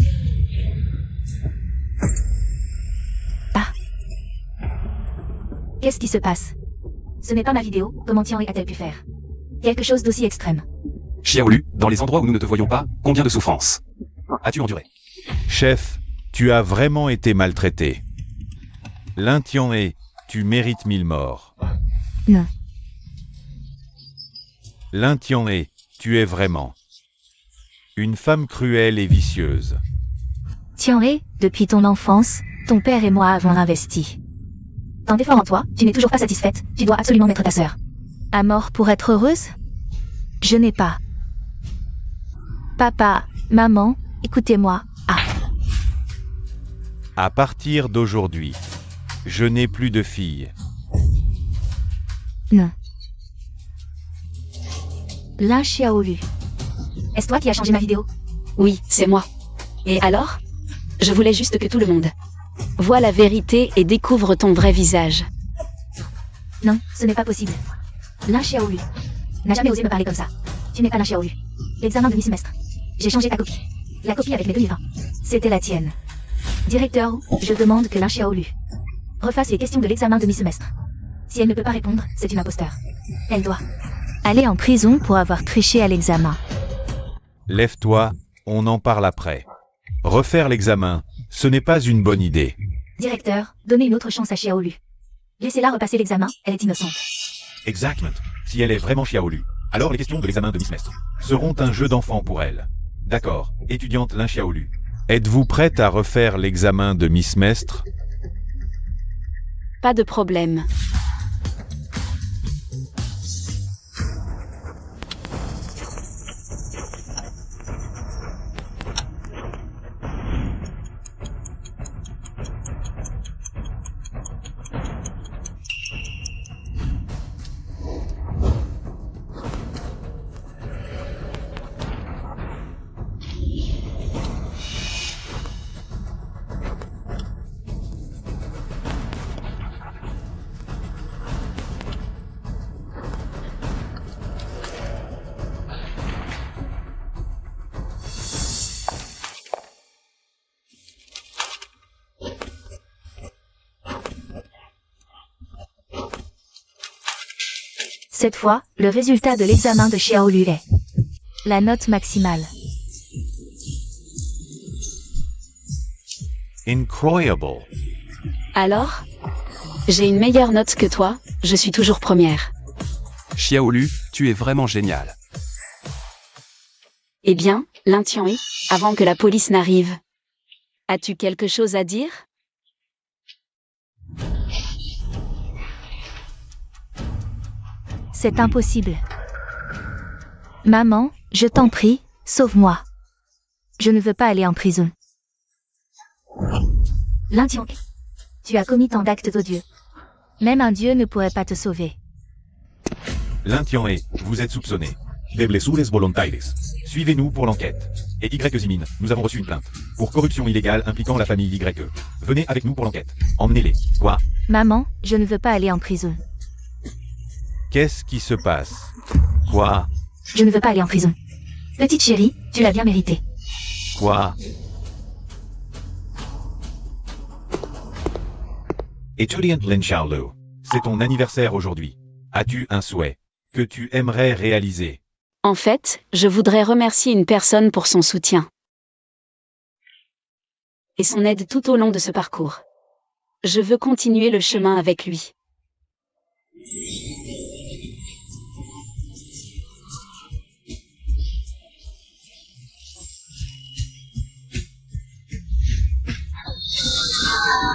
Qu'est-ce qui se passe? Ce n'est pas ma vidéo, comment Tianhe a-t-elle pu faire quelque chose d'aussi extrême? Xiaolu, dans les endroits où nous ne te voyons pas, combien de souffrances as-tu enduré? Chef, tu as vraiment été maltraité. Lin Tianhe, tu mérites 1000 morts. Non. Lin Tianhe, tu es vraiment une femme cruelle et vicieuse. Tianhe, depuis ton enfance, ton père et moi avons investi tant d'efforts en toi, tu n'es toujours pas satisfaite, tu dois absolument mettre ta sœur à mort pour être heureuse? Je n'ai pas. Papa, maman, écoutez-moi. À partir d'aujourd'hui, je n'ai plus de fille. Non. Lin Xiaolu. Est-ce toi qui as changé ma vidéo? Oui, c'est moi. Et alors? Je voulais juste que tout le monde voit la vérité et découvre ton vrai visage. Non, ce n'est pas possible. Lin Xiaolu n'a jamais osé me parler comme ça. Tu n'es pas Lin Xiaolu. L'examen de mi-semestre. J'ai changé ta copie. La copie avec les 2 livres. C'était la tienne. Directeur, je demande que Lin Xiaolu refasse les questions de l'examen de mi-semestre. Si elle ne peut pas répondre, c'est une imposteur. Elle doit aller en prison pour avoir triché à l'examen. Lève-toi, on en parle après. Refaire l'examen, ce n'est pas une bonne idée. Directeur, donnez une autre chance à Xiaolu. Laissez-la repasser l'examen, elle est innocente. Exactement. Si elle est vraiment Xiaolu, alors les questions de l'examen de mi-semestre seront un jeu d'enfant pour elle. D'accord, étudiante Lin Xiaolu. Êtes-vous prête à refaire l'examen de mi-semestre? Pas de problème. Cette fois, le résultat de l'examen de Xiaolu est la note maximale. Incroyable. Alors? J'ai une meilleure note que toi, je suis toujours première. Xiaolu, tu es vraiment génial. Eh bien, Lin Tianhui, avant que la police n'arrive. As-tu quelque chose à dire? C'est impossible. Maman, je t'en prie, sauve-moi. Je ne veux pas aller en prison. Lin Tianhui, tu as commis tant d'actes odieux. Même un dieu ne pourrait pas te sauver. Lin Tianhui, vous êtes soupçonné. De blessures volontaires. Suivez-nous pour l'enquête. Et Y Zimin, nous avons reçu une plainte. Pour corruption illégale impliquant la famille YE. Venez avec nous pour l'enquête. Emmenez-les. Quoi? Maman, je ne veux pas aller en prison. Qu'est-ce qui se passe? Quoi? Je ne veux pas aller en prison. Petite chérie, tu l'as bien mérité. Quoi? Étudiant Lin Xiaolu, c'est ton anniversaire aujourd'hui. As-tu un souhait que tu aimerais réaliser? En fait, je voudrais remercier une personne pour son soutien et son aide tout au long de ce parcours. Je veux continuer le chemin avec lui.